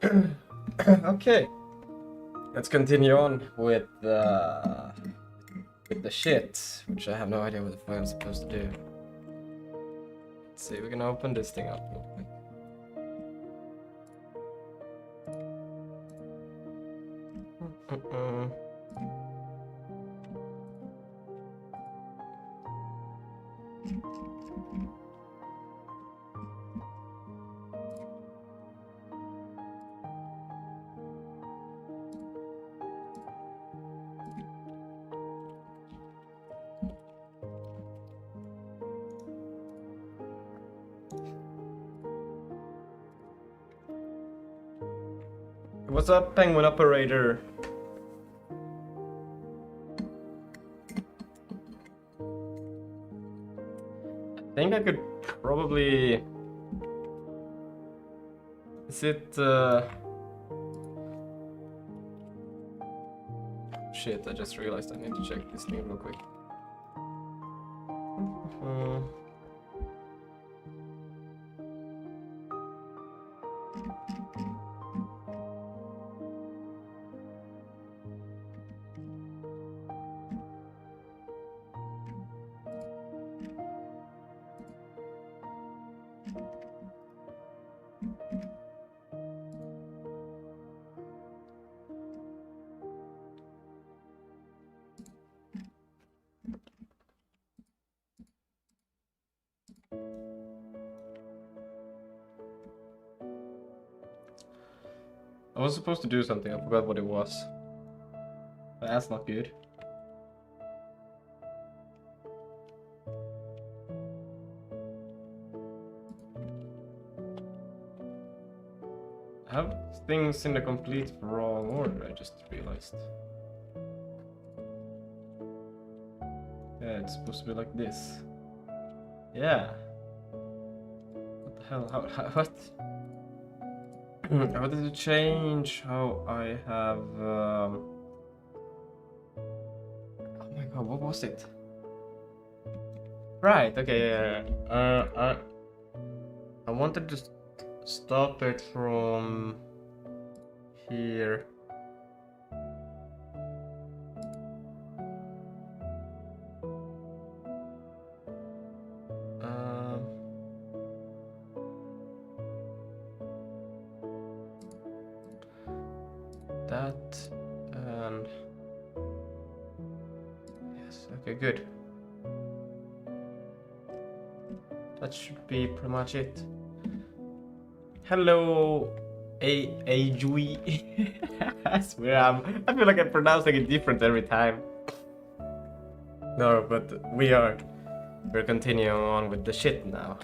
Okay, let's continue on with the shit, which I have no idea what the fuck I'm supposed to do. Let's see, we can open this thing up real quick. What's up, Penguin Operator? I think I could probably... Is it... Shit, I just realized I need to check this thing real quick. I was supposed to do something, I forgot what it was. But that's not good. I have things in the complete wrong order, I just realized. Yeah, it's supposed to be like this. Yeah. What the hell? What? How did it change how I have... Oh my god, what was it? Right, okay, yeah. I wanted to stop it from here. That and yes, okay, good. That should be pretty much it. Hello, Ajui. I swear I feel like I'm pronouncing it different every time. No, but we're continuing on with the shit now.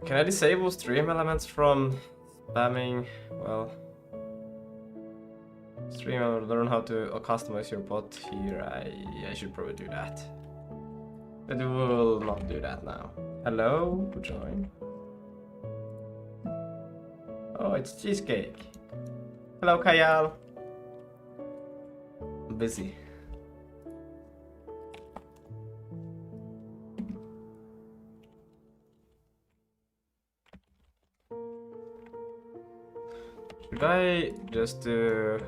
Can I disable stream elements from spamming? Well, stream or learn how to customize your bot here. I should probably do that. But we will not do that now. Hello, who joined? Oh, it's Cheesecake. Hello, Kayal. I'm busy. Should I just do...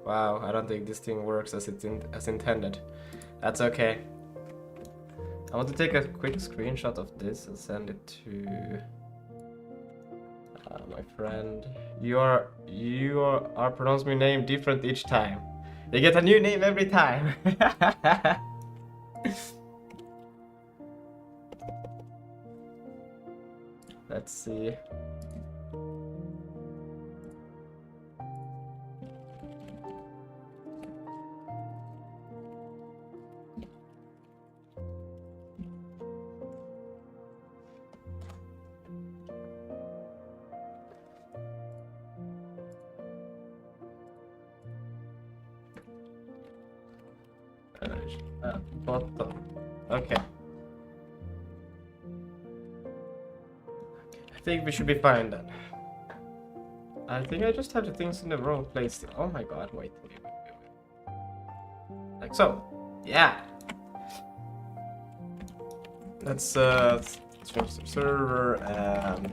Wow, I don't think this thing works as intended. That's okay. I want to take a quick screenshot of this and send it to my friend. You are pronouncing my name different each time. You get a new name every time. Let's see. Bottom. Okay. I think we should be fine then. I think I just have the things in the wrong place still. Oh my god, wait. Like so. Yeah. let's run some server and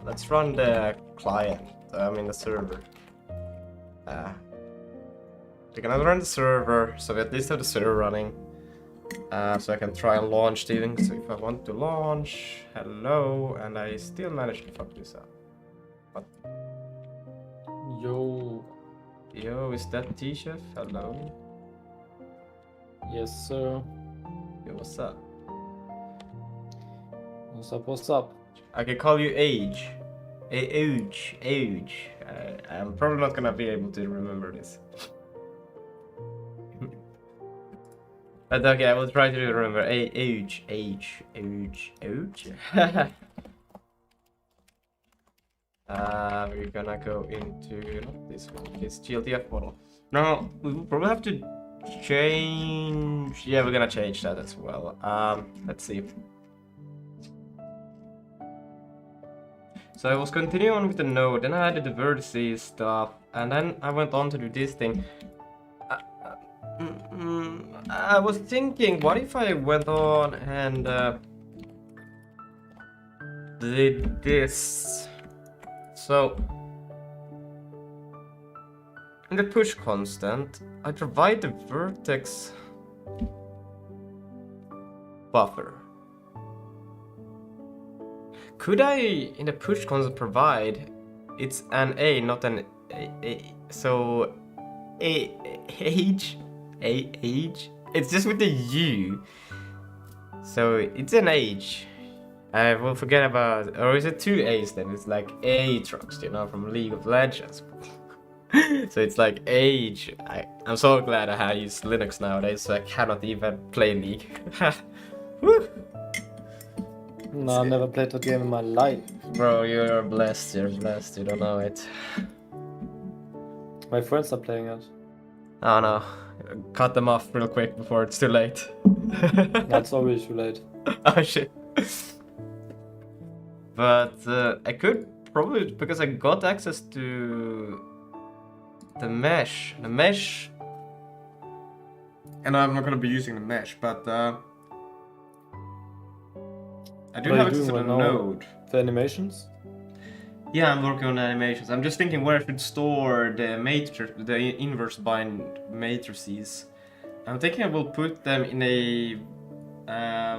let's run the client. I mean the server. We're gonna run the server, so we at least have the server running. So I can try and launch things. So if I want to launch, hello, and I still managed to fuck this up. What? Yo. Yo, is that T-Chef? Hello. Yes, sir. Yo, what's up? What's up? What's up? I can call you Age. Age. I'm probably not gonna be able to remember this. But okay, I will try to remember. Age. We're gonna go into not this one, this GLTF model. No, we will probably have to change. Yeah, we're gonna change that as well. Let's see. So I was continuing on with the node, then I added the vertices stuff, and then I went on to do this thing. I was thinking, what if I went on and did this? So in the push constant, I provide the vertex buffer. Could I, in the push constant, provide it's an A, not an A, so age. It's just with the U. So it's an age. I will forget about, or is it two A's then? It's like Aatrox, you know, from League of Legends. So it's like age. I'm so glad I use Linux nowadays, so I cannot even play League. Woo. No, I've never played that game in my life. Bro, you're blessed, you don't know it. My friends are playing it. Oh no, cut them off real quick before it's too late. That's always too late. Oh shit. But I could probably, because I got access to the mesh. And I'm not gonna be using the mesh, but I do have access to the node. The animations? Yeah, I'm working on animations. I'm just thinking where I should store the inverse bind matrices. I'm thinking I will put them in a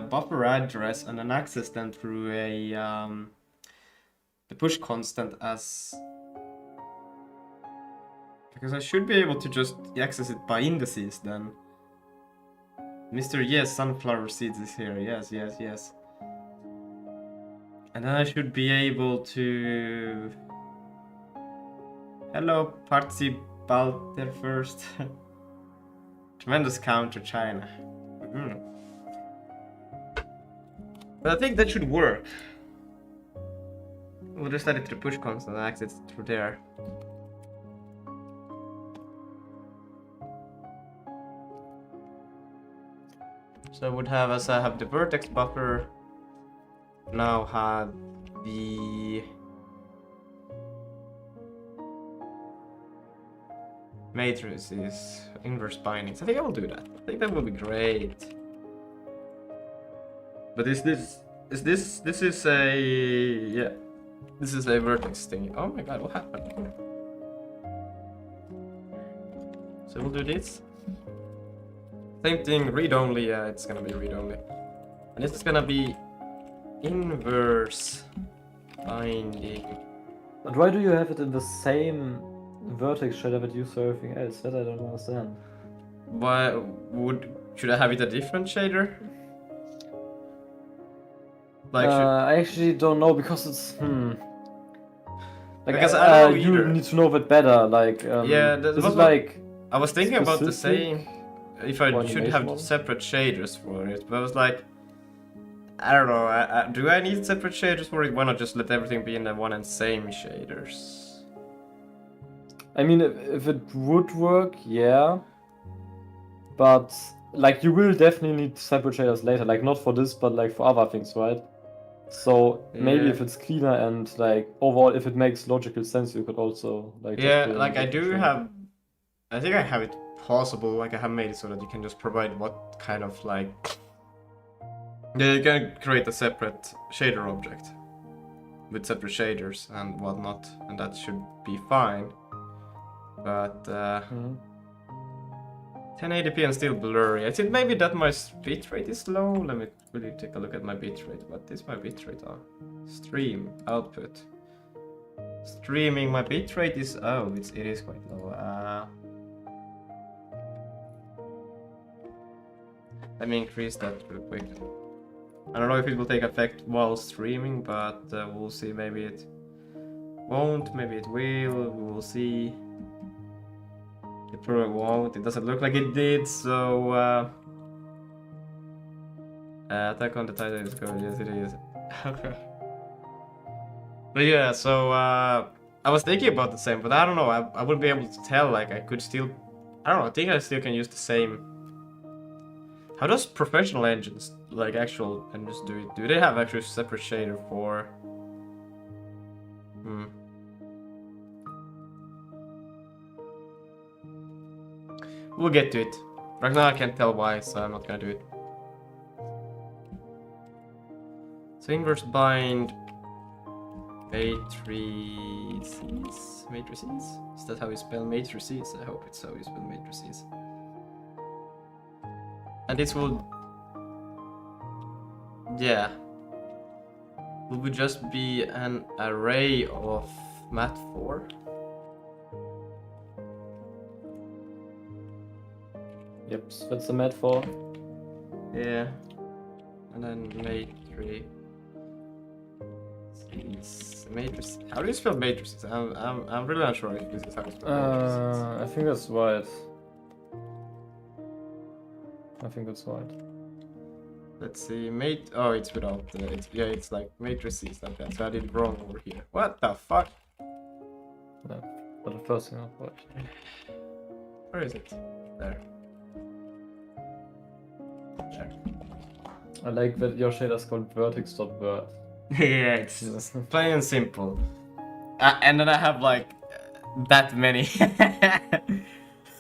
buffer address and then access them through a the push constant as, because I should be able to just access it by indices then. Mr. Yes, sunflower seeds is here. Yes. And then I should be able to... Hello, Partzibalter first. Tremendous counter, China. But I think that should work. We'll just add it to the push constant and access it through there. So I would have, as I have the vertex buffer, now have the matrices, inverse bindings. I think I will do that. I think that will be great. But this is a, yeah, this is a vertex thing. Oh my god, what happened? So we'll do this. Same thing, read only. Yeah, it's gonna be read only. And this is gonna be inverse binding. But why do you have it in the same vertex shader that you use for everything else? That I don't understand. Why should I have it a different shader? Like I actually don't know, because it's like, because I don't know you either. need to know that better. Like yeah, this is like I was thinking about the specific same. If I should have model? separate shaders for it, but I was like, I don't know. Do I need separate shaders for it? Why not just let everything be in the one and same shaders? I mean, if it would work, yeah. But like, you will definitely need separate shaders later. Like, not for this, but like for other things, right? So maybe Yeah. if it's cleaner and like overall, if it makes logical sense, you could also like. Yeah, just like I separate do shader. have. I think I have it possible. Like I have made it so that you can just provide what kind of like Yeah, you can create a separate shader object with separate shaders and whatnot, and that should be fine. But 1080p and still blurry. I think maybe that my bitrate is low. Let me really take a look at my bitrate. What is my bitrate? Stream output. Streaming, my bitrate is it is quite low. Let me increase that real quick. I don't know if it will take effect while streaming, but we'll see. Maybe it won't, maybe it will. We will see. It probably won't. It doesn't look like it did, so Attack on the Titan is good. Yes, it is. Okay. But yeah, so I was thinking about the same, but I don't know. I wouldn't be able to tell. Like I could still, I don't know. I think I still can use the same. How does professional engines, like actual engines, do it? Do they have actually separate shader for? We'll get to it. Right now I can't tell why, so I'm not gonna do it. So inverse bind matrices? Matrices? Is that how you spell matrices? I hope it's how you spell matrices. And this will... yeah. Will just be an array of mat4. Yep, that's the mat4. Yeah. And then matrix. Matrix. How do you spell matrices? I'm really unsure if this is how you spell matrices. I think that's right. I think that's right. Let's see, oh, it's without it's like matrices like that. So I did it wrong over here. What the fuck? No, but the first thing I thought. Where is it? There. There. I like that your shader is called vertex.vert. Yeah, it's just plain and simple. And then I have like that many.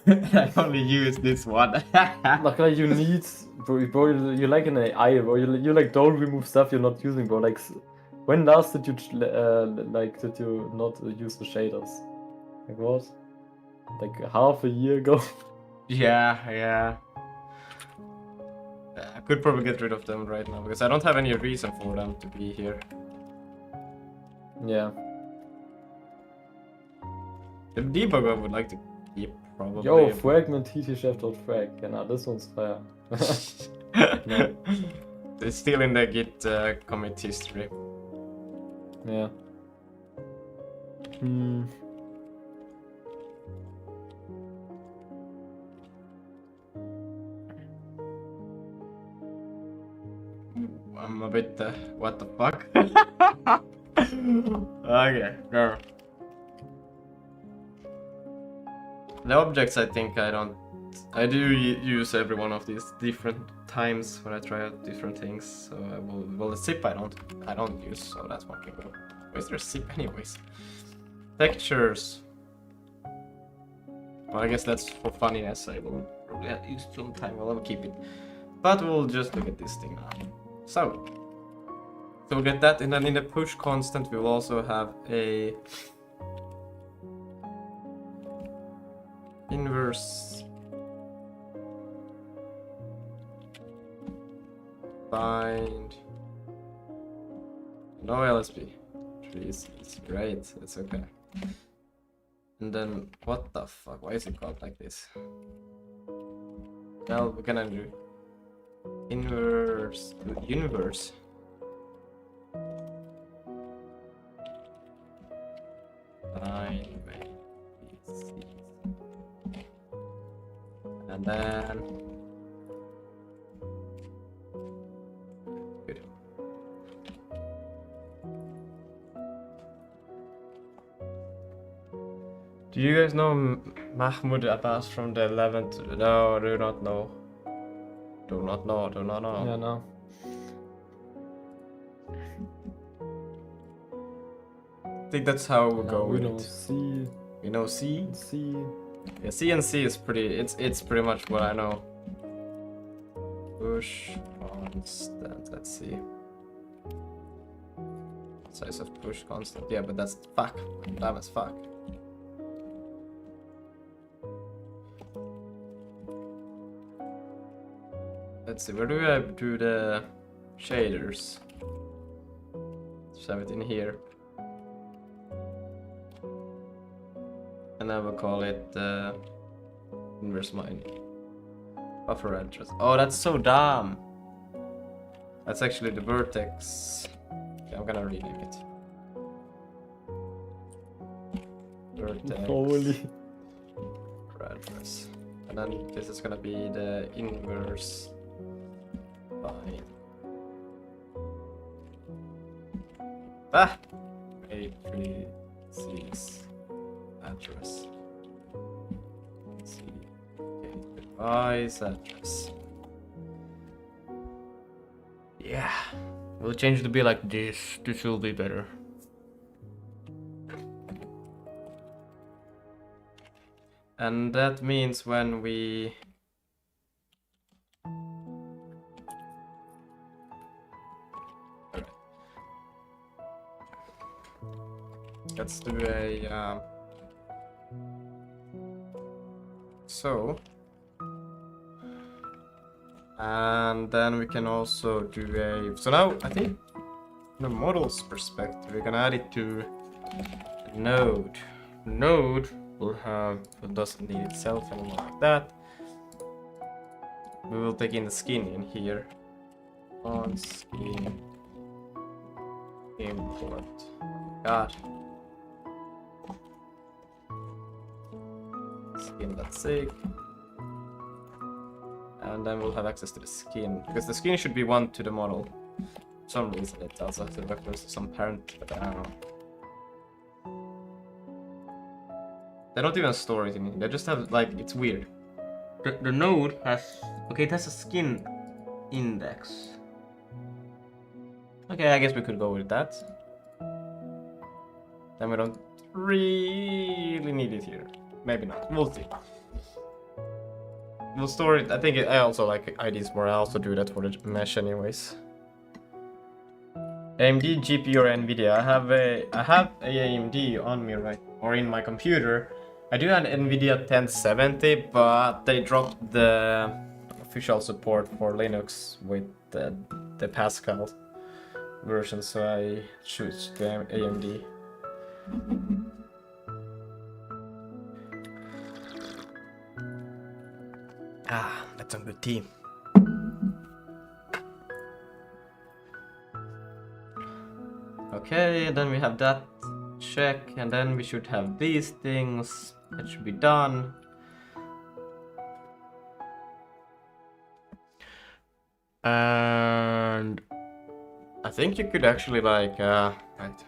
I only use this one. Like you need, bro, you like an AI, bro. You like don't remove stuff you're not using, bro. Like, when last did you did you not use the shaders? Like what? Like half a year ago? Yeah. I could probably get rid of them right now because I don't have any reason for them to be here. Yeah. The debugger I would like to keep probably. Yo, fragment ttchef.frag. Yeah, now this one's fire. No. It's still in the Git commit history. Yeah. I'm a bit what the fuck? Okay, go. The objects I think I do use every one of these different times when I try out different things. So I will, well, the zip I don't use, so that's one can go. Why is there a zip anyways? Textures. Well, I guess that's for funniness. I will probably use some time. I'll keep it. But we'll just look at this thing now. So we'll get that, and then in the push constant we will also have a inverse bind. No LSP. Trees. It's great. It's okay. And then what the fuck? Why is it called like this? Well, we can undo inverse universe. And then good. Do you guys know Mahmoud Abbas from the 11th? No, do not know. Do not know. Yeah, no. I think that's how we'll go with it. C. You know C? C. Yeah, C and C is pretty. It's pretty much what I know. Push on constant. Let's see. Size of push constant. Yeah, but that's fuck. Dumb as fuck. Let's see, where do I do the shaders? Just have it in here. And I will call it inverse mine. Buffer address. Oh, that's so dumb. That's actually the vertex. Okay, I'm gonna rename it. Vertex. Holy. Address. And then this is gonna be the inverse line. Ah! A3C's address. Let's see. Okay, device address. Yeah. We'll change it to be like this. This will be better. And that means when we let's do a so, and then we can also do a, so now I think from the model's perspective we can add it to a node. Node will have, it doesn't need itself anymore like that. We will take in the skin in here. On skin import. God. Skin.zig. And then we'll have access to the skin. Because the skin should be one to the model. For some reason it also has to reference to some parent, but I don't know. They don't even store it in here. They just have, like, it's weird. The node has, okay, it has a skin index. Okay, I guess we could go with that. Then we don't really need it here. Maybe not. We'll see. We'll store it. I think I also like IDs more. I also do that for the mesh anyways. AMD, GPU, or NVIDIA. I have a AMD on me or in my computer. I do have an NVIDIA 1070, but they dropped the official support for Linux with the Pascal version, so I choose the AMD. Ah, that's a good team. Okay, then we have that check, and then we should have these things. That should be done. And I think you could actually like right.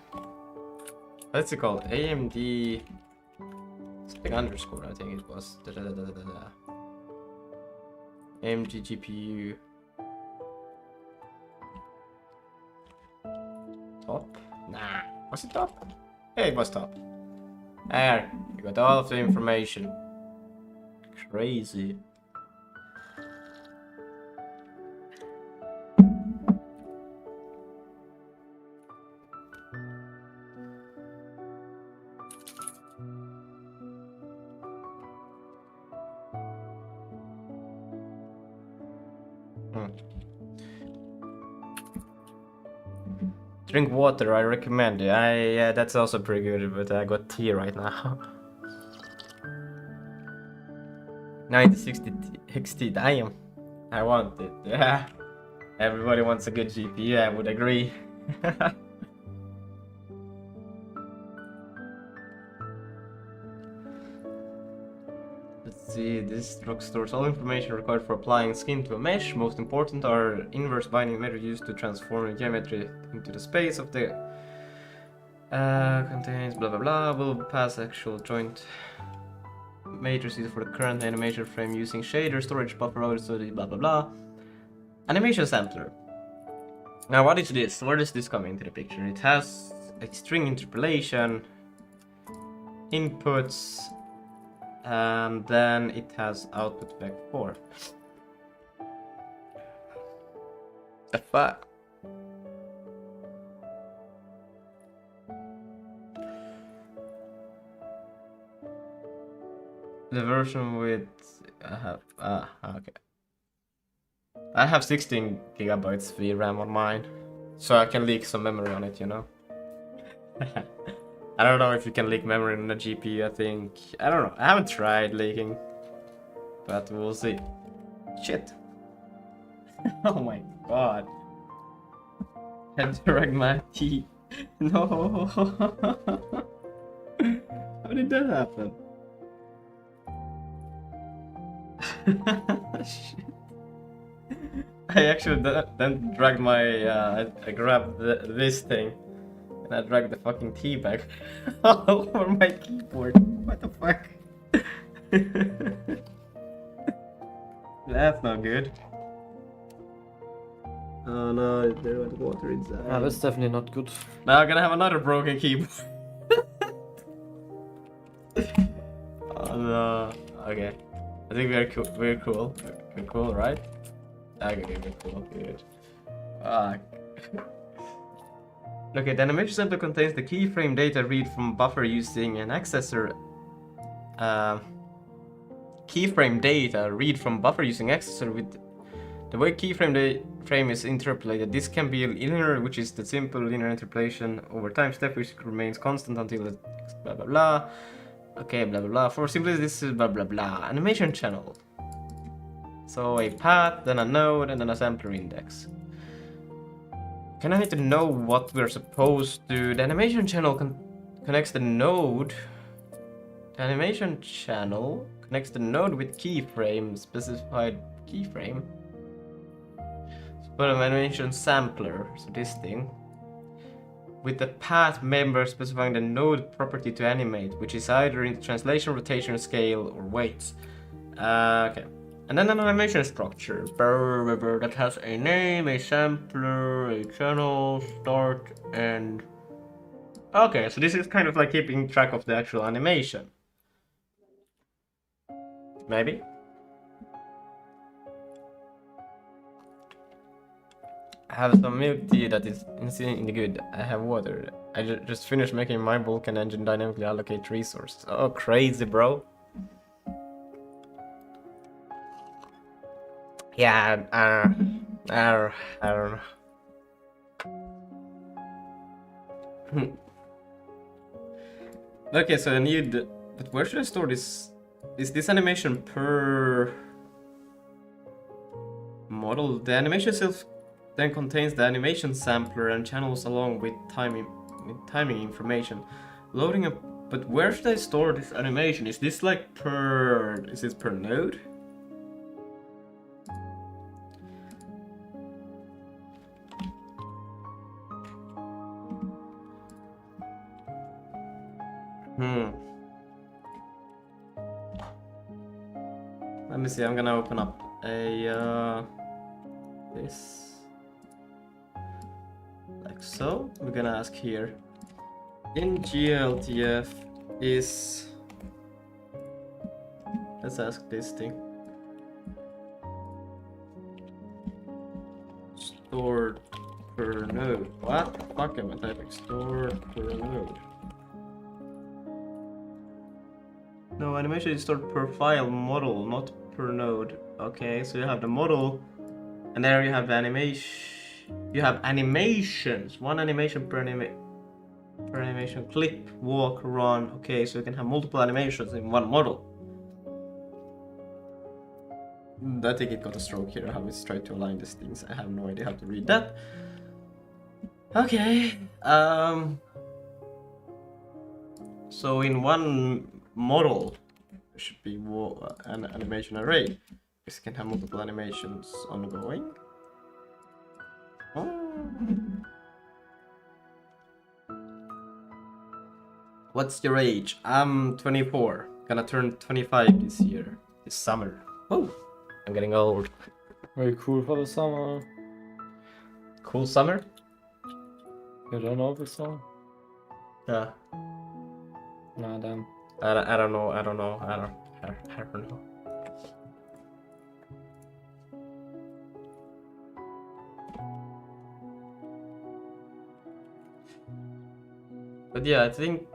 What's it called? AMD something underscore, I think it was. AMD GPU top? Nah, was it top? Yeah, it was top. There, you got all of the information. Crazy. Drink water, I recommend. Yeah, that's also pretty good, but I got tea right now. 9060 XT, damn. I want it, yeah. Everybody wants a good GPU, I would agree. Let's see, this drug stores all information required for applying skin to a mesh. Most important are inverse binding method used to transform the geometry into the space of the contains blah blah blah. Will pass actual joint matrices for the current animation frame using shader storage buffer overstudy blah blah blah. Animation sampler. Now what is this? Where does this come into the picture? It has a string interpolation, inputs, and then it has output vec 4. The fuck? The version with I have okay. I have 16 gigabytes VRAM on mine, so I can leak some memory on it, you know. I don't know if you can leak memory on a GPU. I don't know. I haven't tried leaking, but we'll see. Shit. Oh my god. Had to drag my key. No. How did that happen? Shit. I actually then dragged my I grabbed this thing and I dragged the fucking key back all over my keyboard. What the fuck? That's not good. Oh no, there was water inside. Ah, that's definitely not good. Now I'm gonna have another broken keyboard. Oh no. Okay. I think we're cool. We're cool. We're cool, right? Okay, we're cool. Good. Okay, the animation sample contains the keyframe data read from buffer using an accessor. Keyframe data read from buffer using accessor with the way frame is interpolated. This can be linear, which is the simple linear interpolation over time step which remains constant until the blah blah blah. Okay, blah blah blah. For simplicity, this is blah blah blah. Animation channel. So a path, then a node, and then a sampler index. Can I need to know what we're supposed to? The animation channel connects the node. The animation channel connects the node with keyframe, specified keyframe. But an animation sampler, so this thing. With the path member specifying the node property to animate, which is either in translation, rotation, scale, or weights. Okay. And then an animation structure that has a name, a sampler, a channel, start, and... Okay, so this is kind of like keeping track of the actual animation. Maybe? I have some milk tea that is insanely good. I have water. I just finished making my Vulkan engine dynamically allocate resources. Oh, crazy, bro. Yeah, I don't know. Okay, so I need... But where should I store this? Is this animation per... model? The animation itself then contains the animation sampler and channels along with timing information. Loading up... But where should I store this animation? Is this like per... Is this per node? Let me see, I'm gonna open up a this like so. We're gonna ask here in GLTF is, let's ask this thing, stored per node. What the fuck am I typing? Stored per node. No, animation is stored per file model, not per node. Okay, so you have the model, and there you have the animation. You have animations. One animation per animation. Clip, walk, run. Okay, so you can have multiple animations in one model. I think it got a stroke here. How it's tried to align these things. I have no idea how to read that. Okay. So in one model, there should be an animation array. This can have multiple animations ongoing. Oh. What's your age? I'm 24. Gonna turn 25 this year, this summer. Oh, I'm getting old. Very cool for the summer. Cool summer? You don't know the song? Yeah. Nah, damn. I don't know. I don't know. But yeah, I think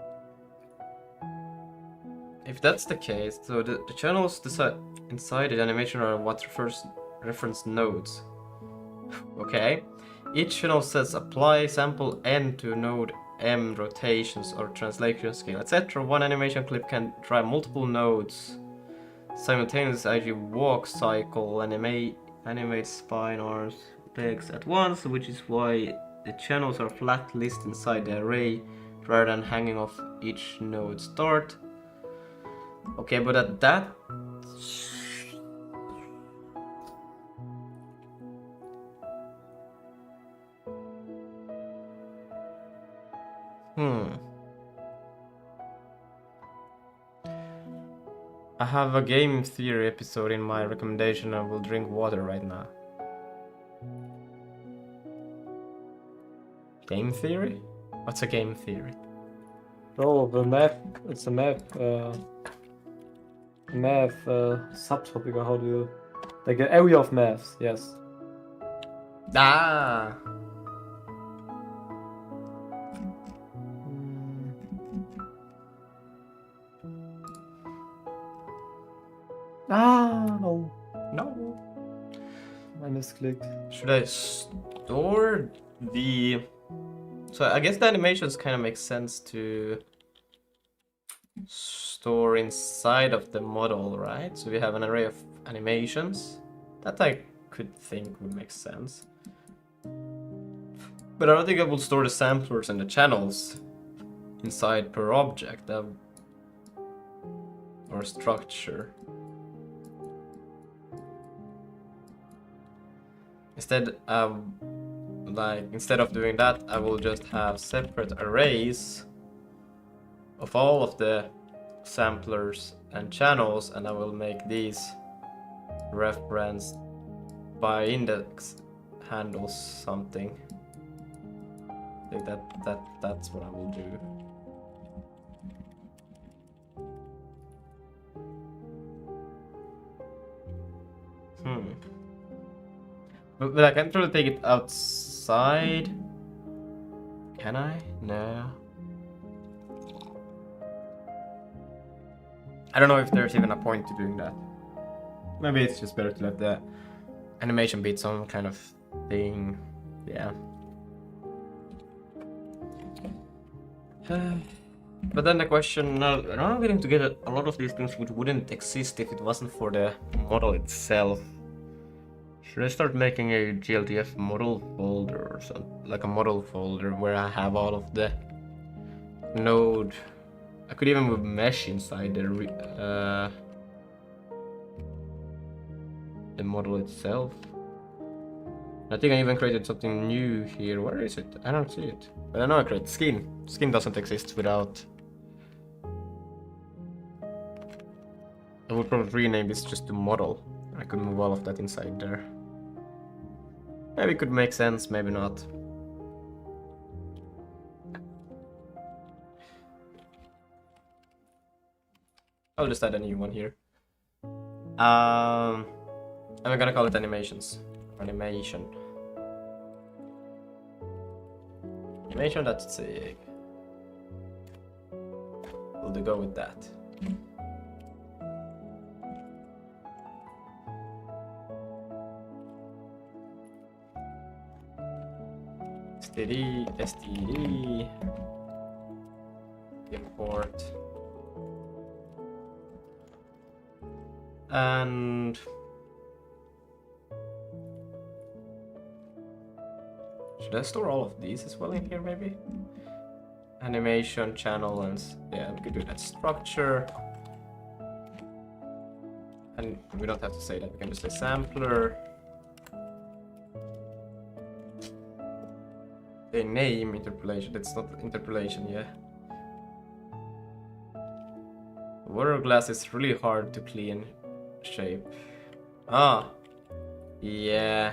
if that's the case, so the channels inside the animation are what reference nodes. Okay. Each channel says apply sample n to node m rotations or translation scale, etc. One animation clip can try multiple nodes simultaneously, i.e. walk, cycle, animate spine, arms, legs at once, which is why the channels are flat list inside the array rather than hanging off each node start. Okay, but at that... I have a game theory episode in my recommendation. I will drink water right now. Game theory? What's a game theory? Oh, the map. It's a map. Math subtopic, or how do you... Like an area of maths, yes. Ah! Ah, no. No. I misclicked. Should I store the... So I guess the animations kind of make sense to store inside of the model, right? So we have an array of animations. That I could think would make sense. But I don't think I will store the samplers and the channels inside per object or structure. Instead, instead of doing that, I will just have separate arrays of all of the samplers and channels, and I will make these referenced by index handles something. I think that's what I will do. But I can try to take it outside. Can I? No. I don't know if there's even a point to doing that. Maybe it's just better to let the animation be some kind of thing. Yeah. But then the question, I'm getting to get a lot of these things which wouldn't exist if it wasn't for the model itself. Should I start making a GLTF model folder or something? Like a model folder where I have all of the node. I could even move mesh inside the model itself. I think I even created something new here. Where is it? I don't see it. But I know I created skin. Skin doesn't exist without... I would probably rename this just to model. I could move all of that inside there. Maybe it could make sense, maybe not. I'll just add a new one here. I'm gonna call it animations. Animation. Animation.zig. We'll go with that. std import, and should I store all of these as well in here maybe? Animation, channel, and yeah, we could do that. Structure, and we don't have to say that, we can just say sampler. A name interpolation, it's not interpolation, yeah. Water glass is really hard to clean shape. Ah, yeah.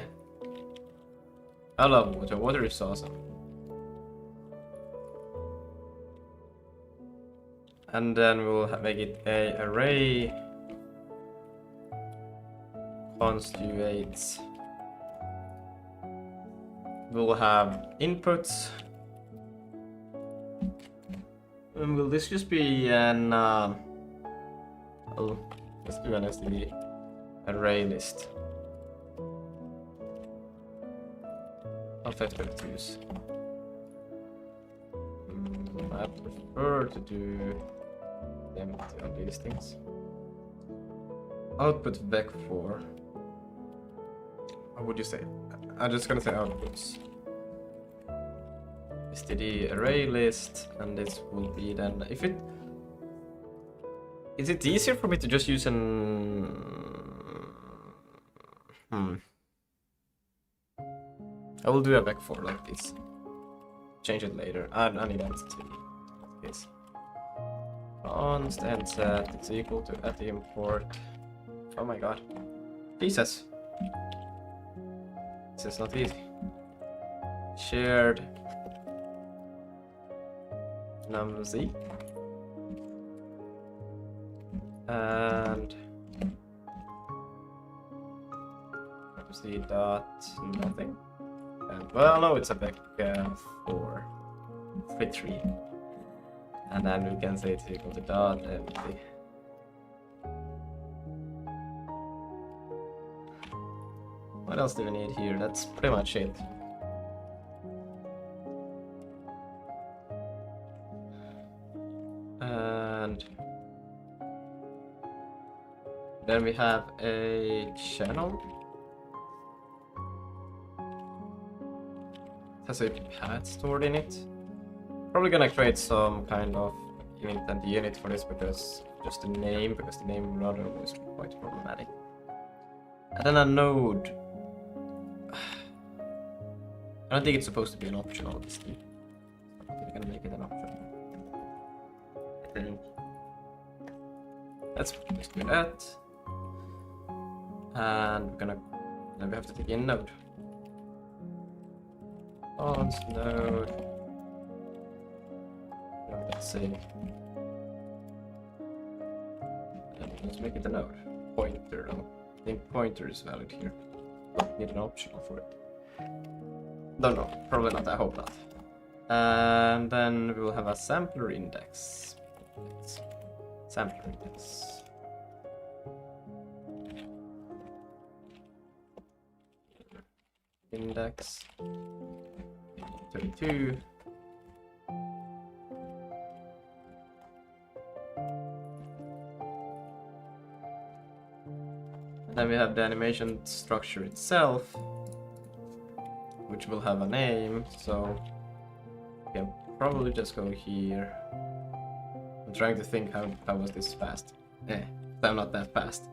I love water, water is awesome. And then we'll make it a array constitutes. We'll have inputs Will this just be an oh, let's do an STD array list of F32s. I prefer to do empty on these things. Output vec4. What would you say? I'm just gonna say outputs. STD array list, and this will be then if it is it easier for me to just use an I will do a vec4 like this. Change it later. I need entity. Yes. Const and set it's equal to at import. Oh my god. Jesus. This is not easy. Shared num_z and z dot nothing. And, well, no, it's a vec 4 with 3, and then we can say it's equal to dot empty. What else do we need here? That's pretty much it. And then we have a channel. It has a path stored in it. Probably gonna create some kind of intent unit for this because just the name rather was quite problematic. And then a node. I don't think it's supposed to be an optional this thing. We're gonna make it an option. I think. Let's just do that. And then we have to take in node. Const node. Let's see. And let's make it a node. Pointer though. I think pointer is valid here. Need an optional for it. Don't know. Probably not. I hope not. And then we will have a sampler index. Sampler index. Index 32. And then we have the animation structure itself, which will have a name, so we can probably just go here. I'm trying to think how was this fast. I'm not that fast.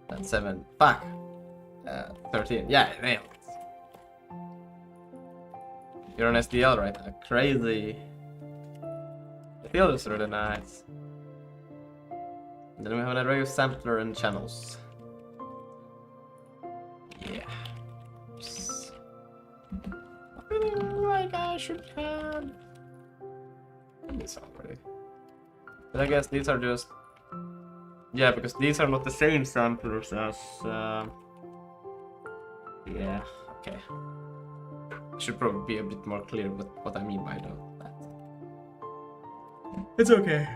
That's 7. Fuck! 13. Yeah, nailed it. You're on SDL right now. Crazy. The field is really nice. And then we have an array of sampler and channels. Yeah. I feel like I should have this already. But I guess these are just... Yeah, because these are not the same samplers as... Yeah, okay. I should probably be a bit more clear with what I mean by that. It's okay.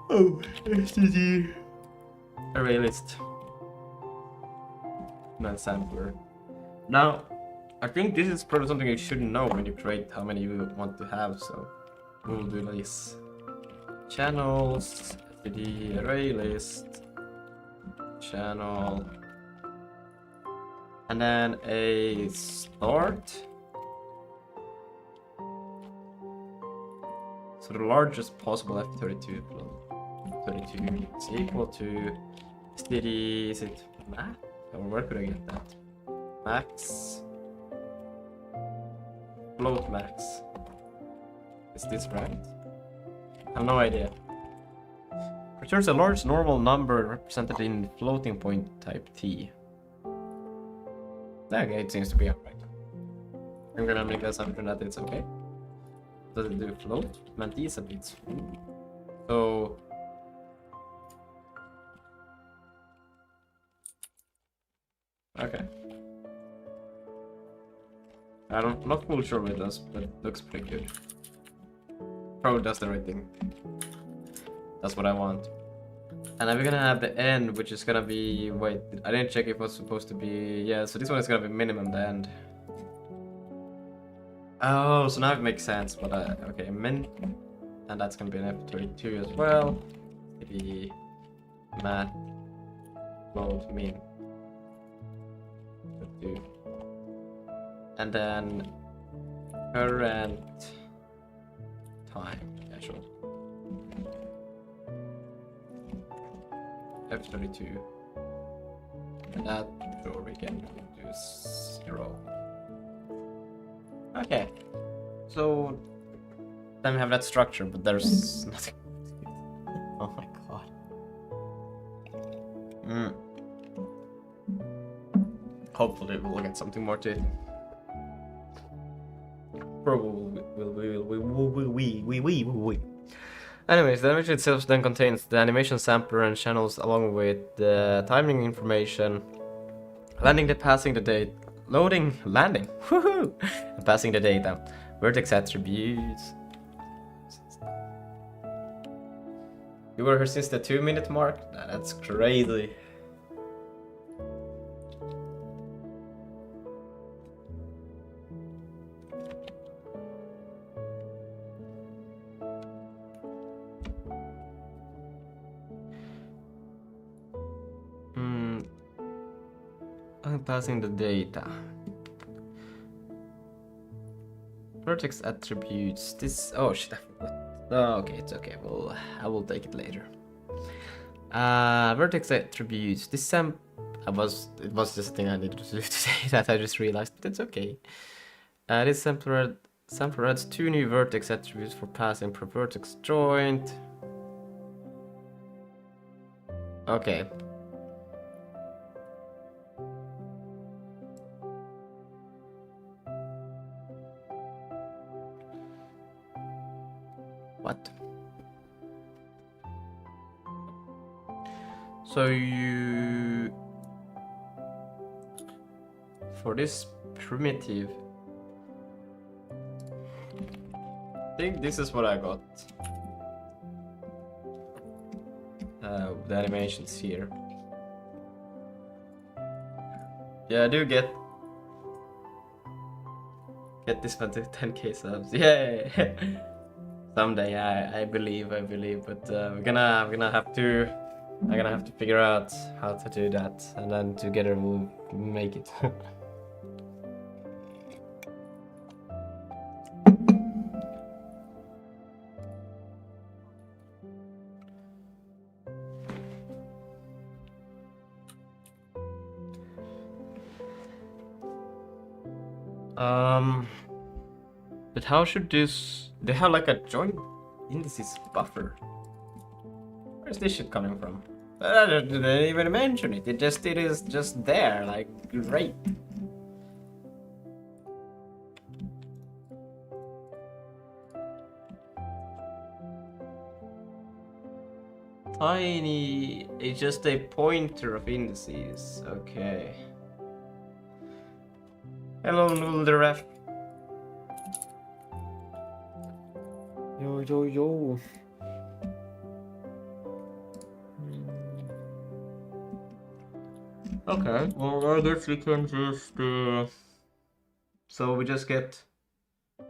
Oh, STD array list. Not sampler. Now, I think this is probably something you should know when you create how many you want to have, so we'll do this. Channels, STD array list, channel, and then a start. So the largest possible F32 32 is equal to STD, is it max? Or where could I get that? Max. Float max. Is this right? I have no idea. Returns a large normal number represented in floating point type T. Okay, it seems to be alright. I'm gonna make the assumption that it's okay. Does it do float? Mantisa bits. So... Okay. I'm not fully sure what it does, but it looks pretty good. probably does the right thing. That's what I want. And then we're gonna have the end, which is gonna be... Wait, I didn't check if it was supposed to be... Yeah, so this one is gonna be minimum the end. Oh, so now it makes sense. But okay, min... And that's gonna be an F32 as well. Maybe... Math... Mode min. 32. And then... Current... Time. Yeah, sure. F32. And that, sure, we can do 0. Okay. So then we have that structure, but there's nothing. Oh my god. Hopefully we'll get something more to it. Probably we. Anyways, the animation itself then contains the animation sampler and channels along with the timing information, landing the passing the date, loading, landing, woohoo, and passing the data, vertex attributes. You were here since the 2-minute mark? Nah, that's crazy. I'm passing the data. Vertex attributes. This. Oh shit! I forgot. Oh, okay, it's okay. Well, I will take it later. Vertex attributes. This it was just a thing I needed to do today that I just realized, but it's okay. This sampler adds 2 new vertex attributes for passing per vertex joint. Okay. What? So you... For this primitive... I think this is what I got. The animations here. Yeah, I do get this one to 10k subs. Yay! Someday, I believe, but I'm gonna have to figure out how to do that, and then together we'll make it. But how should this... They have like a joint indices buffer. Where's this shit coming from? I didn't even mention it. It is just there, like, great. Tiny, it's just a pointer of indices. Okay. Hello, Nulderef. Yo. Okay, well, I guess we can just... So we just get...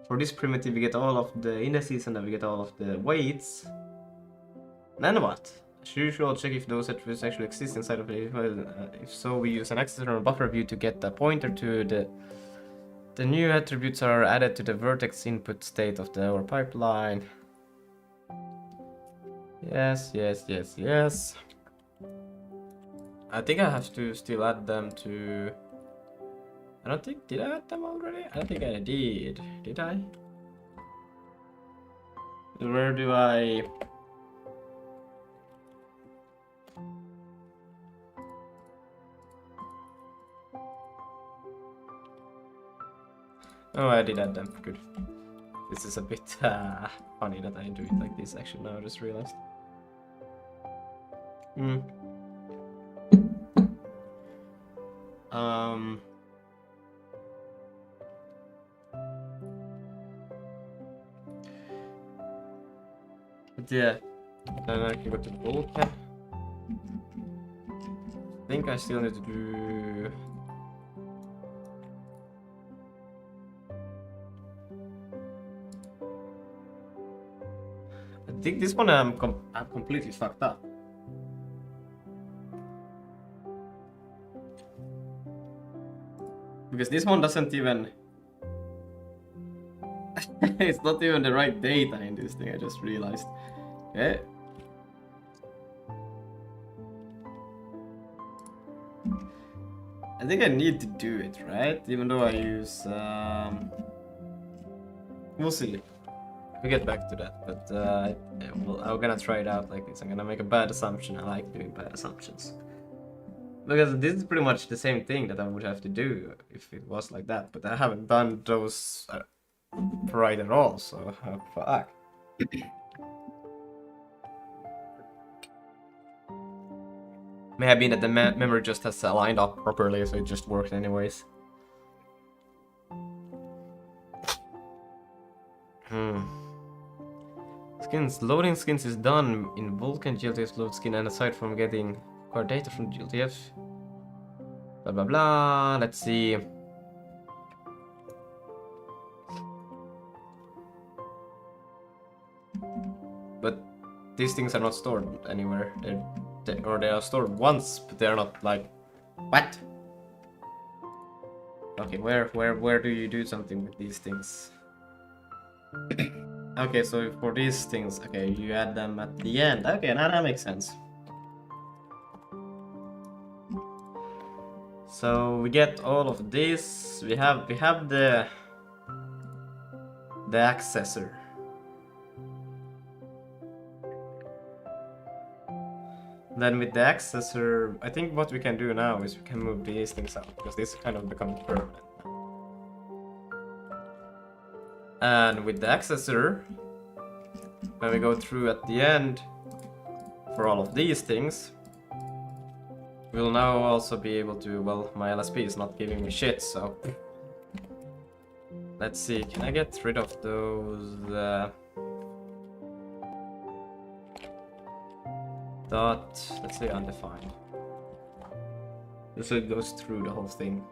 For this primitive, we get all of the indices and then we get all of the weights. Then what? As usual, check if those attributes actually exist inside of it. If so, we use an external buffer view to get the pointer to the new attributes are added to the vertex input state of our pipeline. Yes. I think I have to still add them to... I don't think... Did I add them already? I don't think I did. Did I? Where do I... Oh, I did add them. Good. This is a bit funny that I do it like this, actually, now I just realized. But yeah, then I can go to Vulkan. I think I still need to do... I think this one I'm completely fucked up. Because this one doesn't even... It's not even the right data in this thing, I just realized. Okay. I think I need to do it, right? Even though I use... We'll see. We'll get back to that, but I'm gonna try it out like this. I'm gonna make a bad assumption. I like doing bad assumptions. Because this is pretty much the same thing that I would have to do if it was like that, but I haven't done those right at all, so fuck. May have been that the memory just has aligned up properly, so it just worked anyways. Skins. Loading skins is done in Vulkan GLTF load skin, and aside from getting core data from GLTF, blah blah blah. Let's see. But these things are not stored anywhere. They are stored once, but they are not like what? Okay, where do you do something with these things? Okay, so for these things, okay, you add them at the end. Okay, now that makes sense. So we get all of this. We have the accessor. Then with the accessor, I think what we can do now is we can move these things out, because this kind of becomes permanent now. And with the accessor, when we go through at the end for all of these things, we'll now also be able to, well, my LSP is not giving me shit, so let's see, can I get rid of those let's say undefined, just so it goes through the whole thing.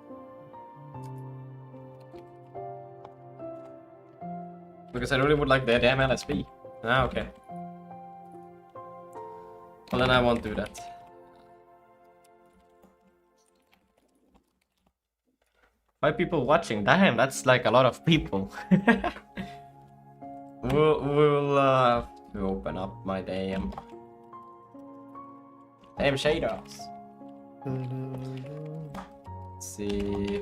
Because I really would like the damn LSP. Ah, okay. Well, then I won't do that. Five people watching. Damn, that's like a lot of people. we'll open up my damn shaders. Let's see.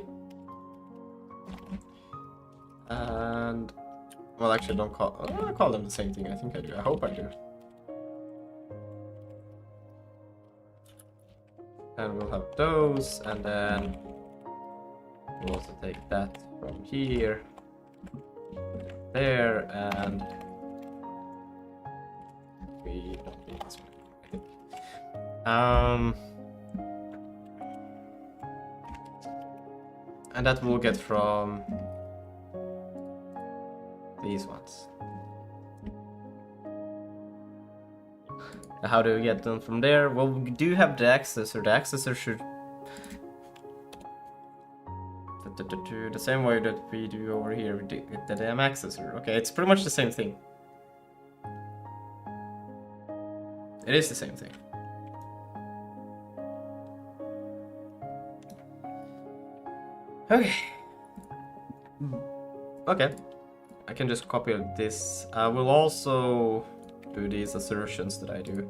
And well, actually, don't call them the same thing. I think I do. I hope I do. And we'll have those, and then we'll also take that from here, there, and we don't need this one, I think. And that we'll get from these ones. How do we get them from there? Well, we do have the accessor. The accessor should the same way that we do over here with the damn accessor. Okay, it's pretty much the same thing. It is the same thing. Okay. Okay. I can just copy this. I will also do these assertions that I do.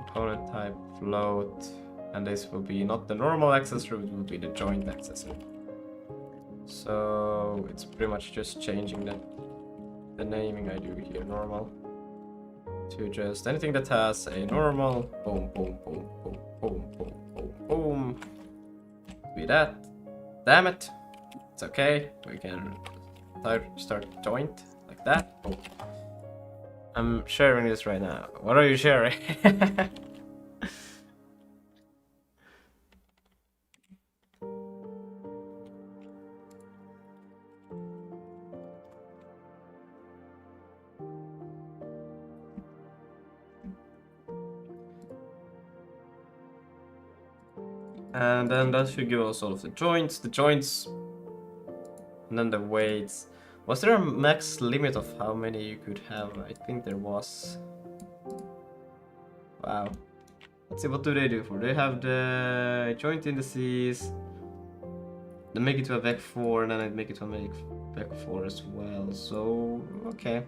Component type float, and this will be not the normal accessor, it will be the joint accessor. So it's pretty much just changing the naming I do here, normal, to just anything that has a normal, boom, boom, boom, boom, boom, boom, boom, boom. Be that. Damn it. It's okay. We can start joint like that. Boom. I'm sharing this right now. What are you sharing? And then that should give us all of the joints, and then the weights. Was there a max limit of how many you could have? I think there was. Wow. Let's see, what do they do for? They have the joint indices. They make it to a VEC 4, and then I make it to a VEC 4 as well. So, okay.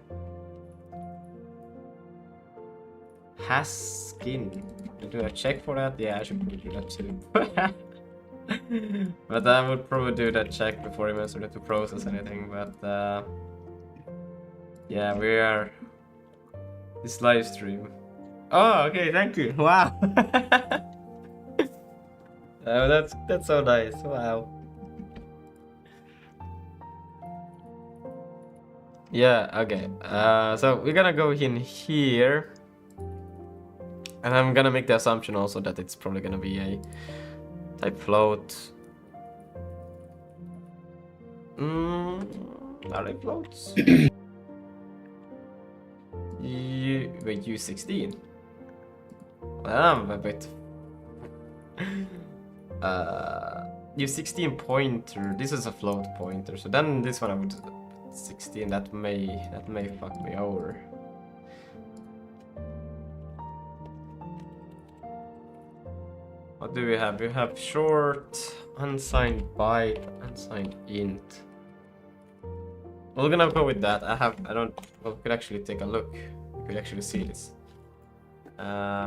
Has skin. Do I check for that? Yeah, I should probably do that too. But I would probably do that check before I started to process anything. But yeah, we are this live stream. Oh, okay, thank you. Wow. Oh, that's so nice. Wow. Yeah. Okay. So we're gonna go in here. And I'm gonna make the assumption also that it's probably gonna be a type float. Are they floats? Wait, U16? I'm a bit... U16 pointer, this is a float pointer, so then this one I would... 16, that may fuck me over. What do we have? We have short, unsigned byte, unsigned int. We're gonna go with that. Well, we could actually take a look. We could actually see this. I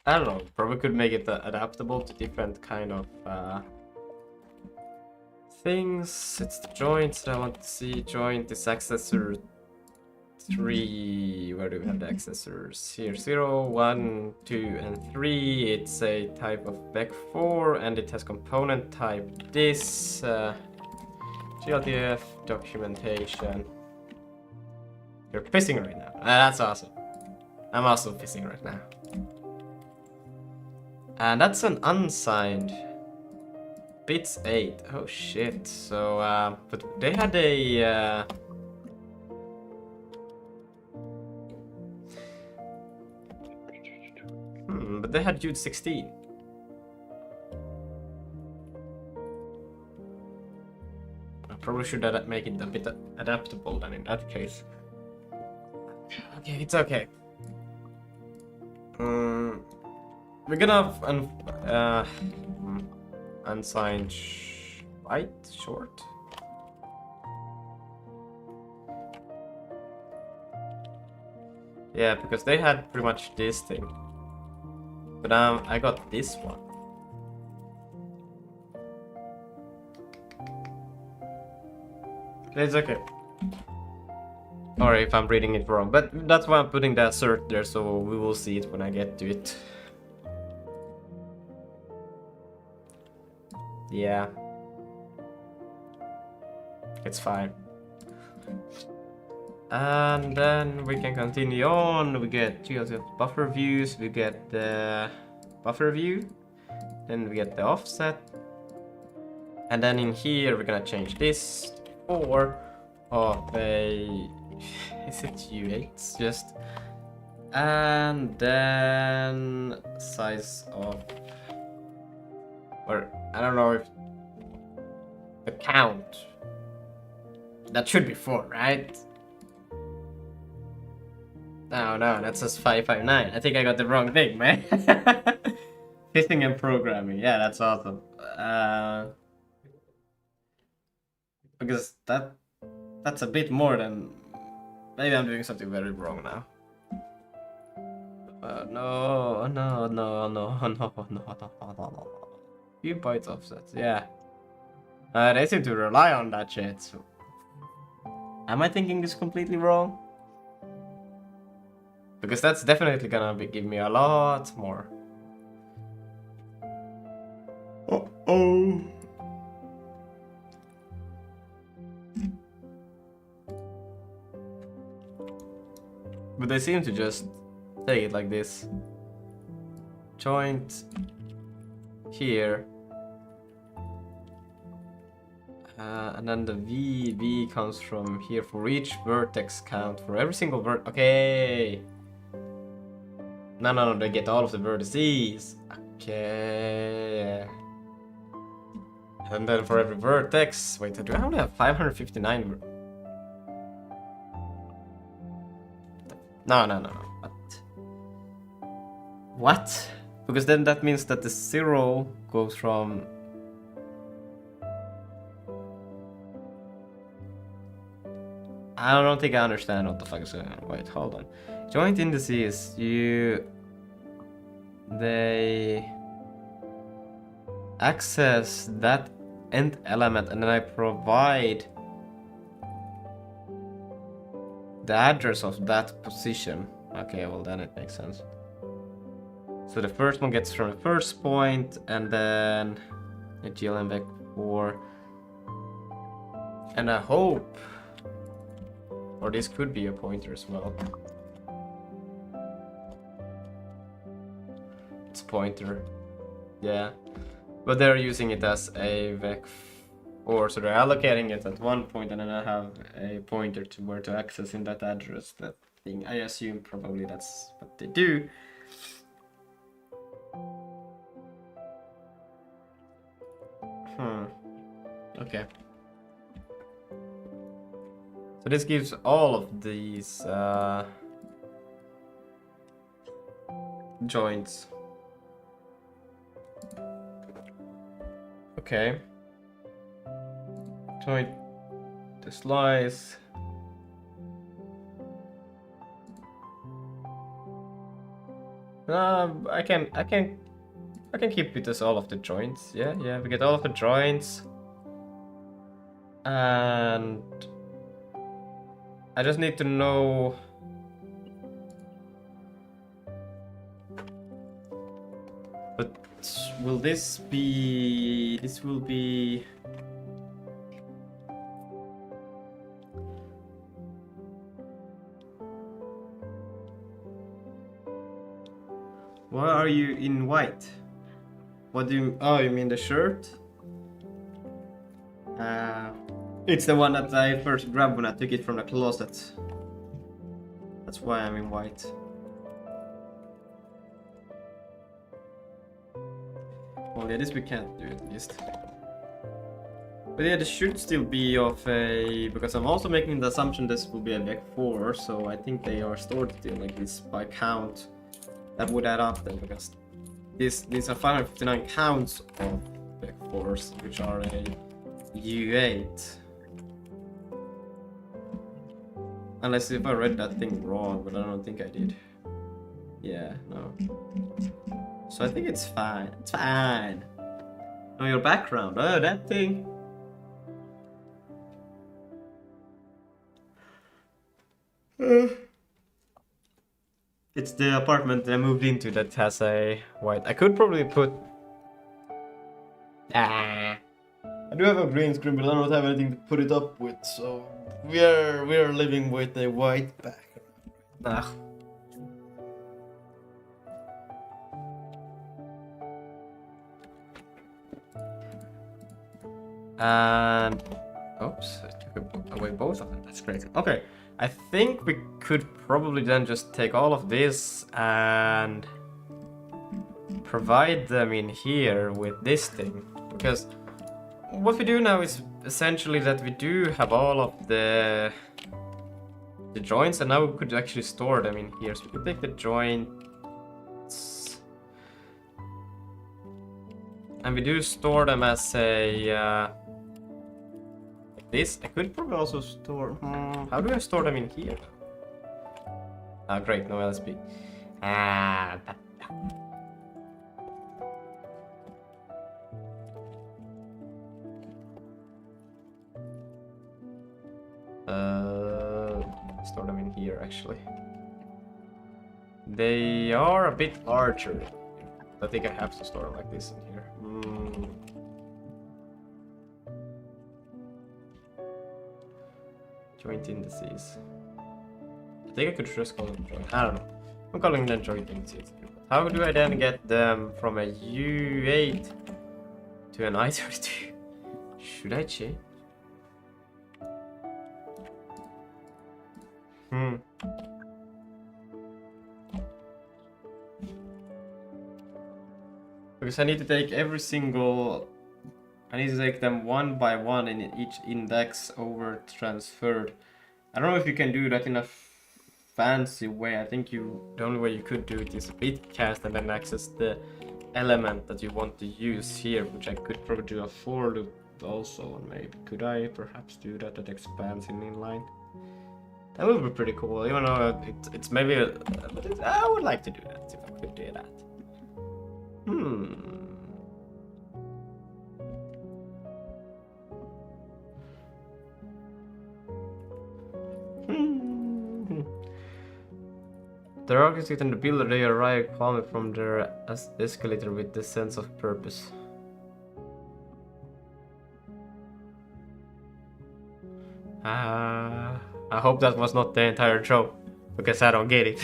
don't know. Probably could make it adaptable to different kind of things. It's the joints that I want to see. Joint is accessor 3. Where do we have the accessors? Here, 0, 1, 2, and 3. It's a type of VEC 4, and it has component type this. GLTF documentation. You're pissing right now. That's awesome. I'm also pissing right now. And that's an unsigned. Bits 8. Oh shit. So, but they had a... but they had Jude 16. I probably should make it a bit adaptable then in that case. Okay, it's okay. We're gonna have unsigned byte short. Yeah, because they had pretty much this thing. But I got this one. It's okay. Or if I'm reading it wrong, but that's why I'm putting the assert there, so we will see it when I get to it. Yeah. It's fine. And then we can continue on. We get buffer views, we get the buffer view, then we get the offset, and then in here we're gonna change this to 4 of a is it U8 just, and then size of, or I don't know if the count, that should be 4, right? No, that says 559. I think I got the wrong thing, man. Fishing and programming. Yeah, that's awesome. Because that's a bit more than... Maybe I'm doing something very wrong now. No. Few bytes offsets, yeah. They seem to rely on that shit. So. Am I thinking this completely wrong? Because that's definitely gonna give me a lot more. Uh-oh. But they seem to just take it like this. Joint here. And then the V comes from here for each vertex count for every single vert. Okay. No, they get all of the vertices. Okay. And then for every vertex, wait, do I only have 559? No. What? Because then that means that the 0 goes from... I don't think I understand what the fuck is going on. Wait, hold on. Joint indices, they access that nth element and then I provide the address of that position. Okay, well then it makes sense. So the first one gets from the first point and then a GLM vec4. And I hope, or this could be a pointer as well. It's pointer, yeah. But they're using it as a vec4, so they're allocating it at one point and then I have a pointer to where to access in that address, that thing. I assume probably that's what they do. Okay. So this gives all of these joints. Okay. Joint the slice. I can keep it as all of the joints. Yeah, we get all of the joints. And I just need to know but will this will be why are you in white? What do you... Oh, you mean the shirt? It's the one that I first grabbed when I took it from the closet. That's why I'm in white. Well, yeah, this we can't do at least. But yeah, this should still be of a... Because I'm also making the assumption this will be a vec4, so I think they are stored still like this by count. That would add up then, because these are 559 counts of vec4s, which are a U8. Unless if I read that thing wrong, but I don't think I did. Yeah, no. So I think it's fine. It's fine. Oh, your background. Oh, that thing. It's the apartment that I moved into that has a white. I could probably put... I do have a green screen, but I don't have anything to put it up with, so we are living with a white background. And oops, I took away both of them. That's crazy. Okay, I think we could probably then just take all of this and provide them in here with this thing, because what we do now is essentially that we do have all of the joints, and now we could actually store them in here. So we could take the joints and we do store them as a like this. I could probably also store... how do I store them in here? Ah, great, no LSP. Store them in here actually. They are a bit larger. I think I have to store them like this in here. Joint indices. I think I could just call them joint. I don't know. I'm calling them joint indices. How do I then get them from a U8 to an I32? Should I change? Because I need to take every single... I need to take them one by one in each index over transferred. I don't know if you can do that in a fancy way. I think the only way you could do it is bitcast and then access the element that you want to use here, which I could probably do a for loop also on maybe. Could I perhaps do that expands in inline? That would be pretty cool, even though it's maybe I would like to do that if I could do that. The architect and the builder, they arrive calmly from their escalator with the sense of purpose. I hope that was not the entire show, because I don't get it.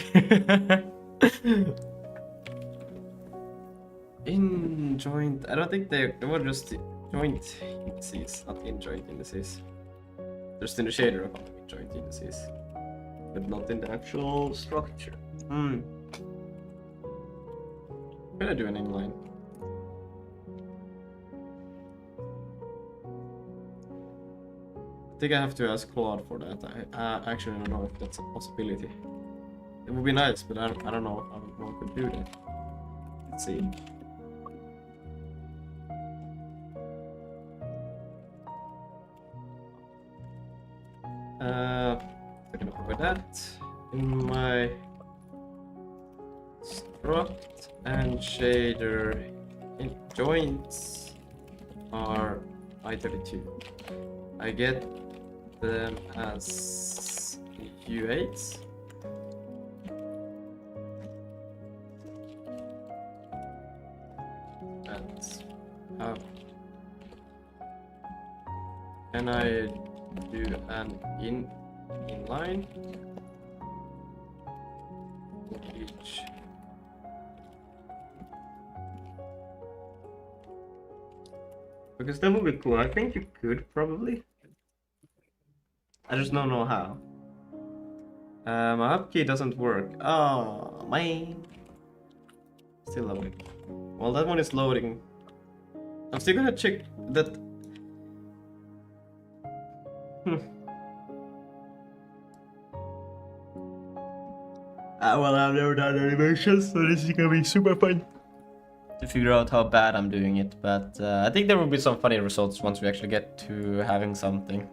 In joint, I don't think they were just joint indices, not in joint indices. Just in the shader economy, joint indices, but not in the actual structure. Can I do an inline? I think I have to ask Claude for that. I actually don't know if that's a possibility. It would be nice, but I don't know how one could do that. Let's see. Taking a look at that. In my struct and shader in joints are I32. I get them as U8s. And how can I do an inline each because that would be cool. I think you could probably. I just don't know how. My hub key doesn't work. Oh man. Still loading. Well, that one is loading. I'm still gonna check that. Well, I've never done animations, so this is gonna be super fun to figure out how bad I'm doing it. But I think there will be some funny results once we actually get to having something.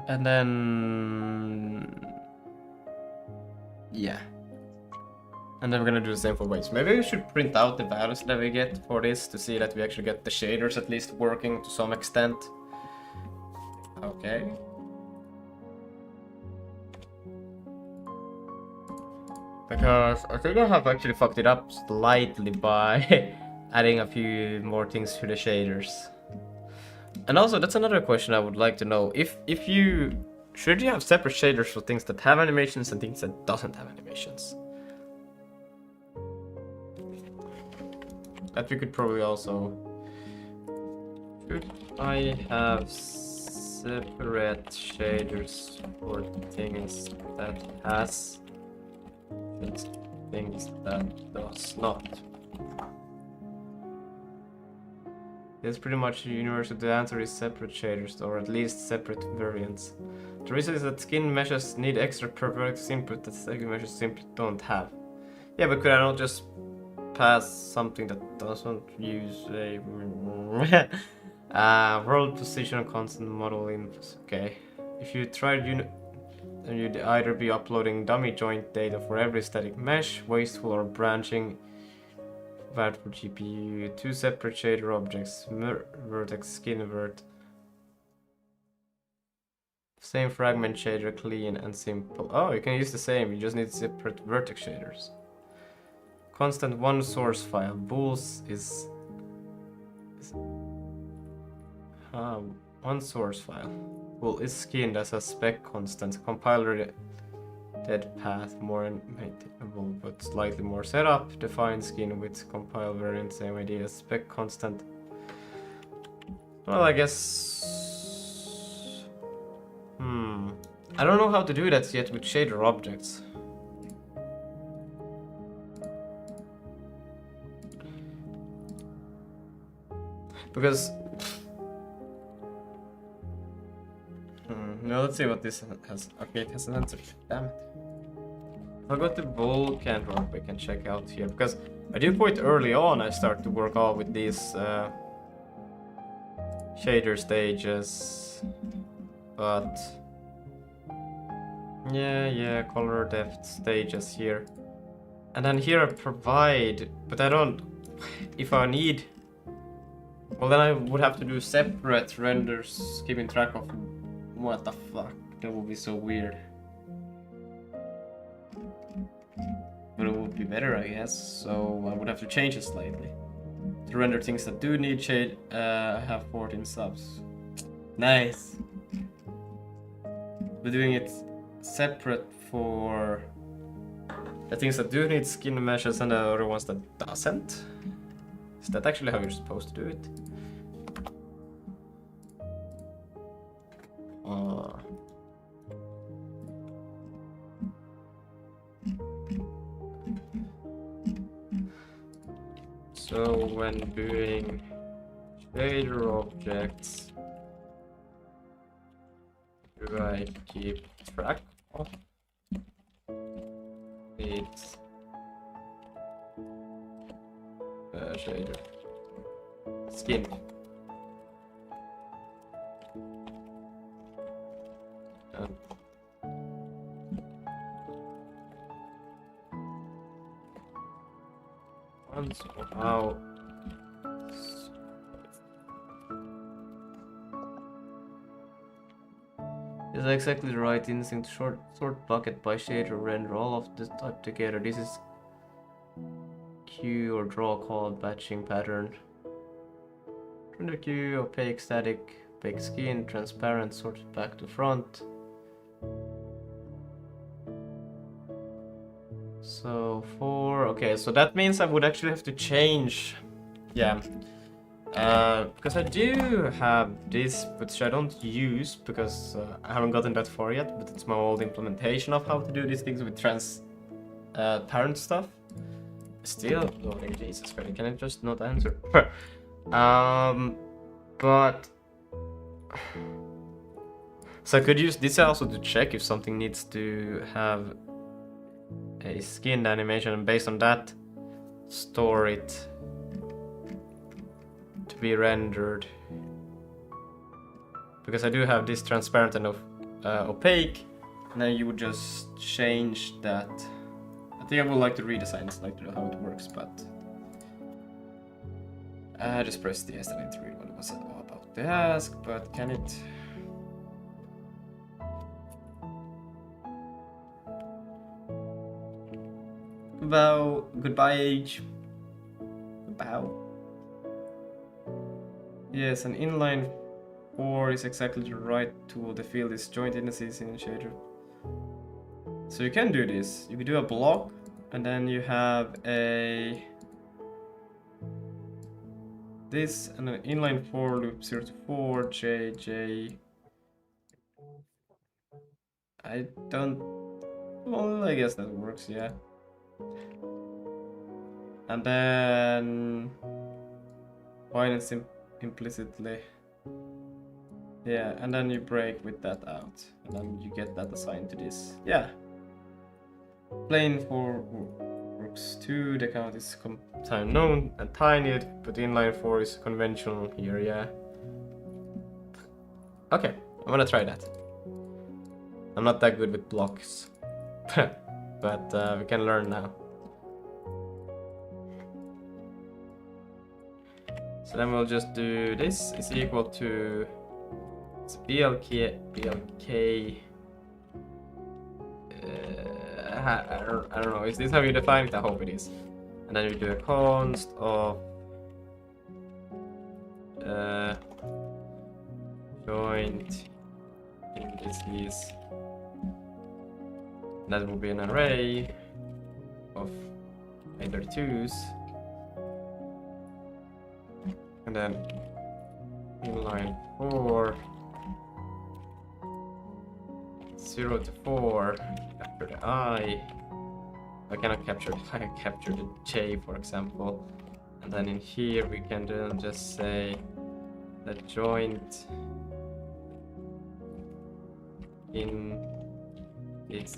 And then... yeah. And then we're gonna do the same for weights. Maybe we should print out the values that we get for this to see that we actually get the shaders at least working to some extent. Okay. Because I think I have actually fucked it up slightly by adding a few more things to the shaders. And also, that's another question I would like to know. If you... should you have separate shaders for things that have animations and things that doesn't have animations? That we could probably also... should I have separate shaders for things that has things that does not? It's pretty much universal. The answer is separate shaders, or at least separate variants. The reason is that skin meshes need extra perverse input that second meshes simply don't have. Yeah, but could I not just pass something that doesn't use a world position constant model inputs? Okay. If you tried then you'd either be uploading dummy joint data for every static mesh, wasteful or branching VAT for GPU, two separate shader objects, vertex, skin vert. Same fragment shader, clean and simple. Oh, you can use the same, you just need separate vertex shaders. Constant one source file. Bools is one source file. Bool is skinned as a spec constant. Compiler dead path more maintainable but slightly more setup. Define skin with compile variant, same idea as spec constant. Well, I guess I don't know how to do that yet with shader objects. Because no, let's see what this has. Okay, it has an answer. Damn it. If I go to Vulkan, we can check out here, because I do quite early on I start to work all with these shader stages, but yeah, color depth stages here, and then here I provide, but I don't. If I need, well, then I would have to do separate renders, keeping track of what the fuck. That would be so weird. But it would be better, I guess, so I would have to change it slightly. To render things that do need shade, I have 14 subs. Nice! But doing it separate for the things that do need skin meshes and the other ones that doesn't. Is that actually how you're supposed to do it? So when doing shader objects, do I keep track of its shader skin? How is exactly the right instinct. Sort bucket by shader, render all of this type together. This is Q or draw called batching pattern. Render Q, opaque, static, opaque skin, transparent, sorted back to front. So okay, so that means I would actually have to change, yeah, because I do have this, which I don't use because I haven't gotten that far yet, but it's my old implementation of how to do these things with transparent stuff. Still loading, Jesus Christ, can I just not answer? But so I could use this also to check if something needs to have a skinned animation, and based on that store it to be rendered, because I do have this transparent and opaque, and then you would just change that. I think I would like to redesign this, like to know how it works, but I just pressed the S and I didn't read what it was all about to ask, but can it? Bow. Goodbye, age. Bow. Yes, an inline 4 is exactly the right tool. The field is joint indices in shader. So you can do this. You can do a block, and then you have this and an inline 4 loop 0 to 4 J. I don't. Well, I guess that works. Yeah. And then bind it implicitly. Yeah, and then you break with that out, and then you get that assigned to this. Yeah. Plain for works 2, the count is time known and tiny, but inline 4 is conventional here, yeah. Okay, I'm gonna try that. I'm not that good with blocks, but we can learn now. So then we'll just do this is equal to BLK. I don't know. Is this how you define it? I hope it is. And then you do a const of joint indices. That will be an array of either 2s. And then inline 4, 0 to 4, capture the I. I cannot capture the I, capture the J, for example. And then in here we can then just say the joint in is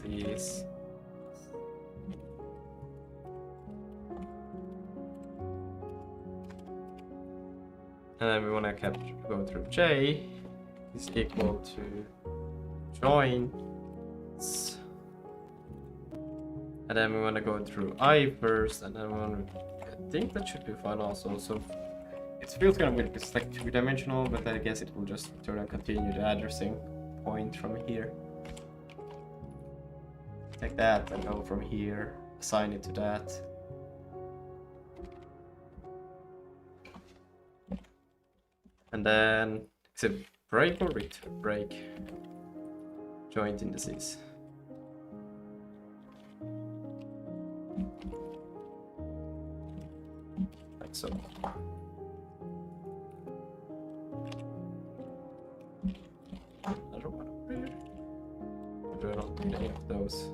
and then we want to go through J is equal to joints, and then we want to go through I first, and then we want to, I think that should be fine also. So it feels kind of weird because it's like two-dimensional, but I guess it will just return and continue the addressing point from here. Take that and go from here, assign it to that. And then it's a break or return break. Joint indices. Like so. Another one over here. Do I not need any of those?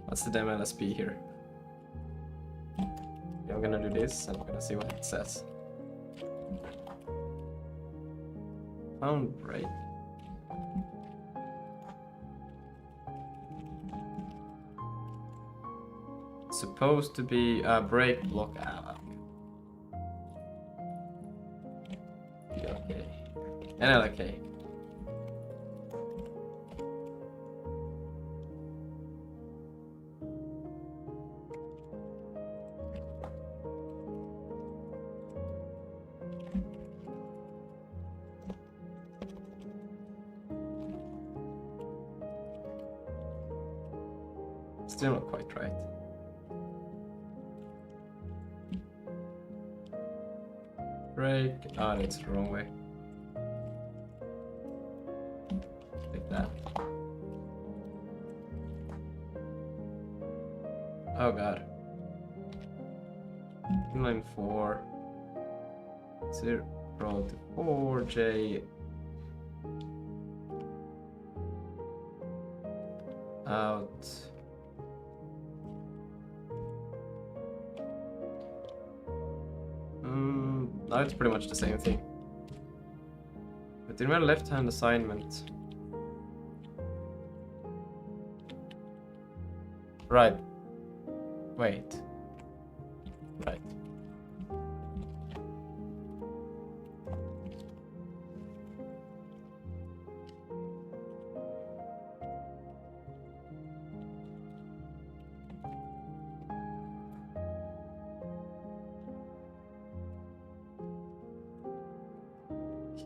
What's the demo LSP here? Okay, I'm gonna do this and I'm gonna see what it says. Found break. It's supposed to be a break block. Okay. NLK. Still not quite right. Break. Ah, that's the wrong way. Like that. Oh god. Inline 4. 0 to 4, J. Out. Now it's pretty much the same thing. But in my left-hand assignment. Right. Wait. Right.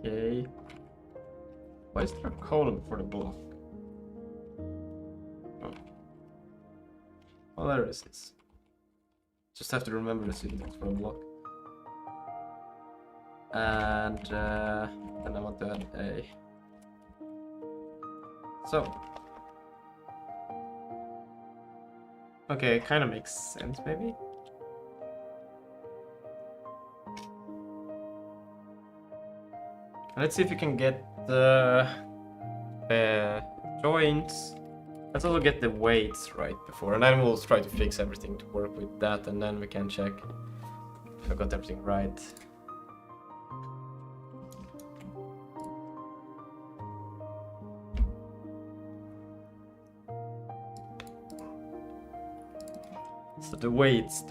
Okay. Why is there a column for the block? Oh. Well, there is this. Just have to remember the syntax for a block. And then I want to add a. So. Okay, it kind of makes sense, maybe. Let's see if we can get the joints. Let's also get the weights right before, and then we'll try to fix everything to work with that, and then we can check if I got everything right. So the weights.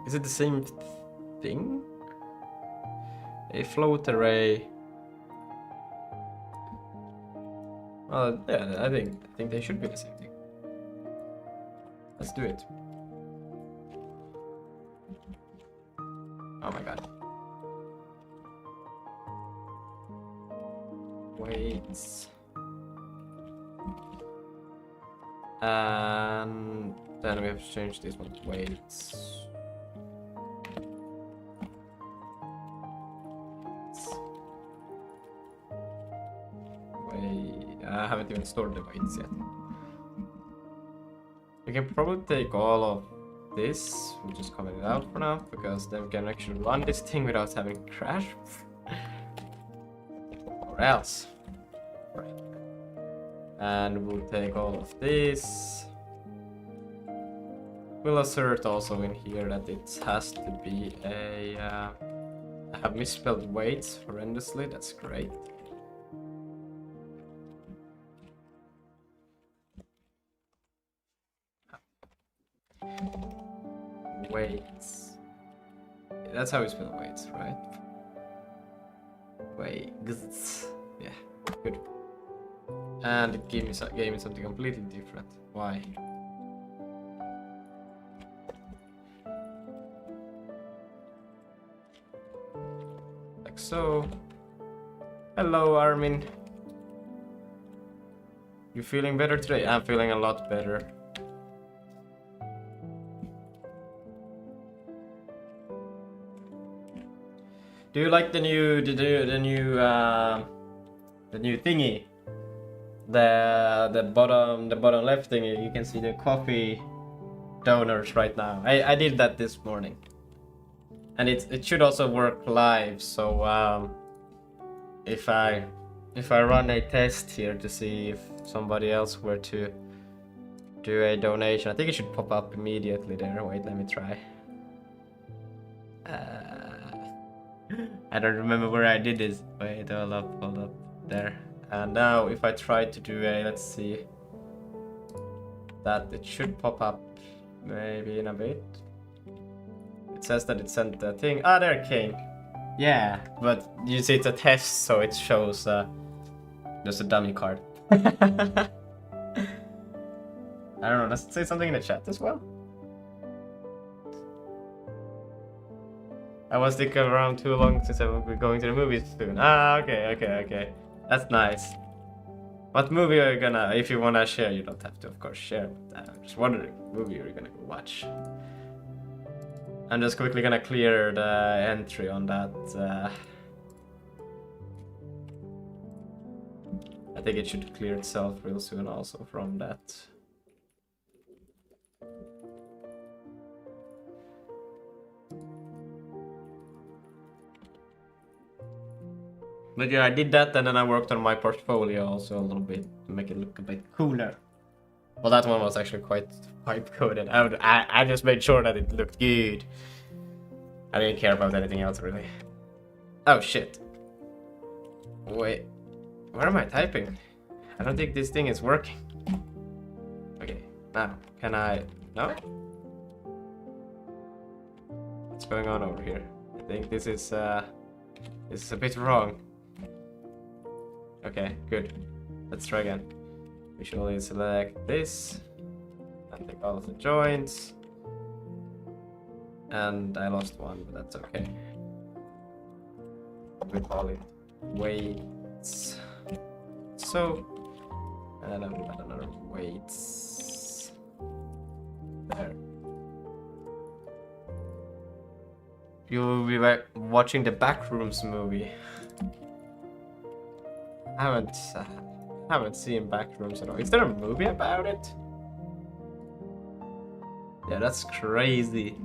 Is it the same thing? A float array. Well, yeah, I think they should be the same thing. Let's do it. Oh my god. Weights. And then we have to change this one to weights. I haven't even stored the weights yet. We can probably take all of this. We'll just comment it out for now, because then we can actually run this thing without having it crash. Or else. Right. And we'll take all of this. We'll assert also in here that it has to be a... I have misspelled weights horrendously, that's great. Weights. That's how we spell weights, right? Weights. Yeah, good. And it gave me something completely different. Why? Like so. Hello, Armin. You feeling better today? I'm feeling a lot better. Do you like the new thingy? The bottom left thingy. You can see the coffee donors right now. I did that this morning, and it should also work live. So if I run a test here to see if somebody else were to do a donation, I think it should pop up immediately there. Wait, let me try. I don't remember where I did this. Wait, hold up, there. And now if I try to do a, let's see, that it should pop up maybe in a bit. It says that it sent the thing. Ah, there it came. Yeah, but you see it's a test, so it shows just a dummy card. I don't know, does it say something in the chat as well? I was sticking around too long since I will be going to the movies soon. Ah, okay. That's nice. What movie are you gonna... If you wanna share, you don't have to, of course, share. But I'm just wondering what movie you're gonna go watch. I'm just quickly gonna clear the entry on that. I think it should clear itself real soon also from that. But yeah, I did that and then I worked on my portfolio also a little bit to make it look a bit cooler. Well, that one was actually quite coded. I just made sure that it looked good. I didn't care about anything else really. Oh shit. Wait, where am I typing? I don't think this thing is working. Okay, now can I? No? What's going on over here? I think this is a bit wrong. Okay, good. Let's try again. Visually select this and take all of the joints. And I lost one, but that's okay. We call it weights. So, and then we add another weights. There. You will be watching the Backrooms movie. I haven't seen Backrooms at all. Is there a movie about it? Yeah, that's crazy.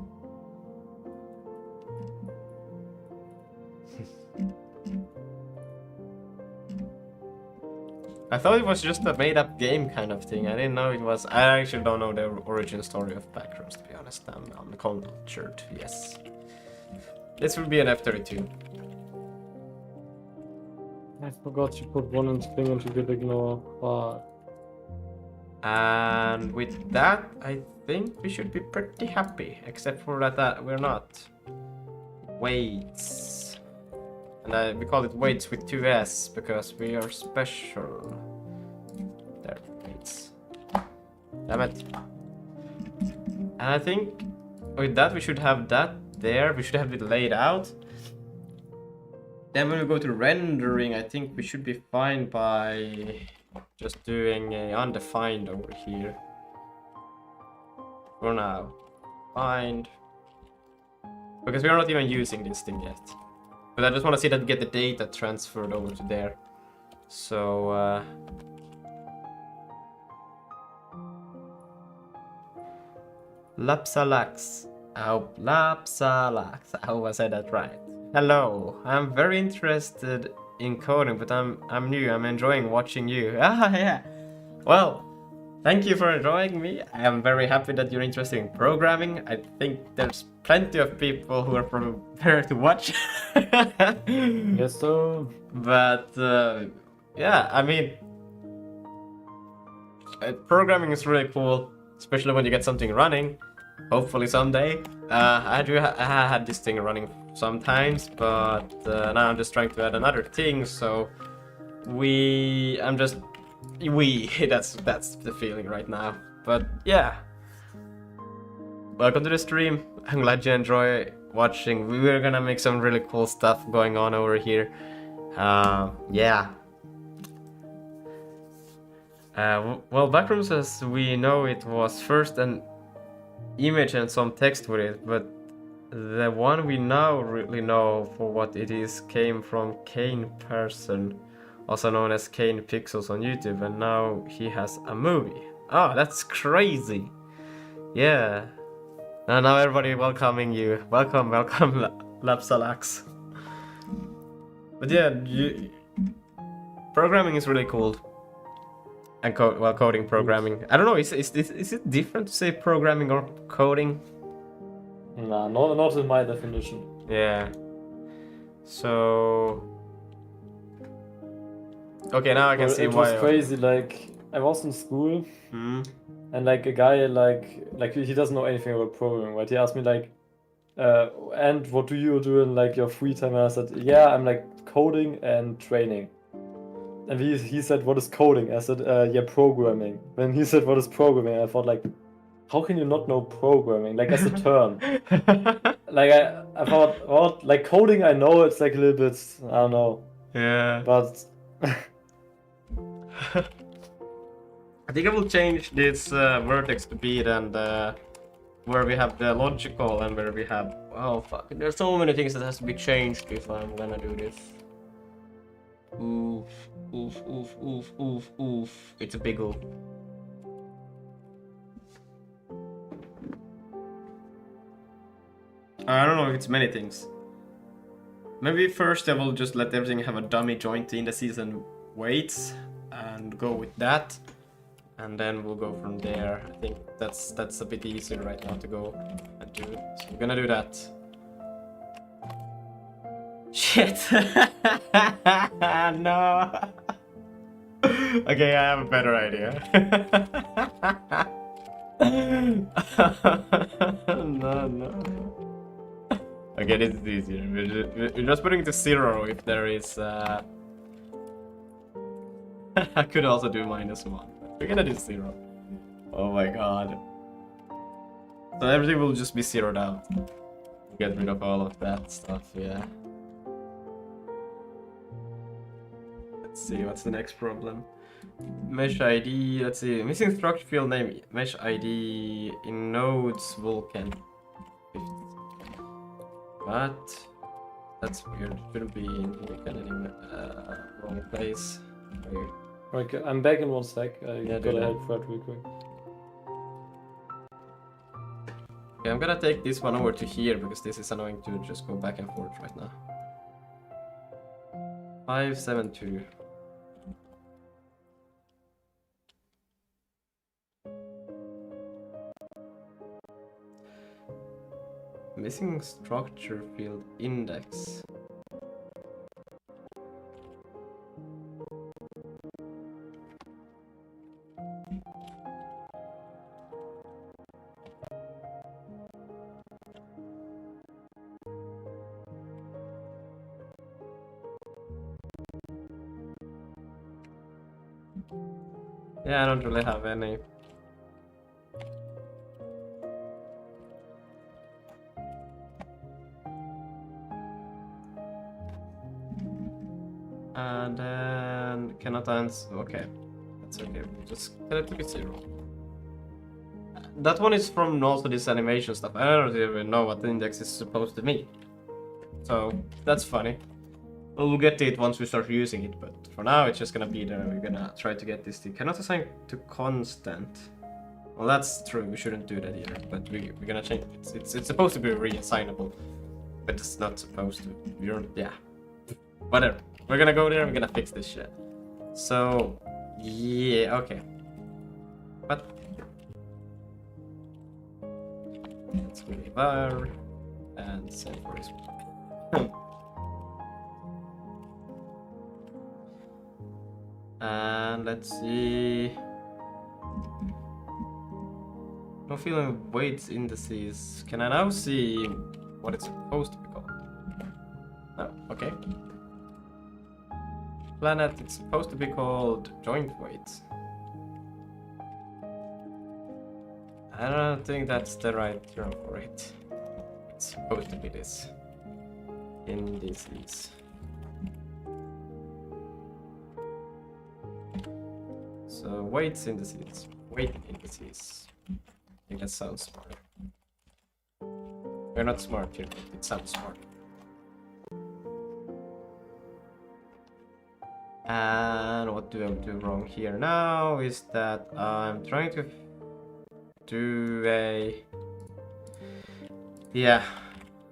I thought it was just a made-up game kind of thing. I didn't know it was. I actually don't know the origin story of Backrooms, to be honest. I'm uncultured, yes. This will be an F-32. I forgot you put one in spring and you could ignore. Fuck. And with that, I think we should be pretty happy. Except for that we're not. Weights. And we call it weights with 2 S because we are special. There, weights. Damn it. And I think with that we should have that there. We should have it laid out. Then when we go to rendering, I think we should be fine by just doing a undefined over here. For now. Find. Because we are not even using this thing yet. But I just want to see that we get the data transferred over to there. So, Lapsalax. Oh, Lapsalax. I hope I said that right. Hello. I'm very interested in coding, but I'm new. I'm enjoying watching you. Ah, yeah. Well, Thank you for enjoying me. I am very happy that you're interested in programming. I think there's plenty of people who are prepared to watch. Yes, so. But yeah, I mean, programming is really cool, especially when you get something running. Hopefully someday. I had this thing running sometimes, but now I'm just trying to add another thing. So that's the feeling right now. But yeah, welcome to the stream. I'm glad you enjoy watching. We're gonna make some really cool stuff going on over here. Yeah. Well, Backrooms, as we know, it was first an image and some text with it, but the one we now really know for what it is came from Kane Person, also known as Kane Pixels on YouTube, and now he has a movie. Oh, that's crazy! Yeah. And now everybody welcoming you. Welcome, Lapsalax. But yeah, programming is really cool. And coding programming. I don't know, is it different to say programming or coding? Nah, not in my definition. Yeah. So okay, now I can see why. It was crazy. Like I was in school, and like a guy like he doesn't know anything about programming, right? He asked me like, and what do you do in like your free time? And I said, yeah, I'm like coding and training. And he said, what is coding? I said, yeah, programming. When he said, what is programming? I thought like, how can you not know programming? Like as a term. Like I thought, what? Like coding, I know it's like a little bit, I don't know. Yeah. But I think I will change this vertex to be then where we have the logical and where we have, oh fuck, there's so many things that has to be changed if I'm gonna do this. Oof, oof, oof, oof, oof, oof. It's a big oof. I don't know if it's many things. Maybe first I will just let everything have a dummy joint in the season weights and go with that. And then we'll go from there. I think that's a bit easier right now to go and do it. So we're gonna do that. Shit! No! Okay, I have a better idea. No. Okay, this is easier. We're just putting it to 0 if there is... I could also do -1. We're gonna do 0. Oh my god. So everything will just be zeroed out. Get rid of all of that stuff, yeah. Let's see, what's the next problem? Mesh ID, let's see, missing structure field name, mesh ID in nodes Vulkan. What? That's weird, shouldn't be in Vulkan anymore. Wrong place. Weird. okay, I'm back in 1 sec. Yeah, gotta help Fred real quick. Okay, I'm gonna take this one over to here because this is annoying to just go back and forth right now. 572. Missing structure field index. Yeah, I don't really have any. And then cannot answer. Okay, that's okay. We'll just set it to be 0. That one is from also this animation stuff. I don't even know what the index is supposed to mean. So that's funny. Well, we'll get to it once we start using it, but for now it's just gonna be there. We're gonna try to get this thing. Cannot assign to constant. Well, that's true. We shouldn't do that either. But we're gonna change it. It's supposed to be reassignable, but it's not supposed to. Yeah. Whatever. We're gonna go there and we're gonna fix this shit. So, yeah, okay. What? Let's go var and send for his. And let's see. No feeling weights indices. Can I now see what it's supposed to be called? Oh, okay. Planet, it's supposed to be called joint weights. I don't think that's the right term for it. It's supposed to be this. Indices. So weights indices. Weight indices. I think that sounds smart. We're not smart here, but it sounds smart. And what do I do wrong here now is that I'm trying to do a... Yeah,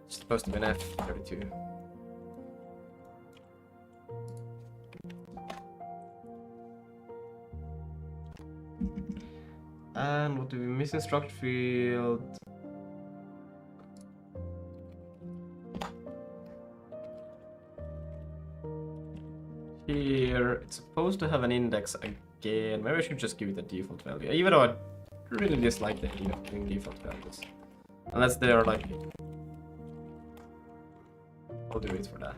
it's supposed to be an F32. And what do we miss in structure field? Here, it's supposed to have an index again. Maybe I should just give it a default value, even though I really dislike the idea of giving default values. Unless they are like... I'll do it for that.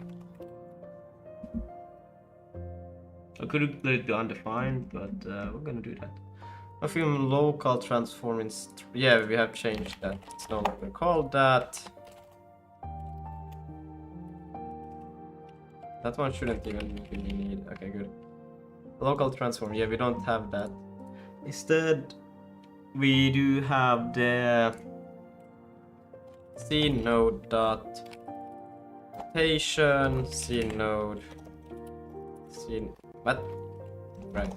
I could let it go undefined, but we're gonna do that. I feel local transform in... Yeah, we have changed that. It's no longer called that. That one shouldn't even really need... Okay, good. Local transform, yeah, we don't have that. Instead, we do have the scene node dot rotation, scene node, scene... What? Right.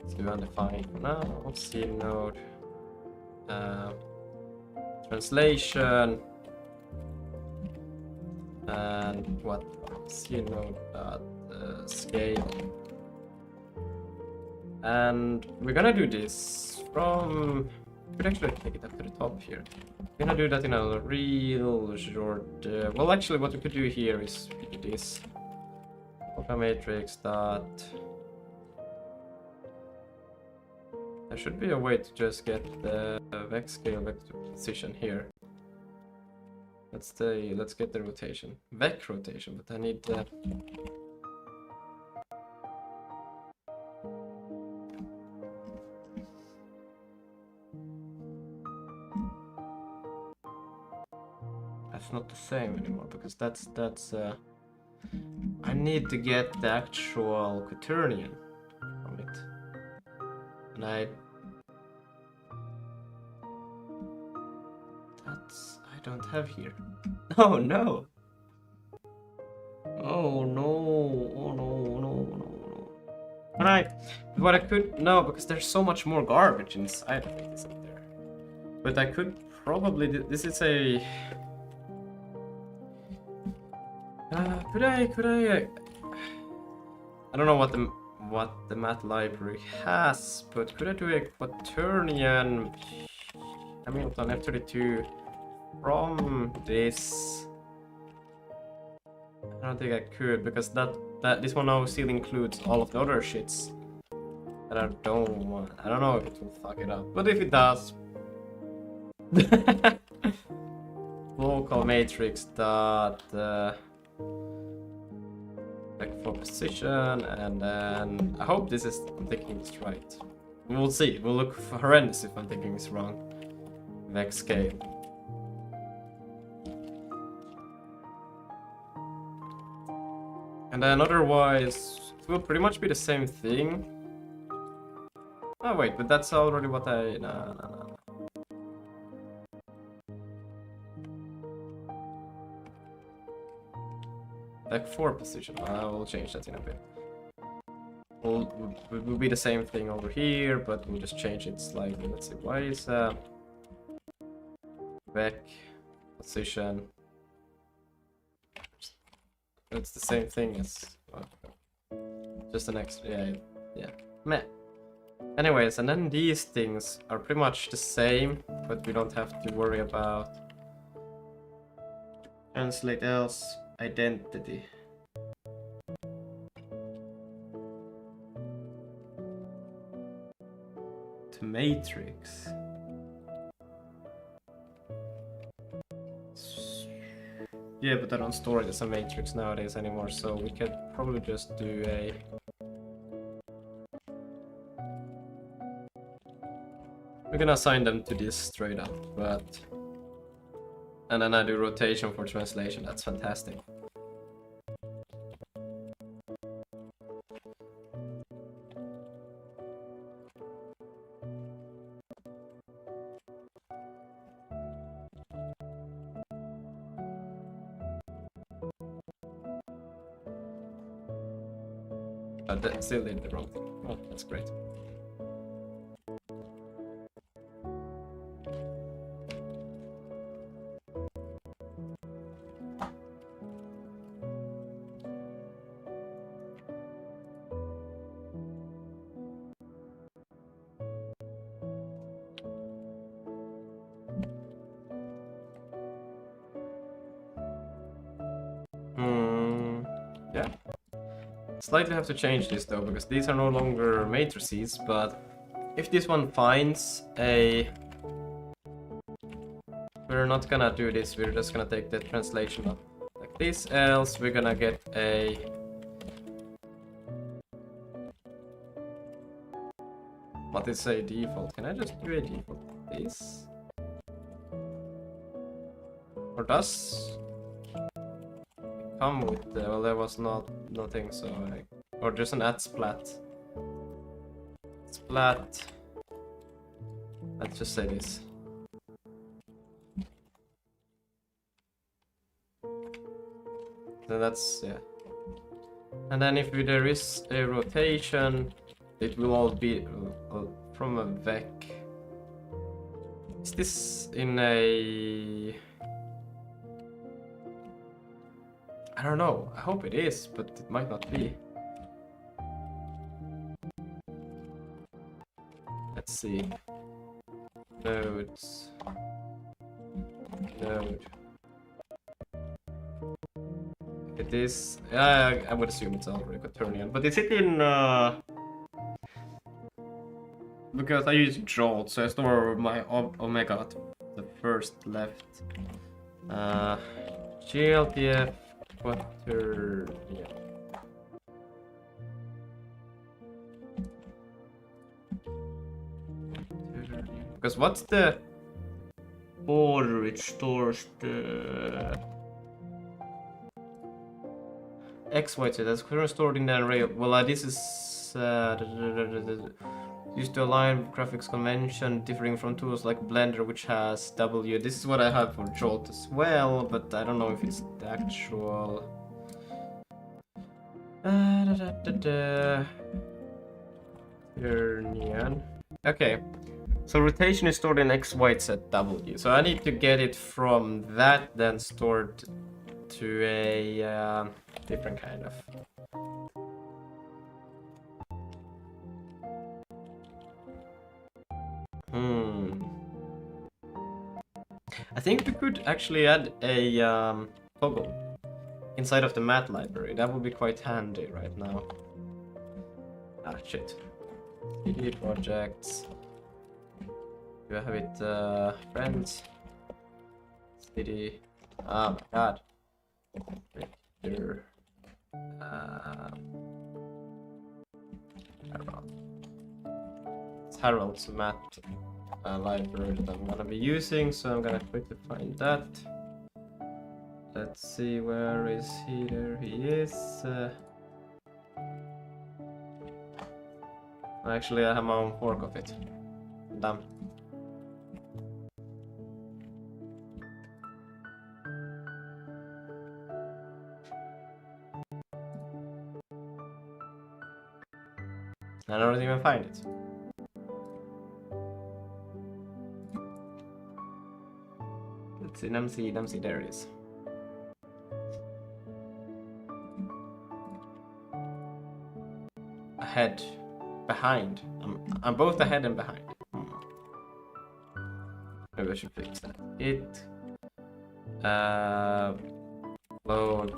Let's do undefined for now. Scene node, translation, and what? Scene node dot scale. And we're gonna do this from... Could actually take it up to the top here. We're gonna do that in a real short... well, actually, what we could do here is do this. Matrix dot... There should be a way to just get the vex scale vector position here. Let's get the rotation. Vec rotation, but I need the... That's not the same anymore, because that's I need to get the actual quaternion from it. And I don't have here. Oh no! Oh no! Oh no! What I could... No, because there's so much more garbage inside of it, isn't there? But I could probably... This is a... could I... I don't know what the math library has, but could I do a quaternion Hamilton F32 from this? I don't think I could, because this one now still includes all of the other shits that I don't want. I don't know if it will fuck it up, but if it does, local matrix dot like for position, and then I hope this is... I'm thinking it's right. We'll see. It will look horrendous if I'm thinking it's wrong. Vex scale. And then otherwise, it will pretty much be the same thing. Oh wait, but that's already what I... No. Back 4 position. I will change that in a bit. Will be the same thing over here, but we'll just change it slightly. Let's see. Why is back position? It's the same thing as just an extra. Yeah. Meh. Anyways, and then these things are pretty much the same, but we don't have to worry about translate else identity. To matrix. Yeah, but I don't store it as a matrix nowadays anymore, so we could probably just do a... We're gonna assign them to this straight up, but... And then I do rotation for translation, that's fantastic. But that still did the wrong thing. Oh, that's great. Yeah. Slightly have to change this though, because these are no longer matrices, but if this one finds a... We're not gonna do this, we're just gonna take the translation up like this, else we're gonna get a... What is a default? Can I just do a default like this? Or does... come with the... Well, there was nothing, so I... Or just an at splat. Splat. Let's just say this. So that's... yeah. And then if there is a rotation, it will all be from a vec. Is this in a... I don't know. I hope it is, but it might not be. Let's see. Nodes. Node. It is... I would assume it's already quaternion. But is it in... Because I use Jolt, so I store my omega at the first left. GLTF quaternion. Because what's the border which stores the XY? So that's currently stored in the array. Well, this is used to align graphics convention, differing from tools like Blender, which has W. This is what I have for Jolt as well, but I don't know if it's the actual. Okay, so rotation is stored in X, Y, Z, W. So I need to get it from that, then stored to a different kind of. I think we could actually add a toggle inside of the math library. That would be quite handy right now. Ah, shit. CD projects. Do I have it, friends? CD. Oh my god. Victor. Harold. It's Harold's math library that I'm gonna be using, so I'm gonna quickly find that. Let's see, where is he? There he is. Actually, I have my own fork of it. Damn. I don't even find it. Let's see, there it is. Ahead, behind, I'm both ahead and behind. Maybe I should fix that. Load.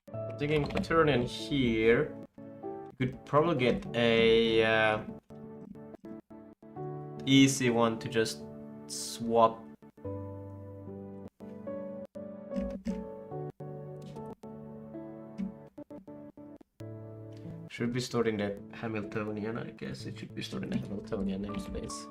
I'm thinking Quaternion here. You could probably get a easy one to just swap. Should be stored in the Hamiltonian, I guess. It should be stored in the Hamiltonian namespace.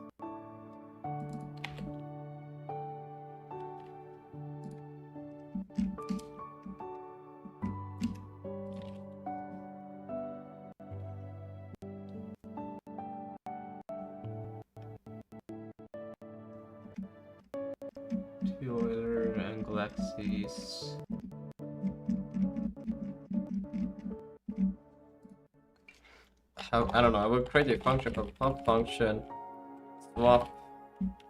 Two other angle axes. I don't know, I will create a function from pump function swap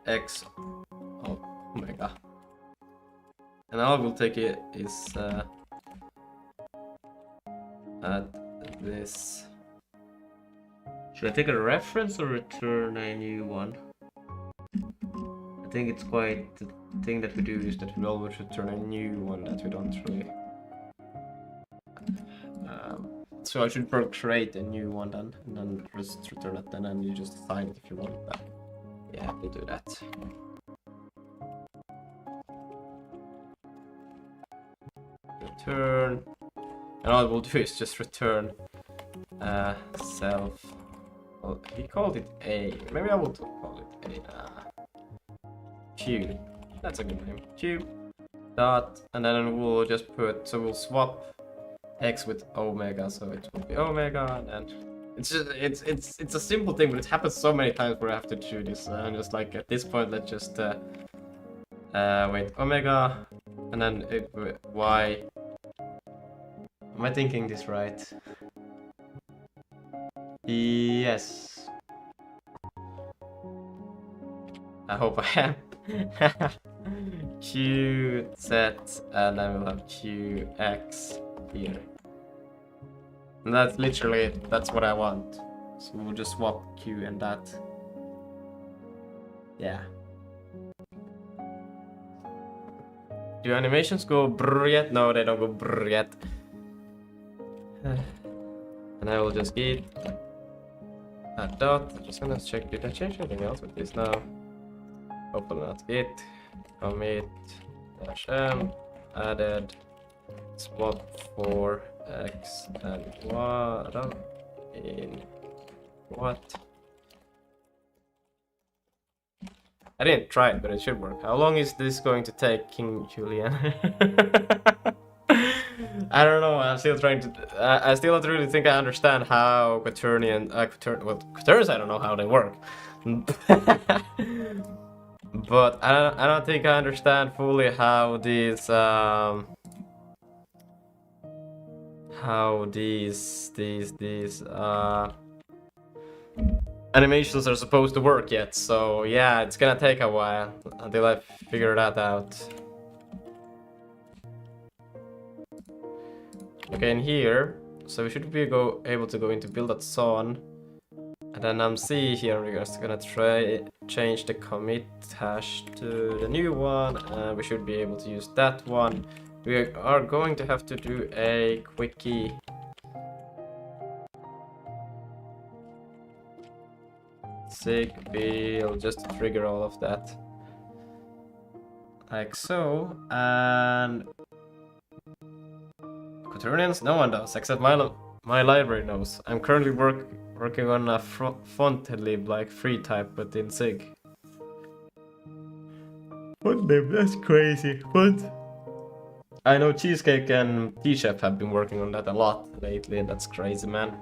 x. Oh my god. And all we'll take it is add this. Should I take a reference or return a new one? I think it's quite the thing that we do is that we always return a new one that we don't really. So I should probably create a new one then, and then just return it then, and you just assign it if you want that. Yeah, we'll do that. Return, and all we'll do is just return self. Well, he called it A. Maybe I will call it A. Q. That's a good name. Q. Dot, and then we'll just put. So we'll swap X with omega, so it will be omega, and it's just it's a simple thing, but it happens so many times where I have to do this. I'm just like at this point, let's just wait, omega, and then y. Am I thinking this right? Yes. I hope I am. Q Z, and then we'll have Q X here. And that's literally it. That's what I want. So we'll just swap Q and that. Yeah. Do animations go brrr yet? No, they don't go brrr yet. And I will just get a dot. I'm just gonna check, did I change anything else with this now? Open that git, commit -m, added, swap for X and Y in what? I didn't try it, but it should work. How long is this going to take, King Julian? I don't know. I'm still trying to. I still don't really think I understand how Quaternion. Well, Quaternions, I don't know how they work. But I don't think I understand fully how these animations are supposed to work yet. So yeah, it's gonna take a while until I figure that out. Okay, in here, so we should be able to go into build.son, and then C here we're just gonna change the commit hash to the new one, and we should be able to use that one. We are going to have to do a quickie. Zig build just to trigger all of that. Like so, and Quaternions, no one does, except my library knows. I'm currently working on a font-lib like free type, but in Zig. Font name, that's crazy. What? I know Cheesecake and T-Chef have been working on that a lot lately, and that's crazy, man.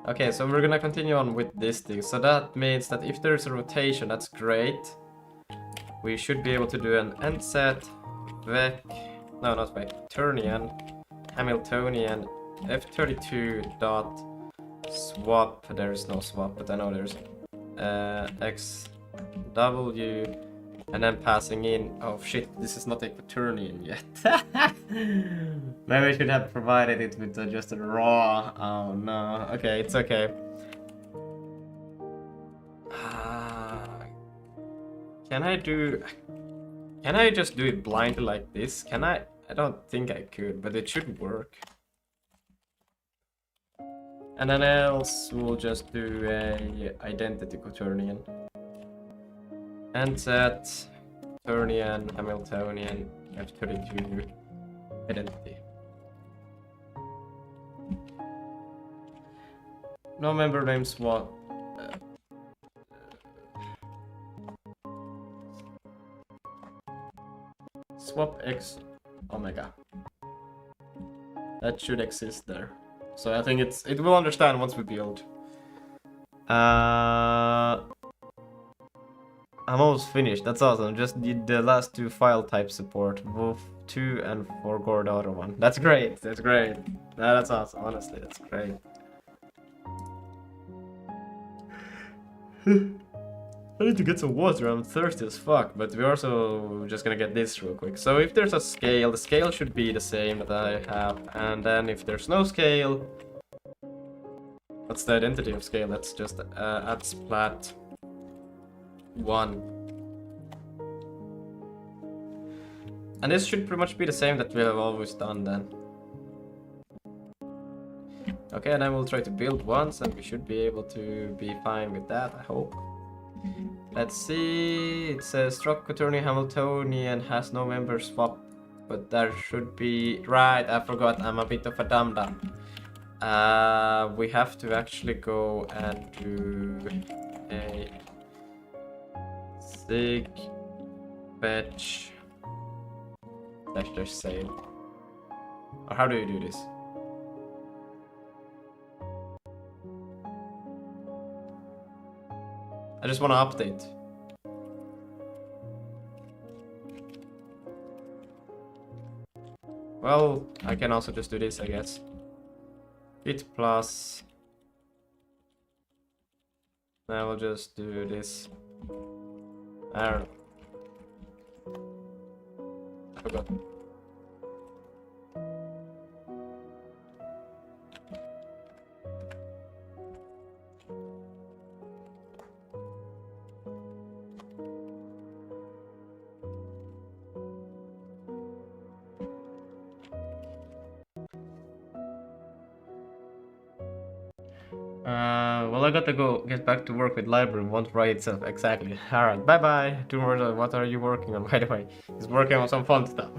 Okay, so we're gonna continue on with this thing. So that means that if there's a rotation, that's great. We should be able to do an end set. Quaternion, Hamiltonian, F32 dot swap. There is no swap, but I know there's X W, and then passing in. Oh shit, this is not a quaternion yet. Maybe I should have provided it with just a raw. Oh no. Okay, it's okay. Can I just do it blindly like this? Can I? I don't think I could, but it should work. And then else we'll just do a identity quaternion. And set quaternion, Hamiltonian, F32 identity. No member names what? Swap X omega. That should exist there. So I think it will understand once we build. I'm almost finished. That's awesome. Just did the last two file type support, both 2 and for Gord Auto 1. That's great. That's great. No, that's awesome. Honestly, that's great. I need to get some water. I'm thirsty as fuck. But we're also just gonna get this real quick. So if there's a scale, the scale should be the same that I have. And then if there's no scale, what's the identity of scale? That's just add splat 1. And this should pretty much be the same that we have always done then. Okay, and then we'll try to build once and we should be able to be fine with that, I hope. Let's see, it says struck quaternion Hamiltonian has no member swap, but there should be, right, I forgot, I'm a bit of a dum-dum. We have to actually go and do a Zig fetch dash save. Or how do you do this? I just want to update. Well, I can also just do this, I guess. Bit plus. I will just do this. I don't know. I forgot. Well, I gotta go get back to work with library. Won't write itself exactly. Alright, bye bye. Tomorrow, what are you working on, by the way? He's working on some fun stuff.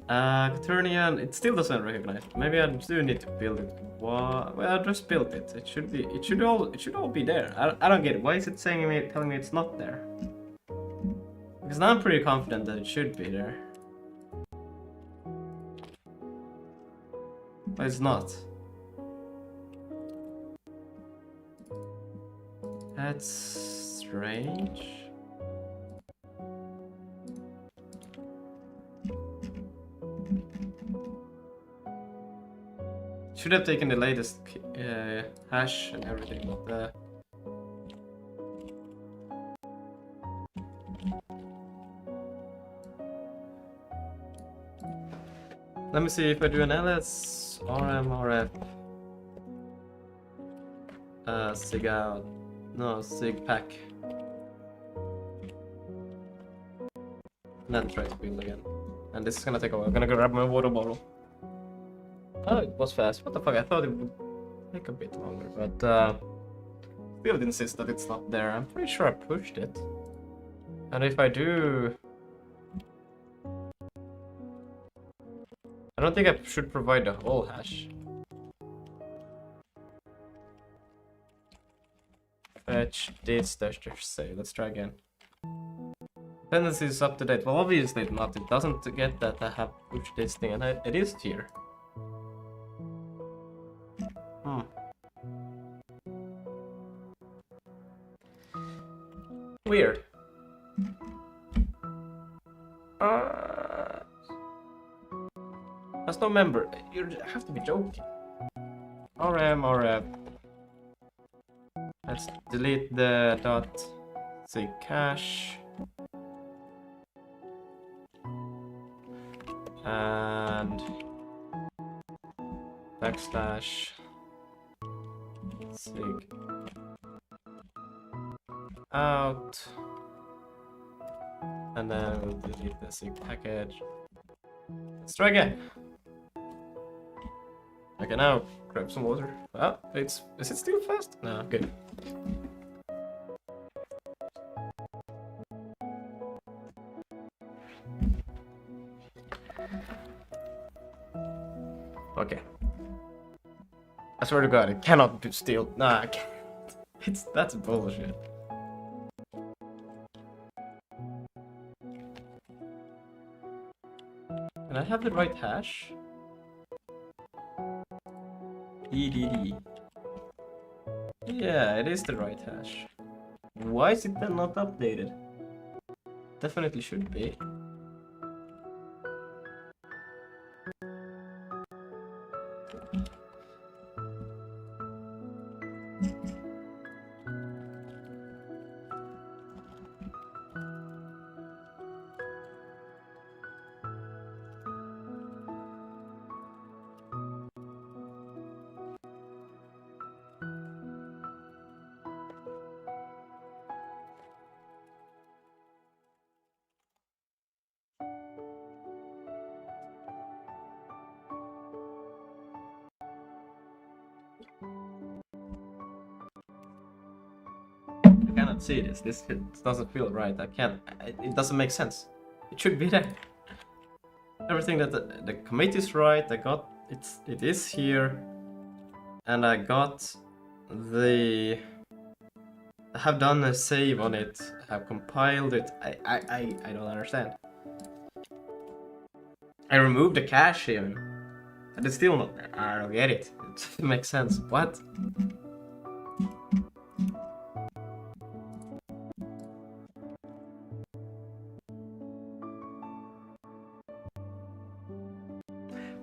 Quaternion, it still doesn't recognize. Maybe I do need to build it. Well, I just built it. It should all be there. I don't get it. Why is it telling me it's not there? Because now I'm pretty confident that it should be there. But it's not. That's strange. Should have taken the latest hash and everything, but let me see if I do an ls rmrf sig out. No, Zig pack. And then try to build again. And this is gonna take a while. I'm gonna go grab my water bottle. Oh, it was fast. What the fuck? I thought it would take a bit longer, but still insist that it's not there. I'm pretty sure I pushed it. And if I do, I don't think I should provide the whole hash. Fetch this dash save. Let's try again. Dependency is up to date. Well, obviously it's not. It doesn't get that I have pushed this thing, and it is here. Weird. That's no member. You have to be joking. RM. Let's delete the .zig cache. And backslash zig out. And then we'll delete the zig package. Let's try again. Okay, now grab some water. Oh, is it still fast? No, good. Okay. I swear to God, it cannot be still. Nah, I can't. That's bullshit. Can I have the right hash? EDD. Yeah, it is the right hash. Why is it then not updated? Definitely should be. I cannot see this. This doesn't feel right. I can't. It doesn't make sense. It should be there. Everything that the commit is right. I got it is here, and I got the. I have done a save on it. I have compiled it. I don't understand. I removed the cache even, and it's still not there. I don't get it. It doesn't make sense. What?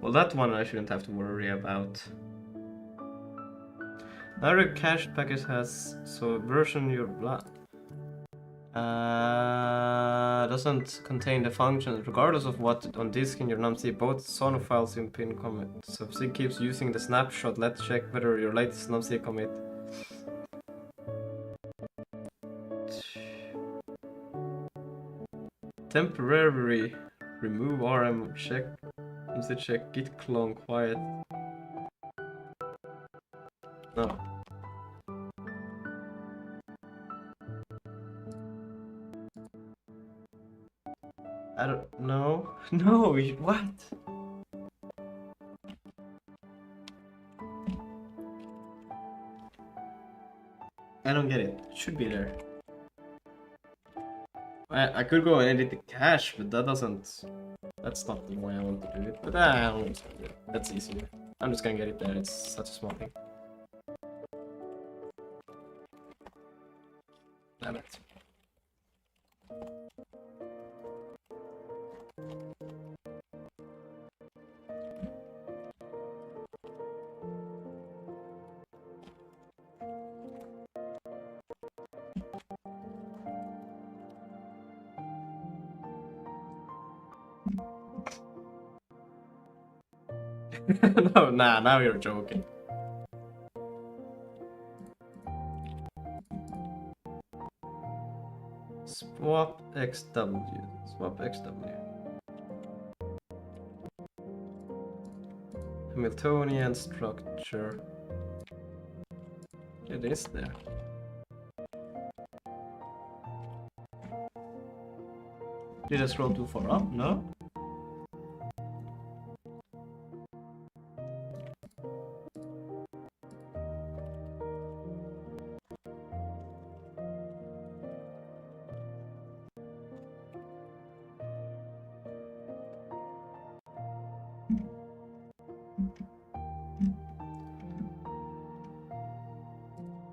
Well, that one I shouldn't have to worry about. Another cache package has so version your blah doesn't contain the function regardless of what on disk in your numc. Both sono files in pin commit. So if Zig keeps using the snapshot, let's check whether your latest numc commit. Temporary remove rm check. Numc check git clone quiet. No. I don't know. No, what? I don't get it. It should be there. I could go and edit the cache, but that doesn't. That's not the way I want to do it. But I don't want to do it. That's easier. I'm just gonna get it there. It's such a small thing. Damn it. No, nah, now you're joking. Swap XW. Swap XW. Hamiltonian structure. It is there. Did I scroll too far up? No?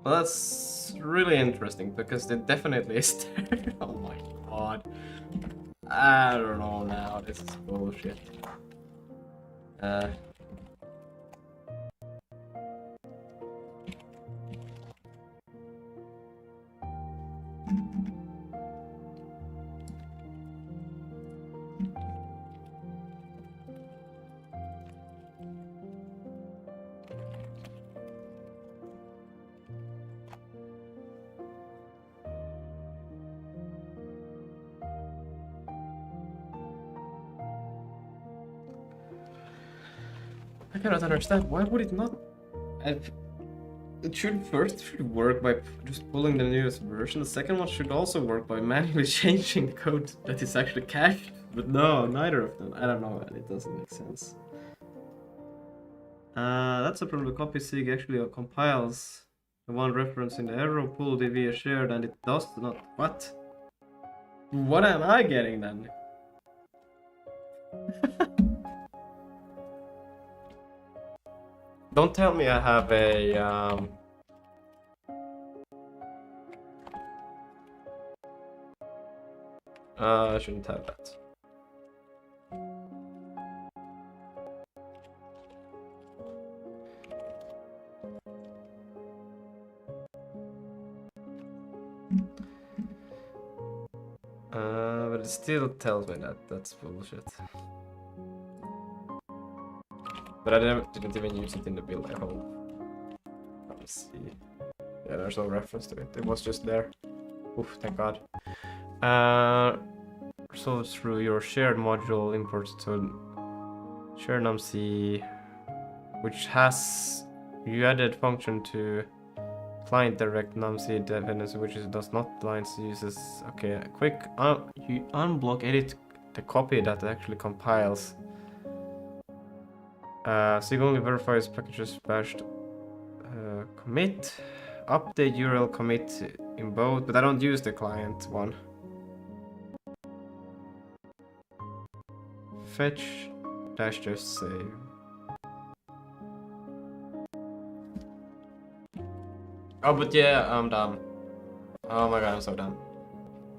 Well, that's really interesting because it definitely is there. Oh my god. I don't know now. This is bullshit. I cannot understand. Why would it not? It should work by just pulling the newest version. The second one should also work by manually changing the code that is actually cached. But no, neither of them. I don't know, man. It doesn't make sense. That's a problem. The copy Zig actually compiles the one reference in the arrow pull via shared, and it does not. What? What am I getting then? Don't tell me I have a I shouldn't have that. But it still tells me that. That's bullshit. But I didn't even use it in the build, I hope. Let me see. Yeah, there's no reference to it. It was just there. Oof, thank God. So through your shared module imports to share numc, which has you added function to client direct numc dependency, which does not lines uses. Okay, quick you unblock edit the copy that actually compiles. So you only verifies packages bashed commit, update URL commit in both, but I don't use the client one. Fetch dash just save. Oh, but yeah, I'm dumb. Oh my god, I'm so dumb.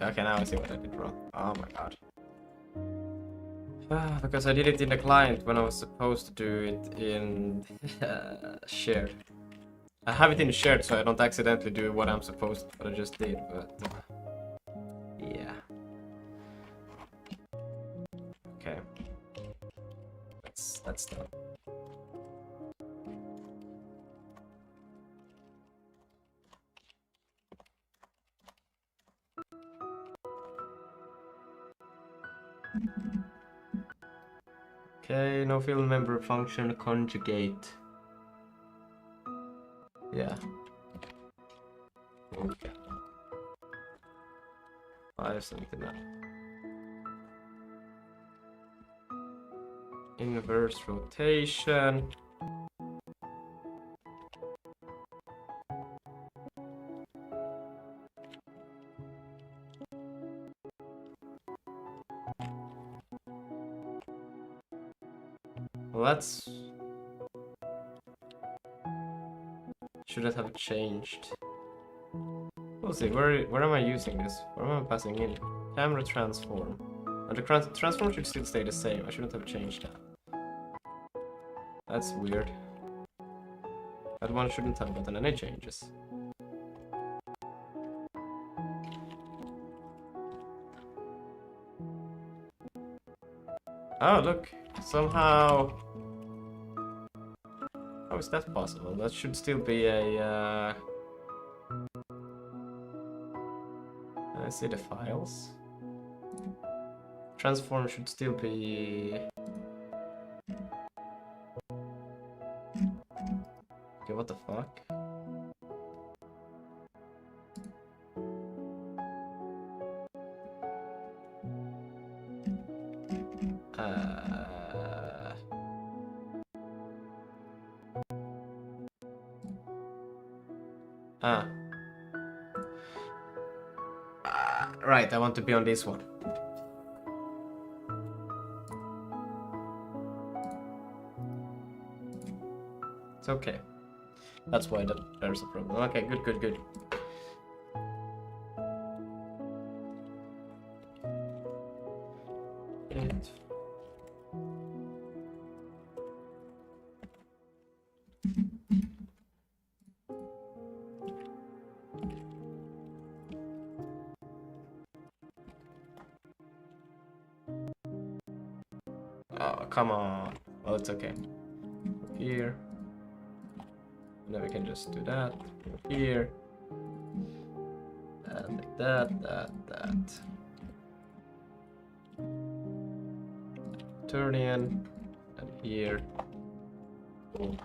Okay, now I see what I did wrong. Oh my god. Because I did it in the client when I was supposed to do it in shared. I have it in shared so I don't accidentally do what I'm supposed to, what I just did, but yeah. Okay. That's done. Okay, no field member function conjugate. Yeah. Okay. 579. Inverse rotation. Well, that's... shouldn't have changed. We'll see, where am I using this? Where am I passing in? Camera transform. And the transform should still stay the same. I shouldn't have changed that. That's weird. That one shouldn't have gotten any changes. Oh, look. Somehow... how is that possible? That should still be a... Can I see the files? Transform should still be... okay, what the fuck? Right, I want to be on this one. It's okay. That's why there's a problem. Okay, good. Oh, come on. Well, it's okay. Here. And then we can just do that. Here. And like that. Turn in. And here. Cool.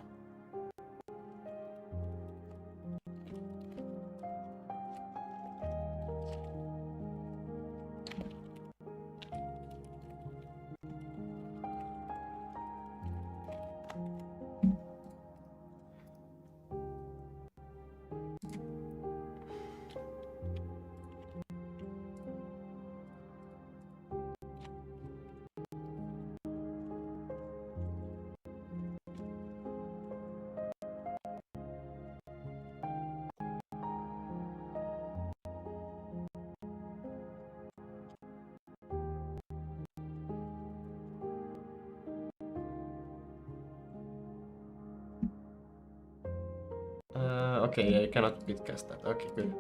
Okay, yeah, you cannot bitcast that. Okay, good.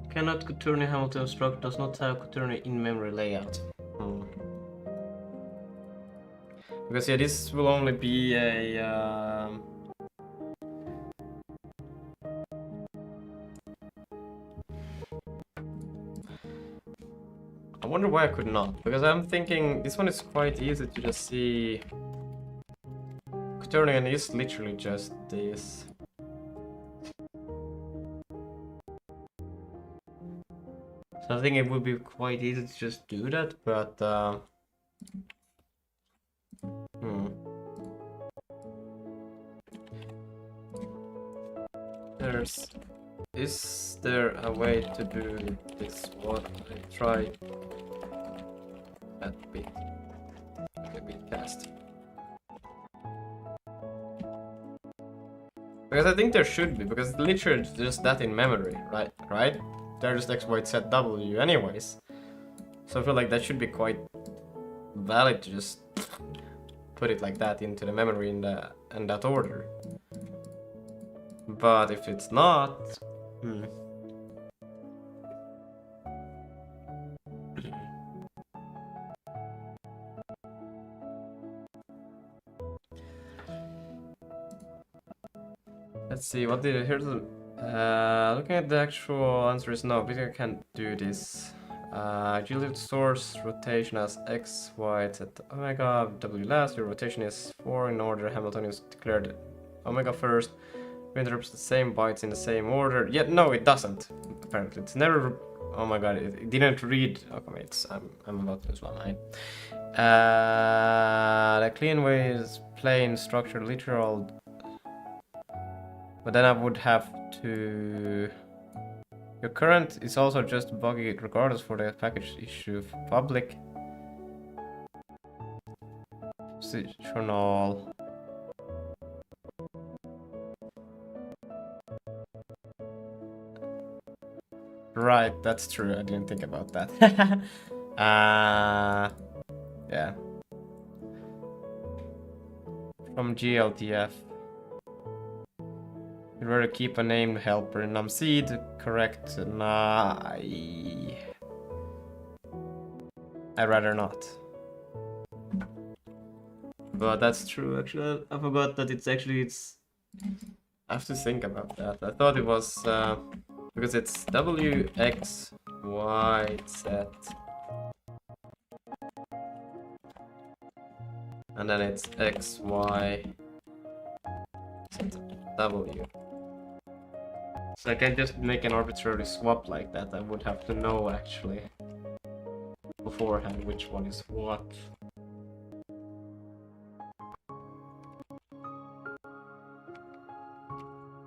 Cannot Quaternion Hamilton struct does not have Quaternion in-memory layout. Because yeah, this will only be a I wonder why I could not, because I'm thinking this one is quite easy to just see. Quaternion is literally just this. So I think it would be quite easy to just do that, but Is there a way to do this? What I try at bit cast. Because I think there should be, because it's literally just that in memory, right? Right? They're just X, Y, Z, W anyways. So I feel like that should be quite valid to just put it like that into the memory in that order. But if it's not, let's see, what did I hear? Looking at the actual answer is no, Bitcoin can't do this. Agility source rotation as X, Y, Z, Omega, W last. Your rotation is 4 in order. Hamilton is declared Omega first. It interrupts the same bytes in the same order. Yet no, it doesn't. Apparently, it's never. Oh my god, it didn't read. Okay, wait, I'm about to lose my mind. The clean way is plain structure, literal. But then I would have to. Your current is also just buggy regardless for the package issue public. Journal. Right, that's true. I didn't think about that. Yeah. From GLTF. You'd rather keep a named helper in numseed, correct? Nah, I'd rather not. But that's true, actually. I forgot that it's. I have to think about that. I thought it was, because it's W, X, Y, Z. And then it's X, Y, Z, W. So I can't just make an arbitrary swap like that. I would have to know actually beforehand which one is what.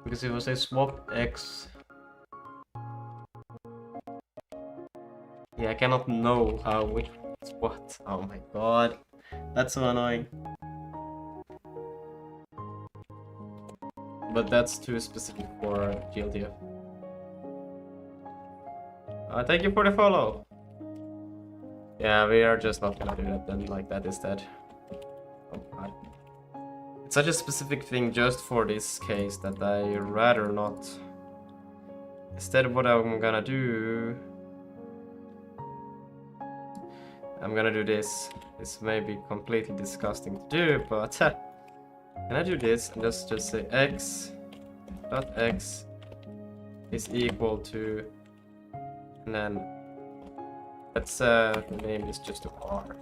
Because if I say swap X, yeah, I cannot know how which is what. Oh my god, that's so annoying. But that's too specific for GLTF. Thank you for the follow. Yeah, we are just not gonna do that then, like that instead. Oh god. It's such a specific thing just for this case that I rather not. Instead, what I'm gonna do, I'm gonna do this. This may be completely disgusting to do, but can I do this and just say x dot x is equal to, and then Let's name this just to R.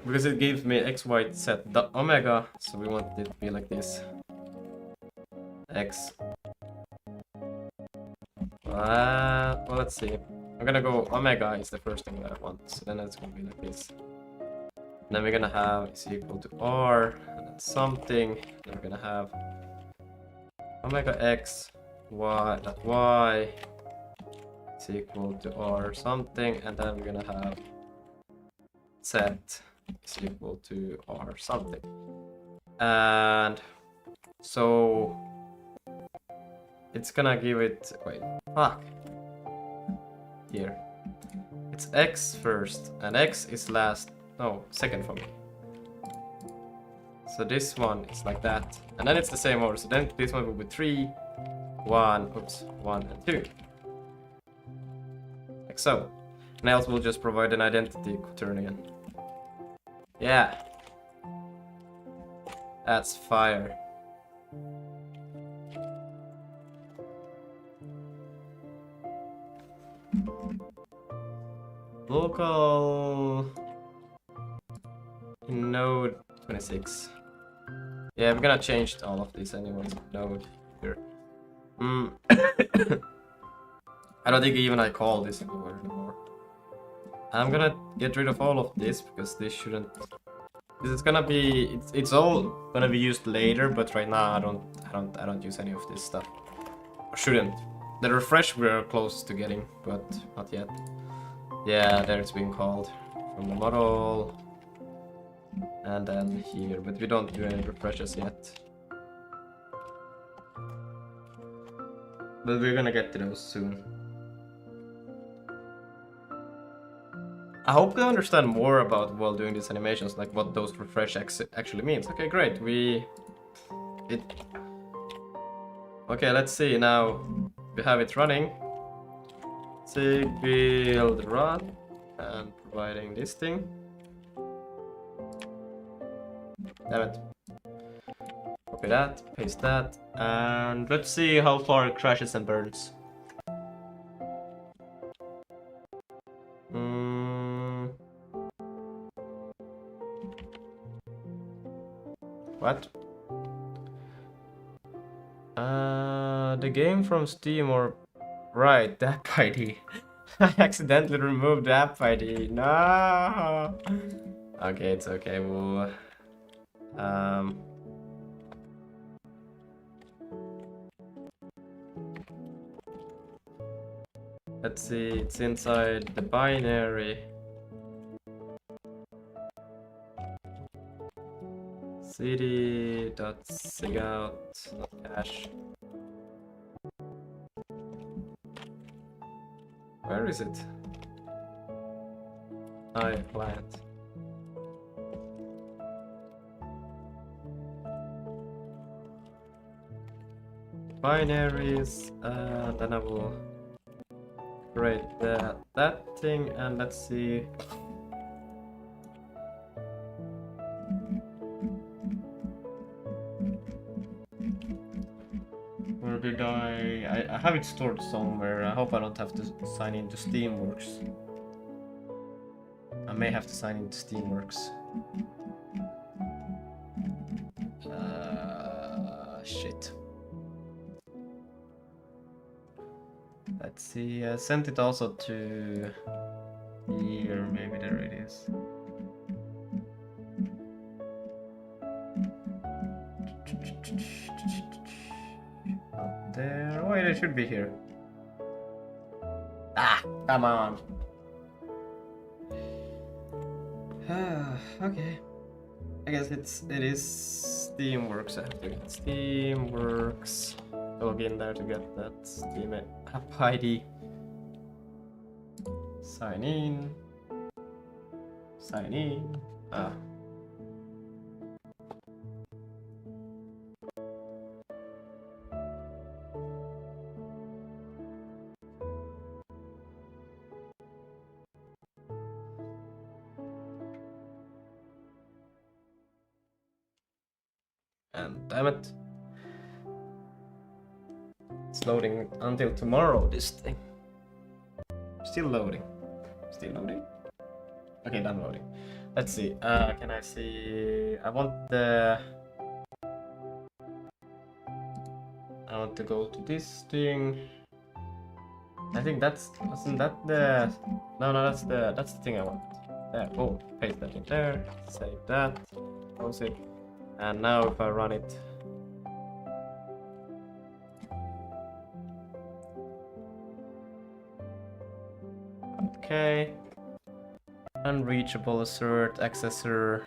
Because it gives me x, y, z, the omega, so we want it to be like this. X. Well, let's see. I'm gonna go omega is the first thing that I want, so then it's gonna be like this. And then we're gonna have is equal to R, and then something. Then we're gonna have omega x, y, that y is equal to R something, and then we're gonna have z is equal to R something. And so it's gonna give it, wait, fuck. Here. It's x first, and x is last, no, second for me. So this one is like that, and then it's the same order. So then this one will be 3, 1, oops, 1 and 2. Like so. And else we'll just provide an identity turn again. Yeah. That's fire. Local in node 26. Yeah, we're gonna change all of these anyways. Node here. I don't think even I call this anywhere anymore. I'm gonna get rid of all of this because this shouldn't. This is gonna be. It's all gonna be used later, but right now I don't use any of this stuff. Or shouldn't. The refresh we're close to getting, but not yet. Yeah, there it's being called from the model, and then here, but we don't do any refreshes yet. But we're gonna get to those soon. I hope you understand more about while doing these animations, like what those refresh actually means. Okay, great. Okay, let's see now. We have it running. Zig build run and providing this thing. Damn it. Copy that, paste that, and let's see how far it crashes and burns. What? The game from Steam or right, the app ID. I accidentally removed the app ID. No. Okay, it's okay. We'll let's see. It's inside the binary. cd.sigout.cache. Where is it? I plant. Binaries, and then I will create that thing, and let's see. Where did I have it stored somewhere. I hope I don't have to sign into Steamworks. I may have to sign into Steamworks. Shit. Let's see. I sent it also to here. Maybe there it is. Not there. Oh, wait, it should be here. Ah, come on. Okay. I guess it is Steamworks. I have to get Steamworks. Log in there to get that Steam app ID. Sign in. Sign in. Ah. And damn it. It's loading until tomorrow, this thing. Still loading. Still loading? Okay, done loading. Let's see. Can I see? I want to go to this thing. I think wasn't that the... No, that's the thing I want. There, boom, paste that in there, save that, close it, and now if I run it, okay, unreachable assert, accessor,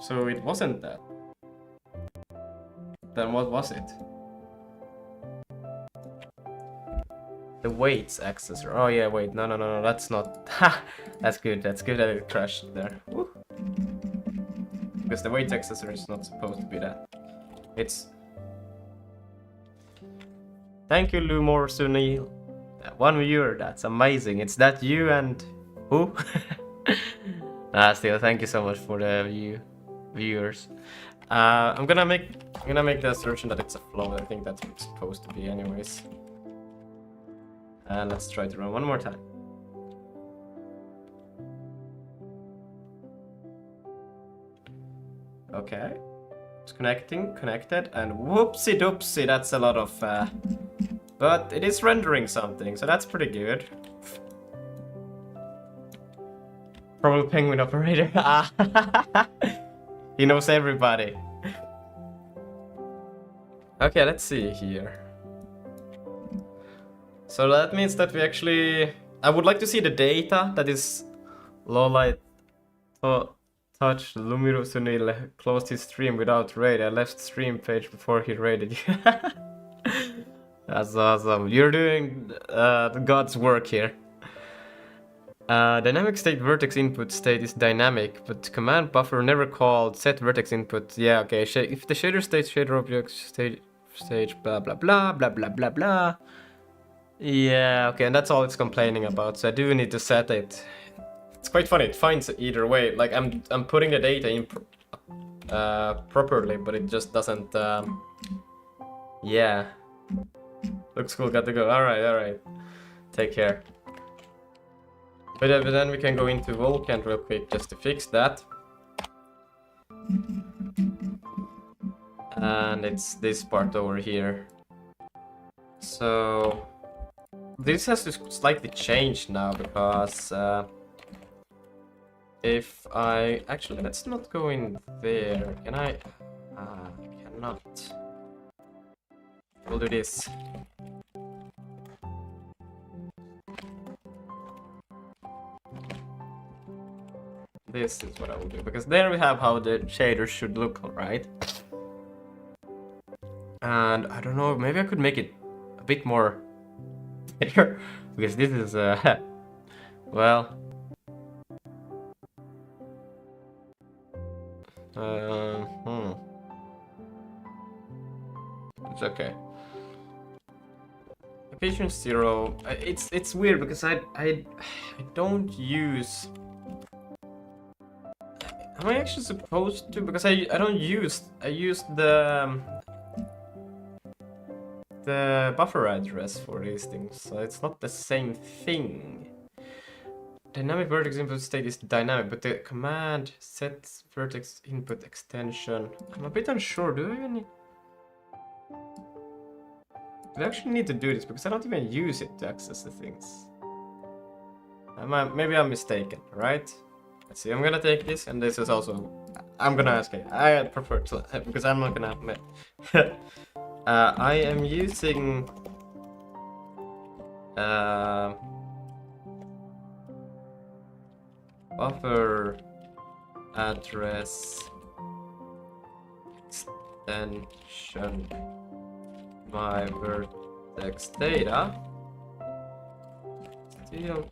so it wasn't that. Then what was it? The weights accessor. Oh yeah, wait, no, that's not. Ha! That's good that it crashed there. Woo. Because the weights accessor is not supposed to be that. It's... Thank you, Lumor Sunil. One viewer, that's amazing. It's that you and... Who? Still, thank you so much for the viewers. I'm gonna make the assertion that it's a float. I think that's what it's supposed to be anyways. And let's try to run one more time. Okay. It's connected, and whoopsie doopsie, that's a lot of... But it is rendering something, so that's pretty good. Probably penguin operator. He knows everybody. Okay, let's see here. So that means that we actually... I would like to see the data that is Lowlight touch Lumiro Sunil closed his stream without raid. I left stream page before he raided you. That's awesome. You're doing the God's work here. Dynamic state vertex input state is dynamic, but command buffer never called set vertex input. Yeah, okay. If the shader states shader object stage blah blah blah blah blah blah blah. Yeah, okay, and that's all it's complaining about, so I do need to set it. It's quite funny, it finds either way. Like, I'm putting the data in properly, but it just doesn't... yeah. Looks cool, got to go. Alright. Take care. But then we can go into Vulkan real quick just to fix that. And it's this part over here. So... This has to slightly change now because if I... Actually, let's not go in there. Can I? I cannot. We'll do this. This is what I will do, because there we have how the shaders should look, right? And I don't know, maybe I could make it a bit more better, because this is well, it's okay. Patient 0. It's weird because I don't use. Am I actually supposed to? Because I don't use. I used the buffer address for these things, so it's not the same thing. Dynamic vertex input state is dynamic, but the command sets vertex input extension. I'm a bit unsure. Do I even I actually need to do this because I don't even use it to access the things. Maybe I'm mistaken, right? Let's see. I'm gonna take this, and this is also. I'm gonna ask it. I prefer to because I'm not gonna admit. I am using buffer address extension my vertex data. Still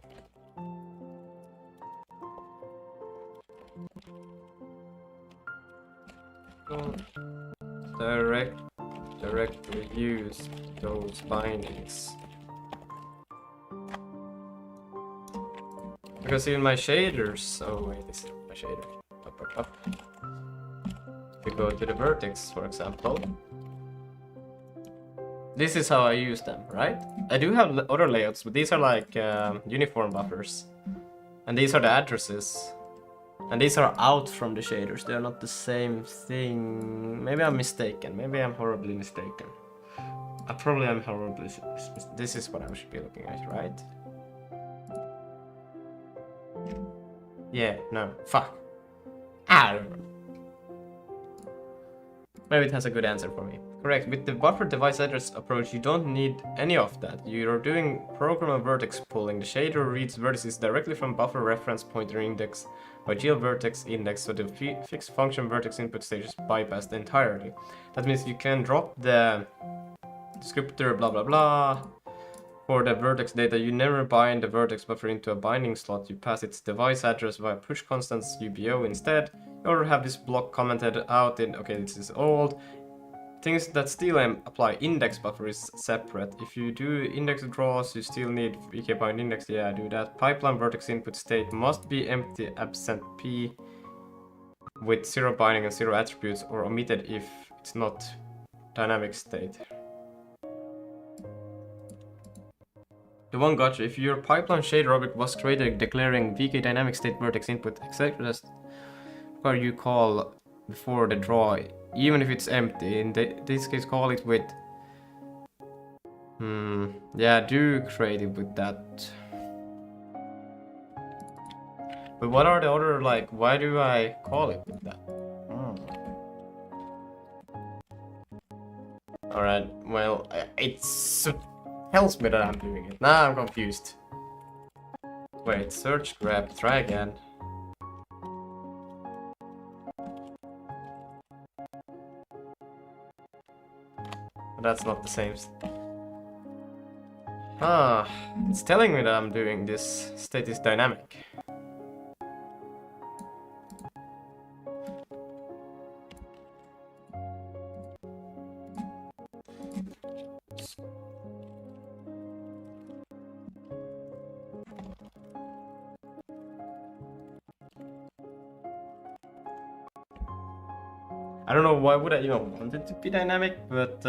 don't directly use those bindings. Because in my shaders, oh wait, this is my shader. Up. If you go to the vertex, for example, This is how I use them, right? I do have other layouts, but these are like uniform buffers. And these are the addresses. And these are out from the shaders. They're not the same thing. Maybe I'm mistaken. Maybe I'm horribly mistaken. I probably am horribly... This is what I should be looking at, right? Yeah, no. Fuck. I don't know. Maybe it has a good answer for me. Correct. With the buffer device address approach, you don't need any of that. You're doing programmable vertex pooling. The shader reads vertices directly from buffer reference pointer index by GeoVertex index, so the fixed function vertex input stage is bypassed entirely. That means you can drop the descriptor blah blah blah for the vertex data. You never bind the vertex buffer into a binding slot. You pass its device address via push constants UBO instead. Or have this block commented out in, okay, this is old. Things that still apply index buffer is separate. If you do index draws, you still need VK bind index. Yeah, do that. Pipeline vertex input state must be empty absent P with 0 binding and 0 attributes, or omitted if it's not dynamic state. The one gotcha. If your pipeline shader object was created declaring VK dynamic state vertex input, etc. Or you call before the draw, even if it's empty. In this case, call it with... yeah, do create it with that. But what are the other, like, why do I call it with that? Alright, well, it tells me that I'm doing it. Now I'm confused. Wait, search, grab, try again. That's not the same. It's telling me that I'm doing this state is dynamic. I don't know why would I even want it to be dynamic, but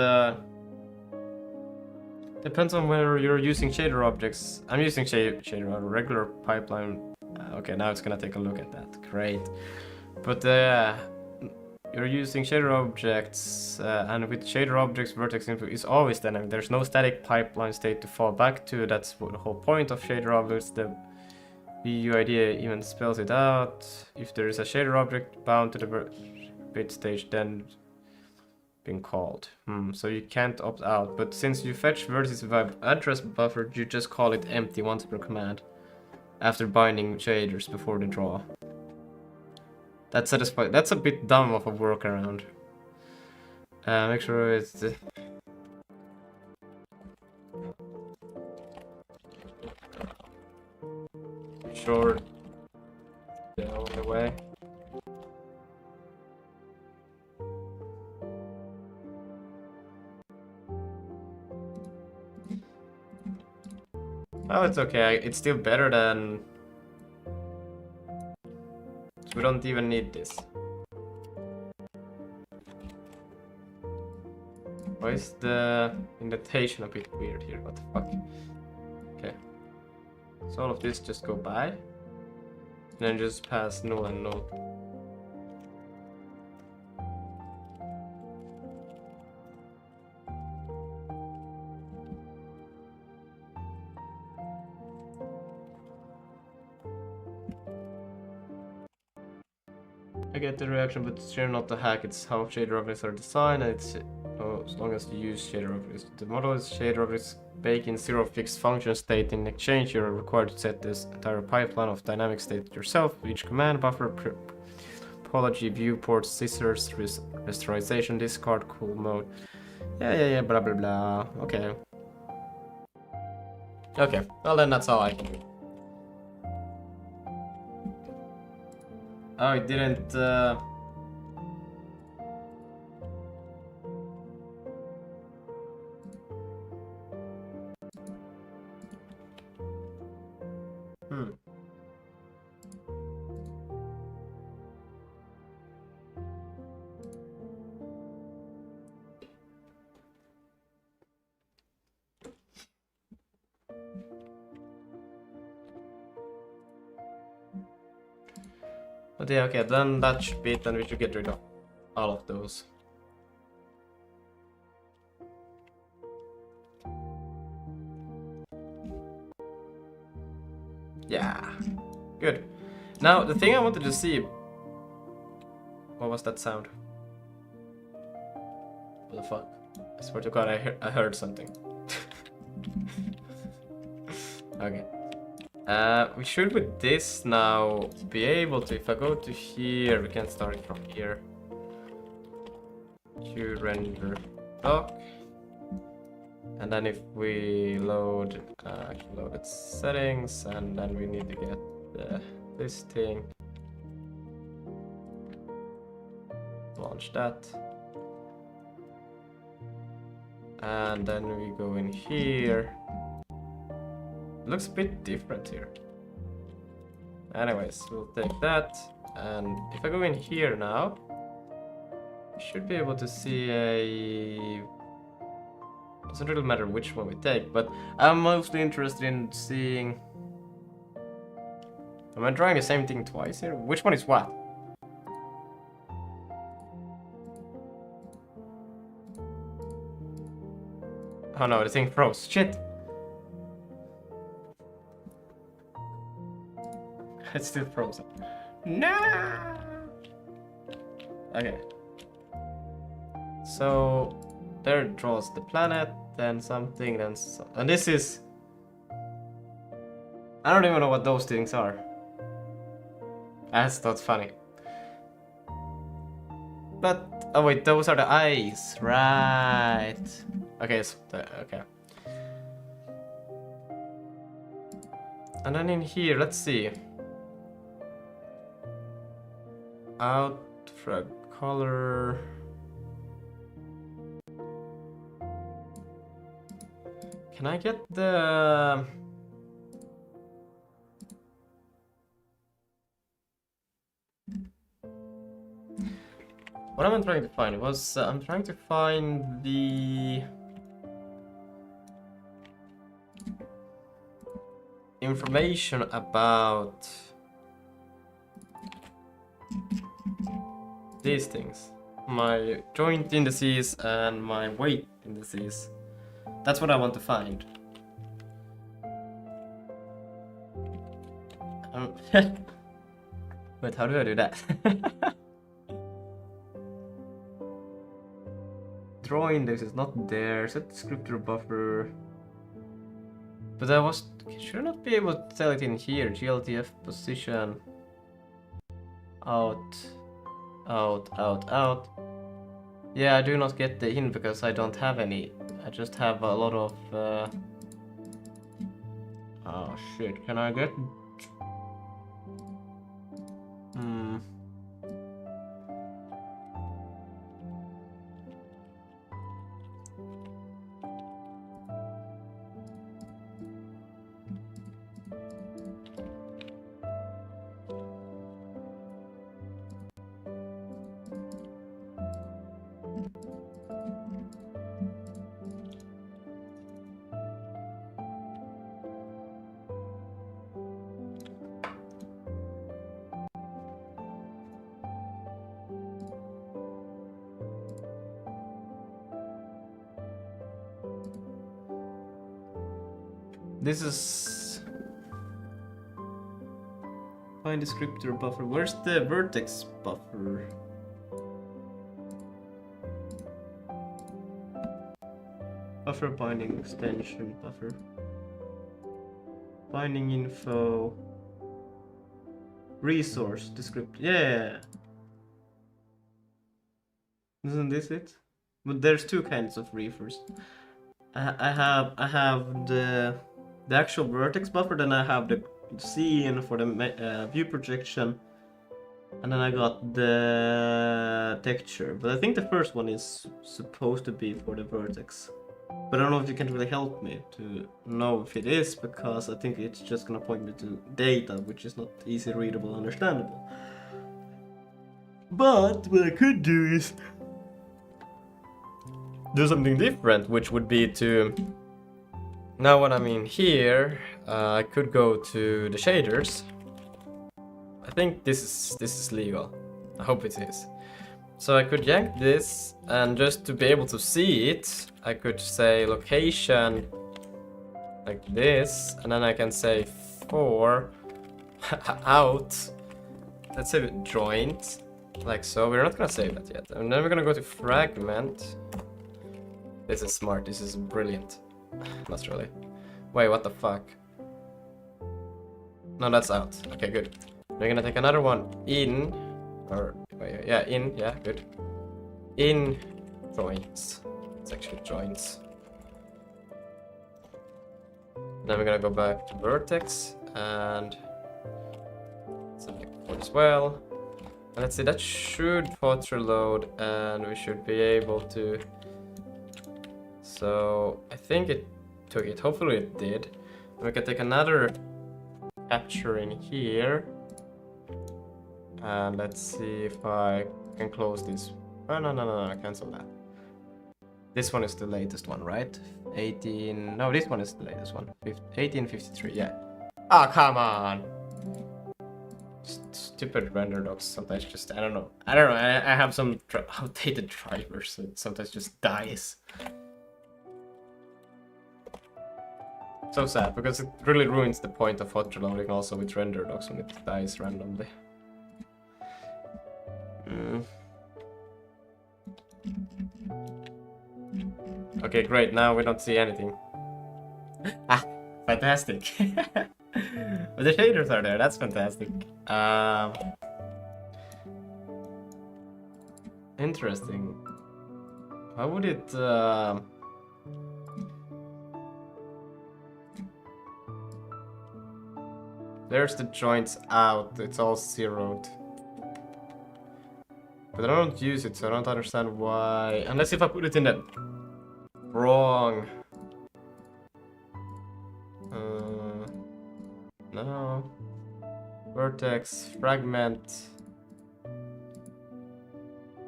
depends on whether you're using shader objects. I'm using shader, a regular pipeline. Okay, now it's gonna take a look at that. Great. But you're using shader objects, and with shader objects, vertex input is always dynamic. There's no static pipeline state to fall back to. That's the whole point of shader objects. The VU idea even spells it out. If there is a shader object bound to the bit stage, then being called. So you can't opt out, but since you fetch vertices via address buffer, you just call it empty once per command after binding shaders before the draw. That's satisfying. That's a bit dumb of a workaround. Make sure it's sure the only way. Oh, it's okay. It's still better than... We don't even need this. Why is the indentation a bit weird here? What the fuck? Okay. So all of this just go by. And then just pass null and null. I get the reaction, but it's not the hack. It's how shader objects are designed, and it's as long as you use shader objects. The model is shader objects bake in 0 fixed function state. In exchange, you're required to set this entire pipeline of dynamic state yourself. Each command buffer, topology, viewport, scissors, rasterization, discard, cool mode. Yeah, blah blah blah. Okay. Okay, well then that's all I can do. Oh, it didn't... But yeah, okay, then that should be it, then we should get rid of all of those. Yeah, good. Now, the thing I wanted to see... What was that sound? What the fuck? I swear to God, I heard something. Okay. We should with this now be able to, if I go to here, we can start it from here. To render dock. And then if we load its settings, and then we need to get this thing. Launch that. And then we go in here. It looks a bit different here. Anyways, we'll take that. And if I go in here now, I should be able to see a... Doesn't really matter which one we take, but I'm mostly interested in seeing... Am I drawing the same thing twice here? Which one is what? Oh no, the thing froze. Shit! It's still frozen. No! Okay. So, there it draws the planet, then something, then and this is... I don't even know what those things are. That's not funny. But, oh wait, those are the eyes, right. Okay, so, okay. And then in here, let's see. Out for a color. Can I get the... What am I trying to find? It was I'm trying to find the information about these things. My joint indices and my weight indices. That's what I want to find. Wait, how do I do that? Draw index is not there. Set descriptor buffer. But I was... Should I not be able to tell it in here? GLTF position. Out. Out, out, out. Yeah, I do not get the in because I don't have any. I just have a lot of... Oh shit, can I get... This is... Find descriptor buffer. Where's the vertex buffer? Buffer binding extension buffer. Binding info. Resource descriptor. Yeah. Isn't this it? But there's two kinds of reefers. I have the actual vertex buffer, then I have the scene for the view projection, and then I got the texture. But I think the first one is supposed to be for the vertex. But I don't know if you can really help me to know if it is, because I think it's just gonna point me to data, which is not easy readable, understandable. But what I could do is do something different, which would be to... Now when I'm in here, I could go to the shaders. I I think this is legal. I hope it is. So I could yank this, and just to be able to see it, I could say location like this, and then I can say for out. Let's say joint, like so. We're not gonna save that yet. And then we're gonna go to fragment. This is smart. This is brilliant. Not really. Wait, what the fuck? No, that's out. Okay, good. We're gonna take another one in, or wait, yeah, in, yeah, good. In joints. It's actually joints. Then we're gonna go back to vertex and select for as well. And let's see, that should auto reload, and we should be able to. So I think it took it. Hopefully it did. And we can take another capture in here. And let's see if I can close this. Oh, no, cancel that. This one is the latest one, right? 18. No, this one is the latest one. 1853, yeah. Ah, oh, come on. Stupid render docs sometimes just, I don't know. I have some outdated drivers, so it sometimes just dies. So sad, because it really ruins the point of hot reloading also with render docs when it dies randomly. Okay, great, now we don't see anything. Ah, fantastic. But the shaders are there, that's fantastic. Interesting. How would it... There's the joints out, it's all zeroed. But I don't use it, so I don't understand why. Unless if I put it in the wrong. No. Vertex, fragment.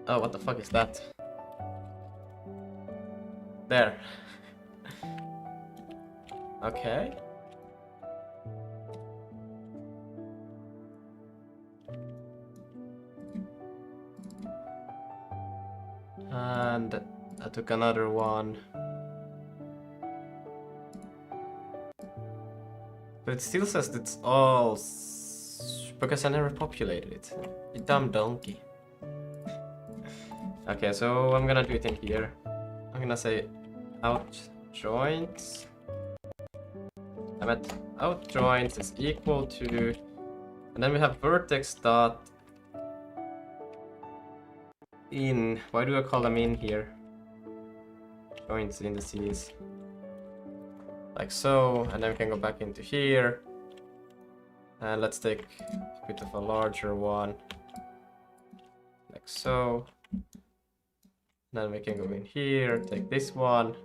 Oh, what the fuck is that? There. Okay. And I took another one. But it still says it's all because I never populated it. You dumb donkey. Okay, so I'm gonna do it in here. I'm gonna say out joints. I meant out joints is equal to, and then we have vertex dot in. Why do I call them in here? Joints indices. Like so, and then we can go back into here. And let's take a bit of a larger one. Like so. Then we can go in here, take this one.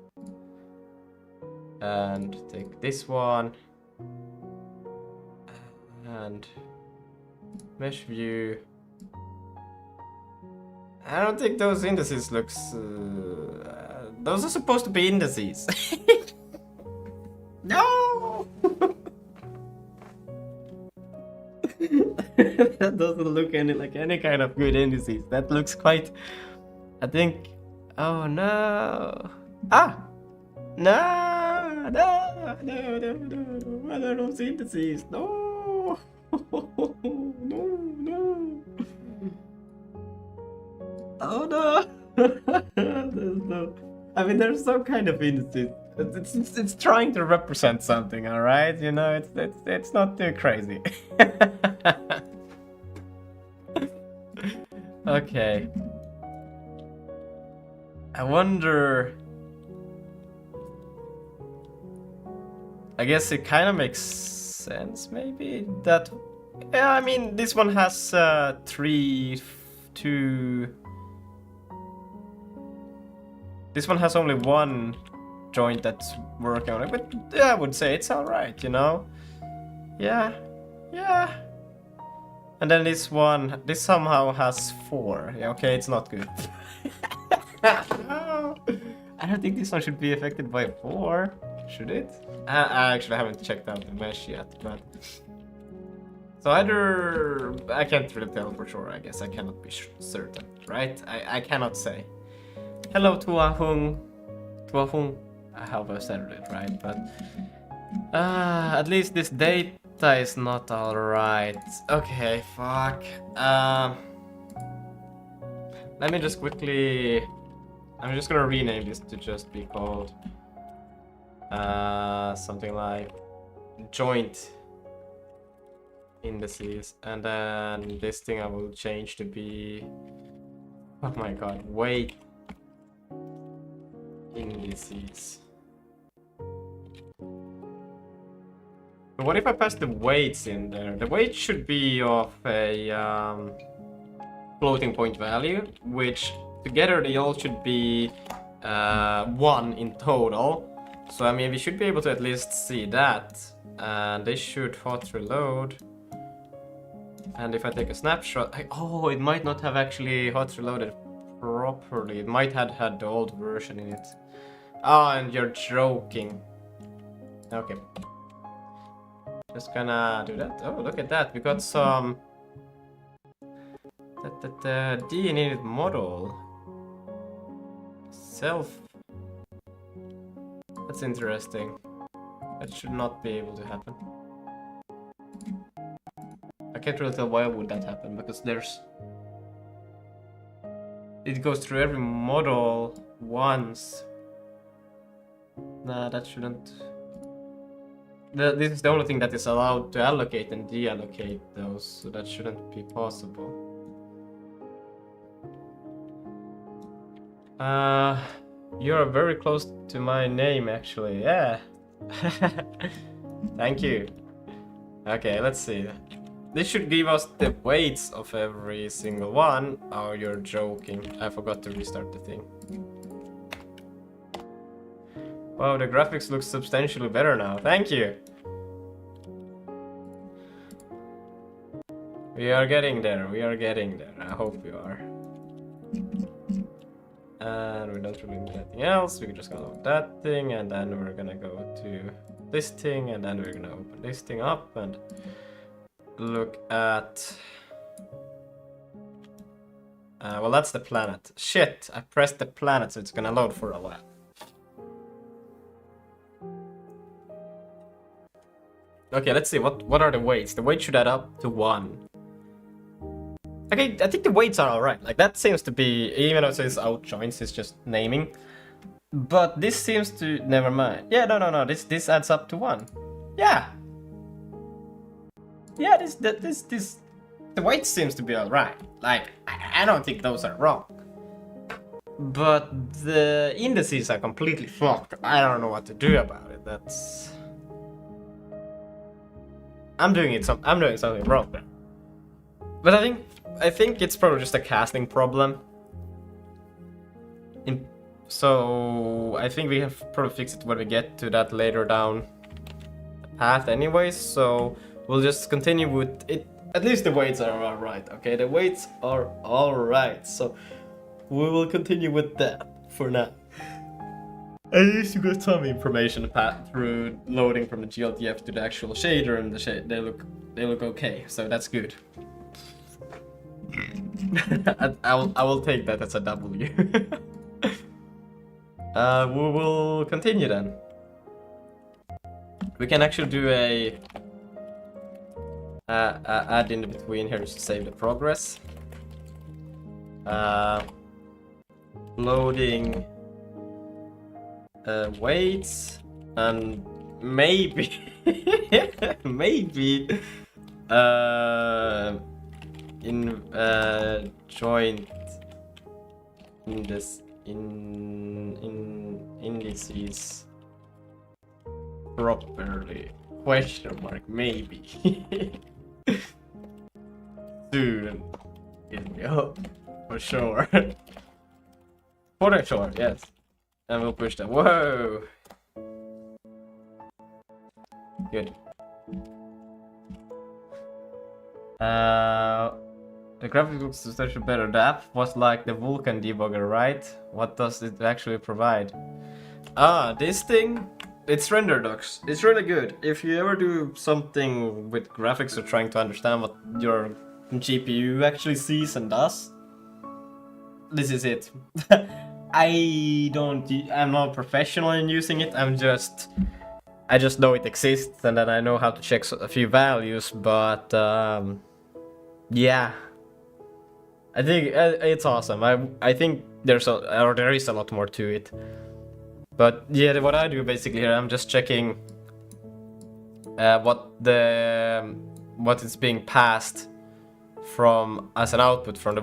And take this one. And mesh view. I don't think those indices looks... those are supposed to be indices. No! That doesn't look like any kind of good indices. That looks quite... I think... Oh no! Ah! No! No! What are those indices? No! No! Oh no! There's no... I mean, there's some kind of indices. It's trying to represent something, all right? You know, it's not too crazy. Okay. I wonder. I guess it kind of makes sense, maybe that. Yeah, I mean, this one has 3, 2. This one has only one joint that's working on it, but yeah, I would say it's alright, you know? Yeah. And then this one, this somehow has 4. Yeah, okay, it's not good. No. I don't think this one should be affected by 4. Should it? I actually haven't checked out the mesh yet, but... So either I can't really tell for sure. I guess I cannot be certain, right? I cannot say. Hello, Tuahung. Tuahung. I hope I said it right, but at least this data is not alright. Okay, fuck. Let me just quickly. I'm just gonna rename this to just be called something like joint indices, and then this thing I will change to be, oh my god, weight indices. But what if I pass the weights in there? The weight should be of a floating point value, which together they all should be 1 in total. So I mean, we should be able to at least see that. And they should hot reload. And if I take a snapshot, oh, it might not have actually hot reloaded properly. It might have had the old version in it. Oh, and you're joking. Okay. Just gonna do that. Oh, look at that. We got some DNA model. Self. That's interesting. That should not be able to happen. I can't really tell why would that happen, because there's... It goes through every model once. Nah, that shouldn't... This is the only thing that is allowed to allocate and deallocate those, so that shouldn't be possible. You're very close to my name, actually. Yeah. Thank you. Okay, let's see. This should give us the weights of every single one. Oh, you're joking. I forgot to restart the thing. Wow, the graphics look substantially better now. Thank you. We are getting there. We are getting there. I hope we are. And we don't really need anything else. We're just gonna load that thing, and then we're gonna go to this thing, and then we're gonna open this thing up and look at... well, that's the planet. Shit, I pressed the planet, so it's gonna load for a while. Okay, let's see. What are the weights? The weight should add up to 1. Okay, I think the weights are alright. Like, that seems to be... Even though it says out joints, it's just naming. But this seems to... Never mind. Yeah, no. This adds up to 1. Yeah. Yeah, this the weight seems to be alright. Like, I don't think those are wrong. But the indices are completely fucked. I don't know what to do about it. That's... I'm doing something wrong there. But I think it's probably just a casting problem. So I think we have probably fix it when we get to that later down the path anyways. So we'll just continue with it. At least the weights are alright, okay? The weights are alright. So we will continue with that for now. At least you got some information through loading from the GLTF to the actual shader, and the they look okay. So that's good. I will take that as a W. We will continue then. We can actually do a add in between here to save the progress. Loading weights, and maybe maybe in joint in this indices properly, question mark, maybe. Soon it will, for sure. For sure, yes. And we'll push that. Whoa! Good. The graphics looks substantially better. The app was like the Vulkan debugger, right? What does it actually provide? Ah, this thing? it's render docs. It's really good. If you ever do something with graphics or trying to understand what your GPU actually sees and does, this is it. I'm not professional in using it. I just know it exists, and then I know how to check a few values. But yeah, I think it's awesome. I think there is a lot more to it. But yeah, what I do basically here, I'm just checking what is being passed from as an output from the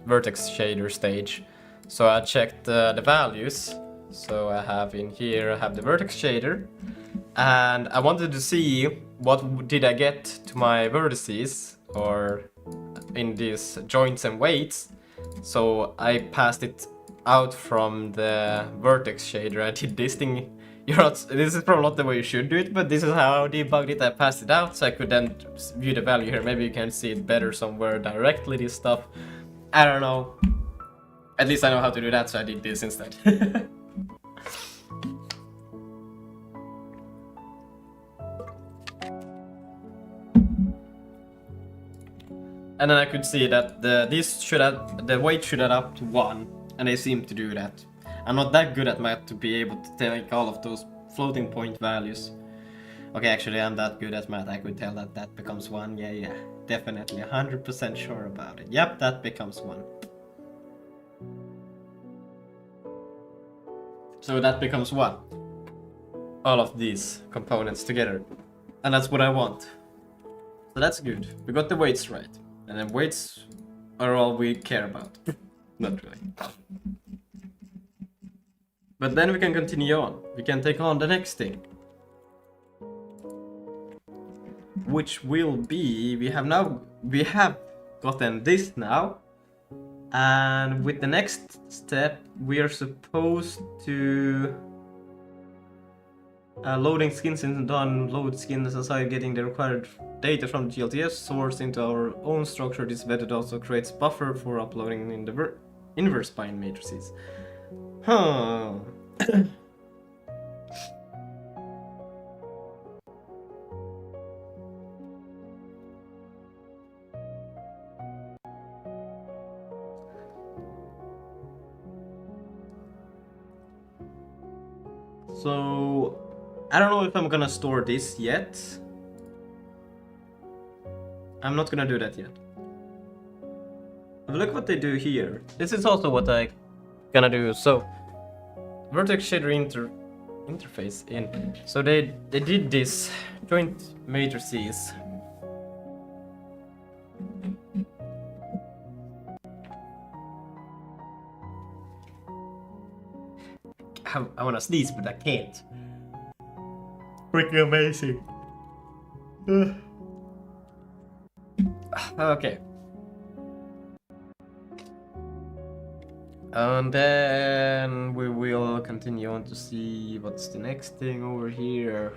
vertex shader stage. So I checked the values. So I have in here, I have the vertex shader, and I wanted to see what did I get to my vertices or in these joints and weights. So I passed it out from the vertex shader. I did this thing. This is probably not the way you should do it, but this is how I debugged it. I passed it out so I could then view the value here. Maybe you can see it better somewhere directly, this stuff. I don't know. At least I know how to do that, so I did this instead. And then I could see that the weight should add up to 1, and they seem to do that. I'm not that good at math to be able to take all of those floating point values. Okay, actually I'm that good at math, I could tell that that becomes 1, yeah, definitely, 100% sure about it. Yep, that becomes 1. So that becomes 1. All of these components together. And that's what I want. So that's good, we got the weights right. And then weights are all we care about. Not really. But then we can continue on. We can take on the next thing. Which will be, we have gotten this now. And with the next step, we are supposed to loading skins into done, load skins aside, getting the required data from the GLTS source into our own structure. This method also creates buffer for uploading in the inverse spine matrices. Huh. So I don't know if I'm gonna store this yet. I'm not gonna do that yet. But look what they do here. This is also what I gonna do. So vertex shader interface in. So they did this joint matrices. I wanna sneeze, but I can't. Freaking amazing. Okay. And then we will continue on to see what's the next thing over here.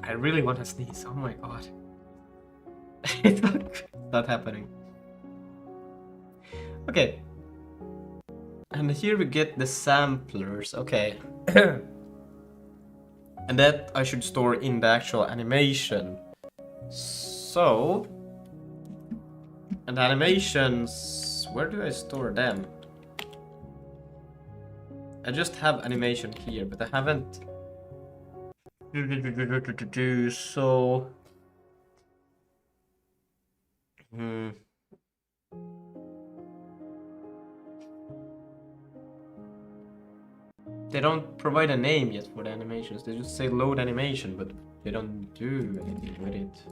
I really want to sneeze, oh my god. It's not happening. Okay. And here we get the samplers, okay. And that I should store in the actual animation. So, and the animations, where do I store them? I just have animation here, but I haven't. So, they don't provide a name yet for the animations. They just say load animation, but they don't do anything with it.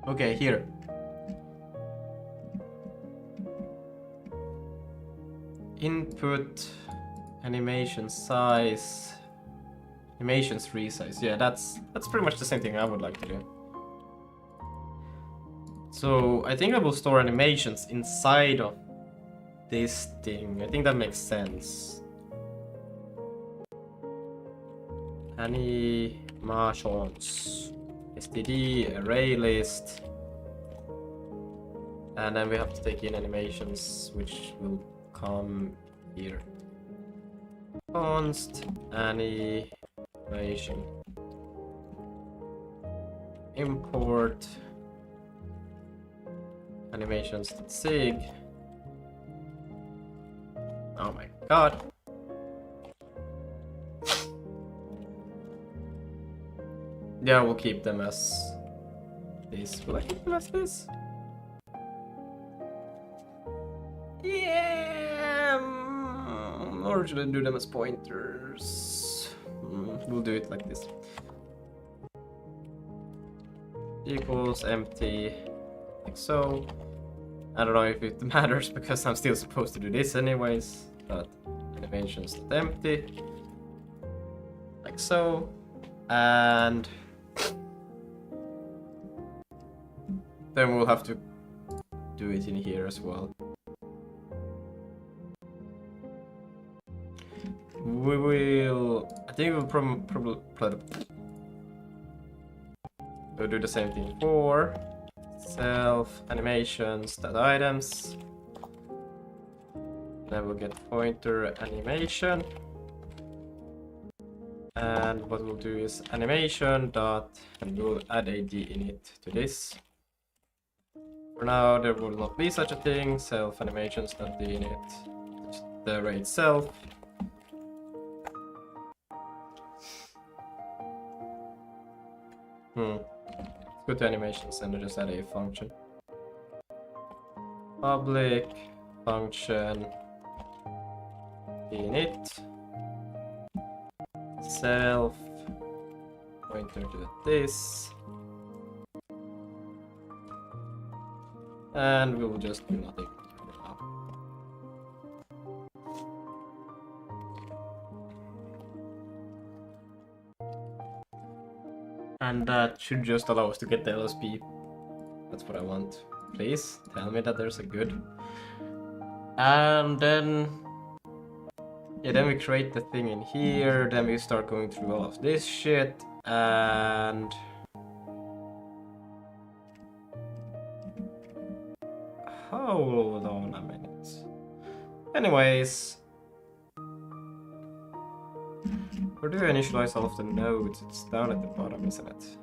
Okay, here. Input, animation size, animations resize. Yeah, that's pretty much the same thing I would like to do. So I think I will store animations inside of this thing. I think that makes sense. Marshals. STD, array list. And then we have to take in animations, which will come here. Const animation. Import animations.zig. Oh my god. Yeah, we'll keep them as this. Will I keep them as this? Yeah. Or should I do them as pointers? We'll do it like this. Equals empty, like so. I don't know if it matters because I'm still supposed to do this anyways, but animations.empty, like so. And then we'll have to do it in here as well. We will, I think we'll probably we'll do the same thing for self animations.items. Then we'll get pointer animation. And what we'll do is animation dot, and we'll add a d init to this. For now, there will not be such a thing. Self animations dot d init, just the array itself. Let's go to animations and just add a function. Public function init. Self pointer to this, and we will just do nothing for now. And that should just allow us to get the LSP. That's what I want. Please tell me that there's a good. And then yeah, then we create the thing in here, then we start going through all of this shit, and hold on a minute. Anyways, where do I initialize all of the nodes? It's down at the bottom, isn't it?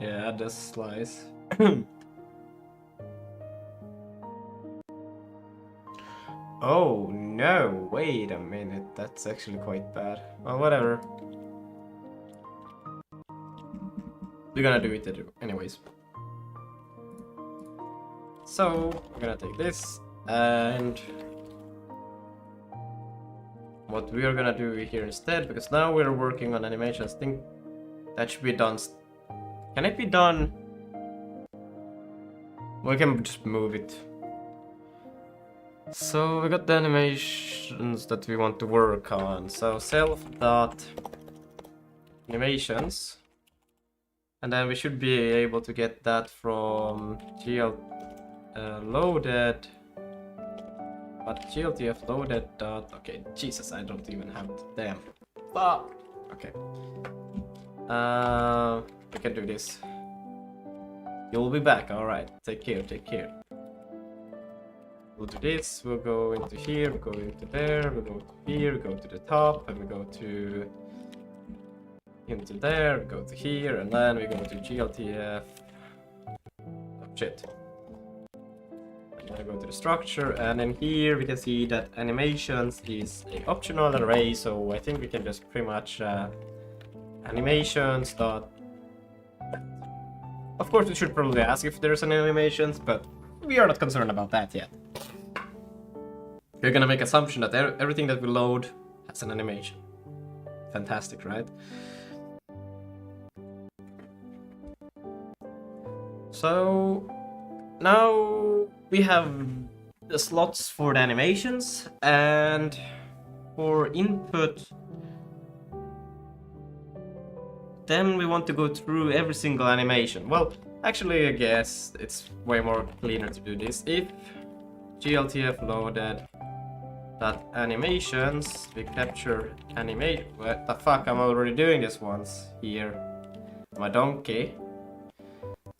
Yeah, add the slice. Oh no, wait a minute, that's actually quite bad. Well, whatever. We're gonna do it anyways. So, we're gonna take this, and what we are gonna do here instead, because now we're working on animations, I think that should be done. Can it be done? We can just move it. So we got the animations that we want to work on. So self dot animations, and then we should be able to get that from gl loaded, but gltf loaded dot. Okay, Jesus, I don't even have the damn. Fuck. Okay. We can do this. You'll be back. All right. Take care. Take care. We'll do this, we'll go into here, we'll go into there, we'll go to here, go to the top, and we go to into there, we go to here, and then we go to gltf. Oh shit. And then I go to the structure, and in here we can see that animations is an optional array, so I think we can just pretty much animations dot. Of course, we should probably ask if there's any animations, but we are not concerned about that yet. We're gonna make assumption that everything that we load has an animation. Fantastic, right? So now we have the slots for the animations, and for input, then we want to go through every single animation. Well, actually, I guess it's way more cleaner to do this if gltf loaded That animations, we capture animate. What the fuck? I'm already doing this once here. My donkey.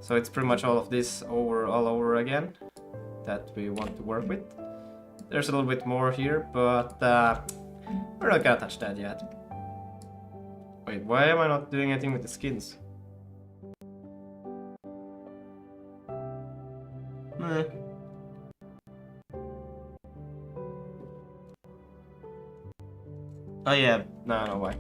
So it's pretty much all of this all over again that we want to work with. There's a little bit more here, but we're not gonna touch that yet. Wait, why am I not doing anything with the skins? Meh. Oh yeah, no, why?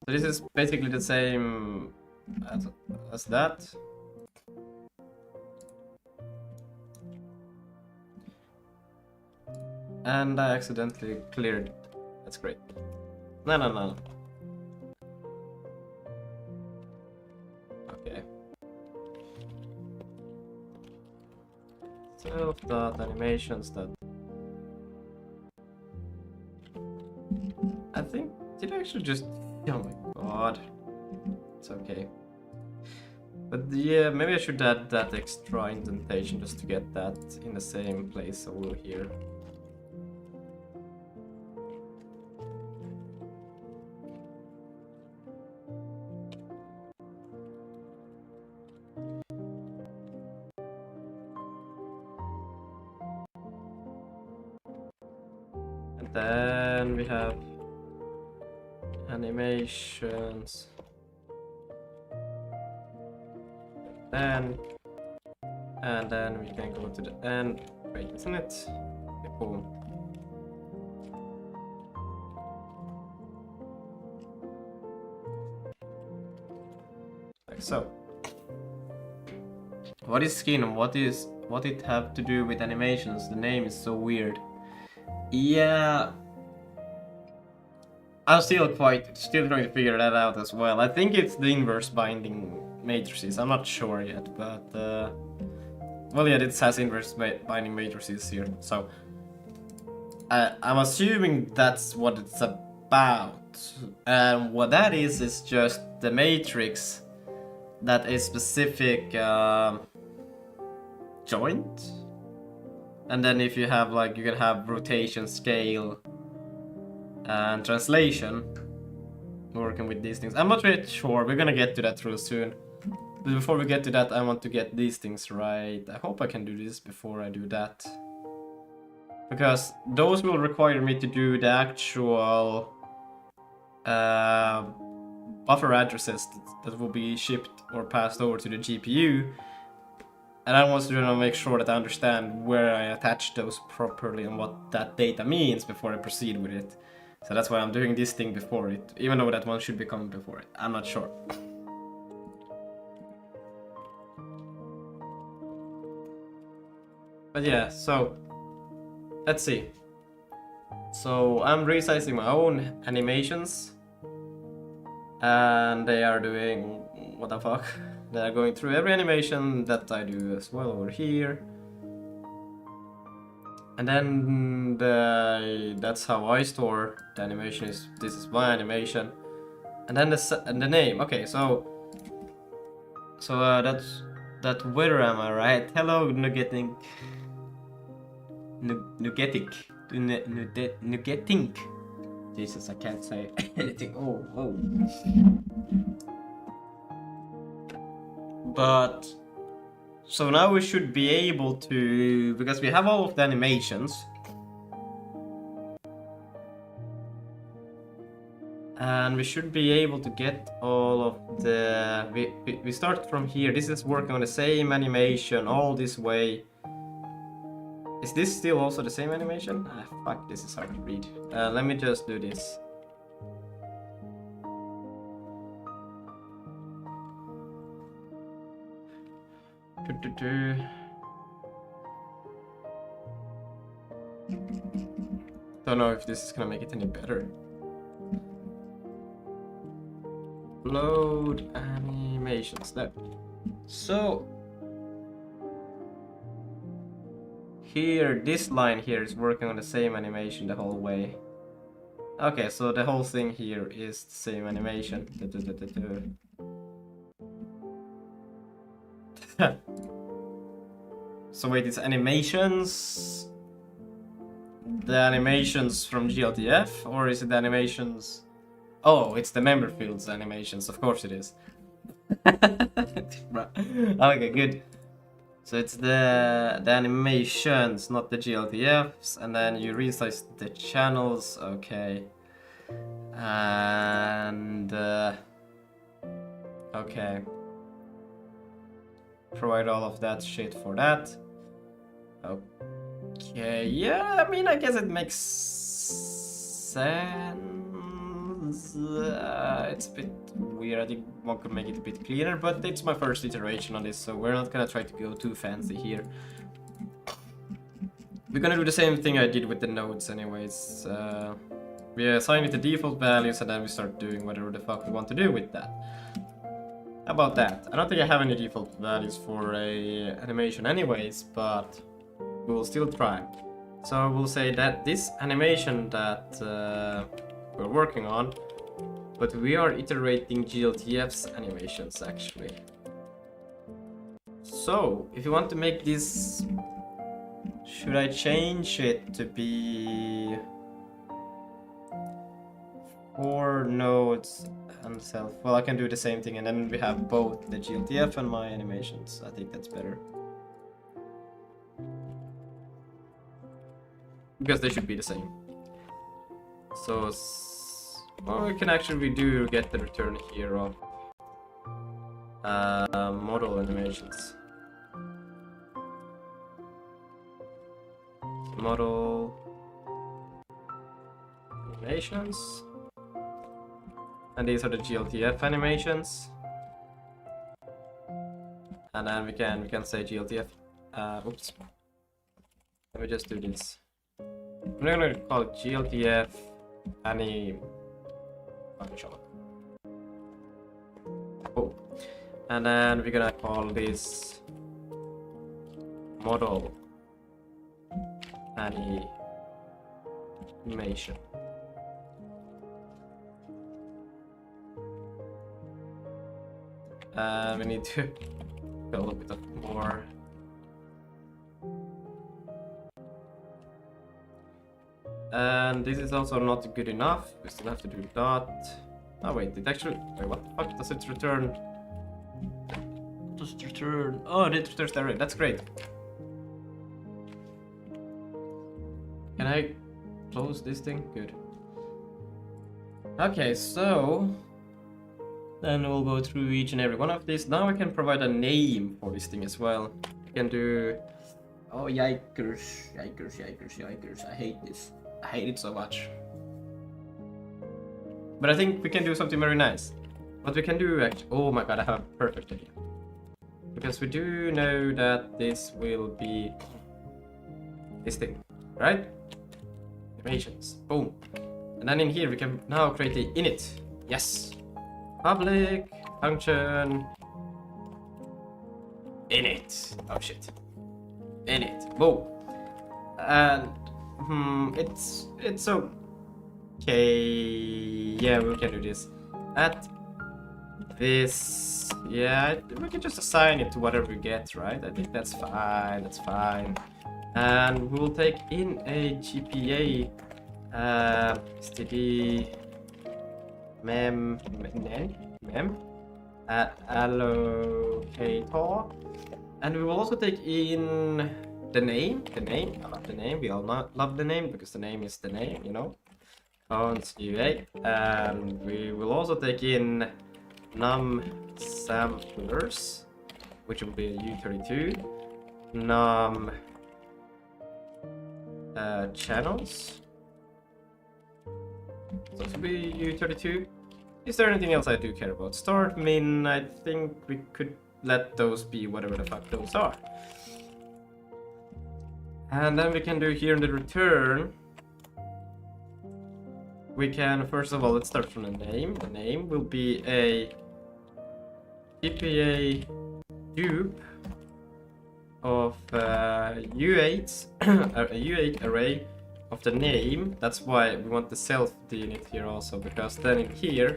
So this is basically the same as that. And I accidentally cleared. That's great. No. Okay. Self-dot animations that... I think... Did I actually just... Oh my god. It's okay. But yeah, maybe I should add that extra indentation just to get that in the same place over here. And then we have animations. And then we can go to the end. Wait, isn't it? Okay, boom. Like so. What is skin? What it have to do with animations? The name is so weird. Yeah. I'm still trying to figure that out as well. I think it's the inverse binding matrices. I'm not sure yet, but well, yeah, it has inverse binding matrices here. So I'm assuming that's what it's about. And what that is just the matrix that is specific joint. And then if you have like, you can have rotation, scale, and translation working with these things. I'm not really sure, we're gonna get to that real soon. But before we get to that, I want to get these things right. I hope I can do this before I do that. Because those will require me to do the actual buffer addresses that will be shipped or passed over to the GPU. And I want to make sure that I understand where I attach those properly and what that data means before I proceed with it. So that's why I'm doing this thing before it, even though that one should be coming before it. I'm not sure. But yeah, so let's see. So I'm resizing my own animations, and they are doing what the fuck. They are going through every animation that I do as well over here. And then that's how I store the animation. This is my animation, and then the name. Okay, so that's that. Where am I? Right? Hello, Nugetink. Nugetink. Jesus, I can't say anything. Oh. But so now we should be able to, because we have all of the animations, and we should be able to get all of the, we start from here. This is working on the same animation all this way. Is this still also the same animation? Ah, fuck, this is hard to read. Let me just do this. Don't know if this is gonna make it any better. Load animations there. So here, this line here is working on the same animation the whole way. Okay, so the whole thing here is the same animation. So wait, it's animations? The animations from GLTF, or is it the animations? Oh, it's the member fields animations, of course it is. Okay, good. So it's the animations, not the GLTFs, and then you resize the channels, okay. And okay. Provide all of that shit for that. Okay, yeah, I mean, I guess it makes sense. It's a bit weird. I think one could make it a bit cleaner, but it's my first iteration on this, so we're not gonna try to go too fancy here. We're gonna do the same thing I did with the nodes anyways. We assign it the default values and then we start doing whatever the fuck we want to do with that. How about that? I don't think I have any default values for a animation anyways, but we will still try. So we'll say that this animation that we're working on, but we are iterating GLTF's animations actually. So if you want to make this, should I change it to be 4 nodes and self? Well, I can do the same thing and then we have both the GLTF and my animations. I think that's better. Because they should be the same. So, well, we can actually get the return here of model animations. Model animations. And these are the GLTF animations. And then we can say GLTF. Oops. Let me just do this. I'm gonna call it GLTF function. Oh. And then we're gonna call this model animation. We need to go a little bit more. And this is also not good enough. We still have to do that. Oh wait, it actually. Wait, what the fuck does it return? What does it return? Oh, it returns the array. That's great. Can I close this thing? Good. Okay, so then we'll go through each and every one of these. Now I can provide a name for this thing as well. I can do. Oh, yikers, yikers, yikers, yikers. I hate this. I hate it so much. But I think we can do something very nice. What we can do actually... Oh my god, I have a perfect idea. Because we do know that this will be this thing, right? Animations. Boom. And then in here we can now create the init. Yes. Public function init. Oh shit. Init. Boom. And it's okay. Yeah, we can do this. At this, yeah, we can just assign it to whatever we get, right? I think that's fine. That's fine. And we'll take in a GPA std mem allocator, and we will also take in the name. I love the name. We all love the name because the name is the name, you know. Cons UA, and we will also take in num samplers, which will be U32, num channels. So this will be U32. Is there anything else I do care about? Start, min, I think we could let those be whatever the fuck those are. And then we can do here in the return. We can, first of all, let's start from the name. The name will be a GPA dupe of U8, a U8 array of the name. That's why we want the self init here also, because then in here,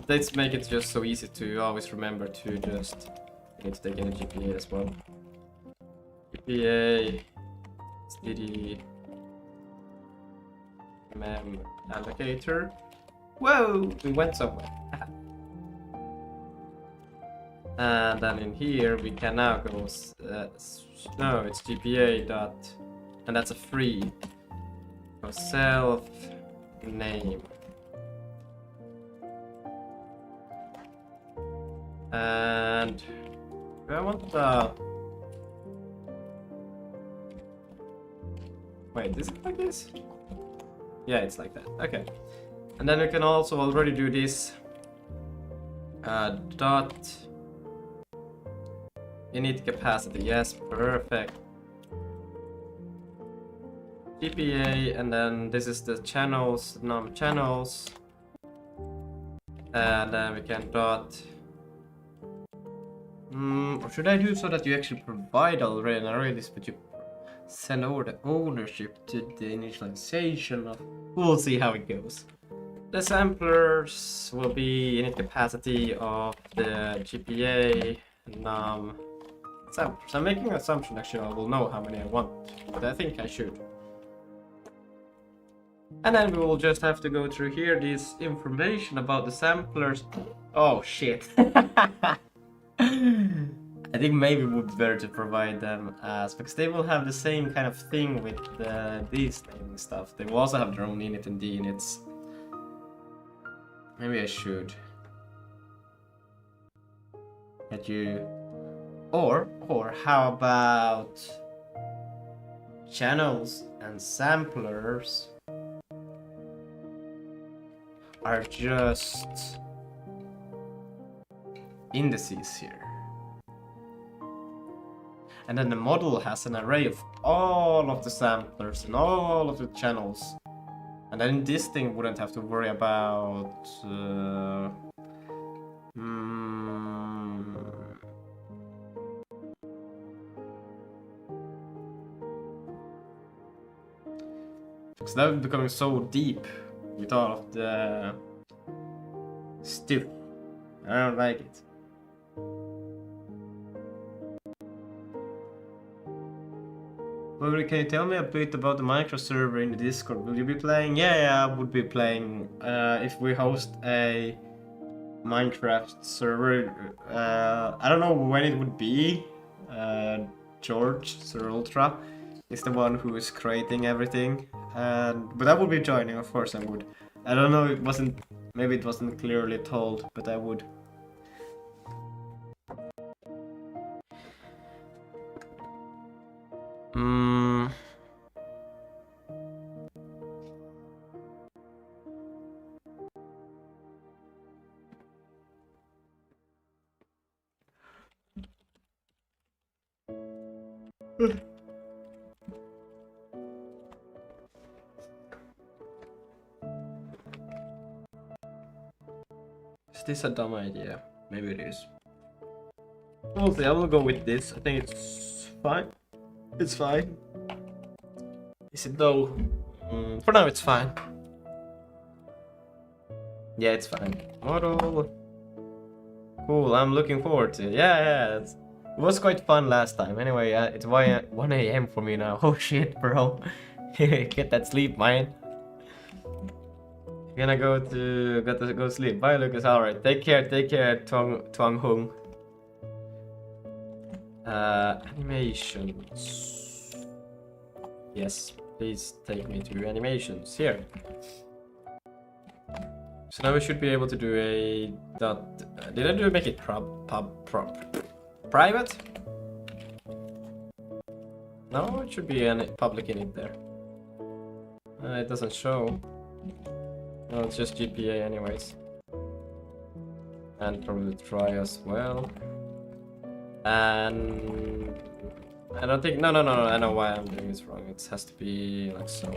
let's make it just so easy to always remember to just need to take any GPA as well. GPA, std, mem allocator. Whoa, we went somewhere. And then in here we can now go, no, it's GPA dot, and that's a free, so self name. And I want the, wait, is it like this? Yeah, it's like that, okay. And then we can also already do this dot init capacity, yes, perfect. GPA, and then this is the channels, num channels, and then we can dot. Or should I do so that you actually provide already an array list, but you send over the ownership to the initialization of? We'll see how it goes. The samplers will be init capacity of the GPA num samplers. I'm making an assumption actually I will know how many I want, but I think I should. And then we will just have to go through here this information about the samplers. Oh shit. I think maybe it would be better to provide them as, because they will have the same kind of thing with these naming stuff. They will also have their own init and dinits. Maybe I should get you, or how about channels and samplers are just indices here. And then the model has an array of all of the samplers and all of the channels. And then this thing wouldn't have to worry about... Because that would be becoming so deep with all of the stuff. I don't like it. Well, can you tell me a bit about the micro server in the Discord? Will you be playing? Yeah, I would be playing. If we host a Minecraft server, I don't know when it would be. George, Sir Ultra, is the one who is creating everything. But I would be joining, of course I would. I don't know, maybe it wasn't clearly told, but I would. Is this a dumb idea? Maybe it is. We'll see, I will go with this. I think it's fine. It's fine. Is it though? For now it's fine. Yeah, it's fine. Model. Cool, I'm looking forward to it. Yeah, it was quite fun last time. Anyway, it's 1 AM for me now. Oh shit, bro. Get that sleep, man. Gonna go sleep. Bye, Lucas. Alright, take care, Tuang Hung. Animations. Yes, please take me to animations here. So now we should be able to do a dot. Did I make it private? No, it should be a public init there. It doesn't show. No, it's just GPA anyways. And probably try as well. And I don't think, no, I know why I'm doing this wrong. It has to be like so.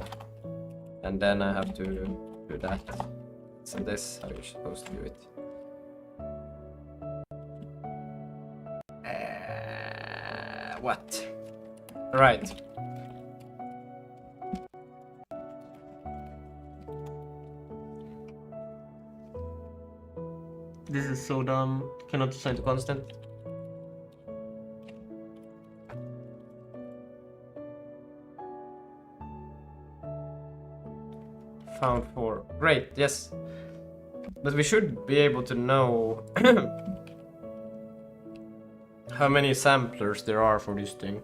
And then I have to do that. So this is how you're supposed to do it. What? Right. This is so dumb. Cannot assign to constant. found 4. Great, yes. But we should be able to know how many samplers there are for this thing.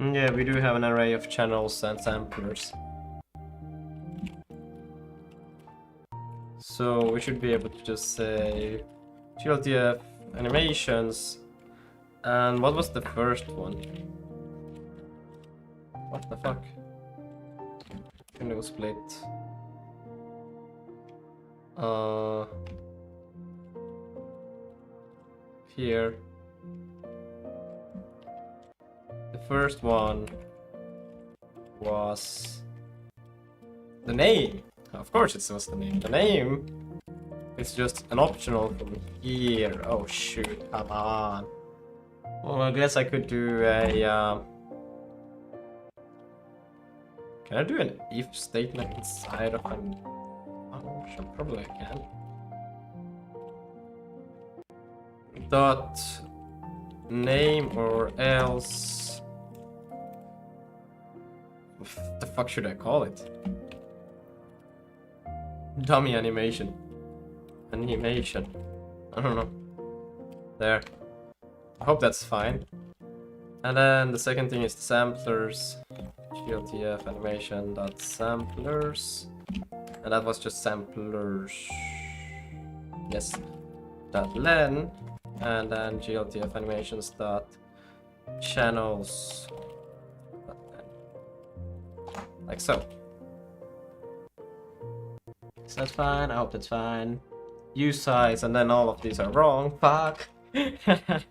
Yeah, we do have an array of channels and samplers. So we should be able to just say GLTF animations. And what was the first one? What the fuck? Window split. Here. The first one was the name. Of course it was the name. The name is just an optional from here. Oh shoot, come on. Well, I guess I could do a... Can I do an if statement inside of an function? Probably I can. Dot name or else... What the fuck should I call it? Dummy animation. Animation. I don't know. There. I hope that's fine. And then the second thing is the samplers. GLTF animation dot samplers. And that was just samplers. Yes. Dot len. And then GLTF animations dot channels. Like so. Is that fine? I hope that's fine. Use size, and then all of these are wrong. Fuck. I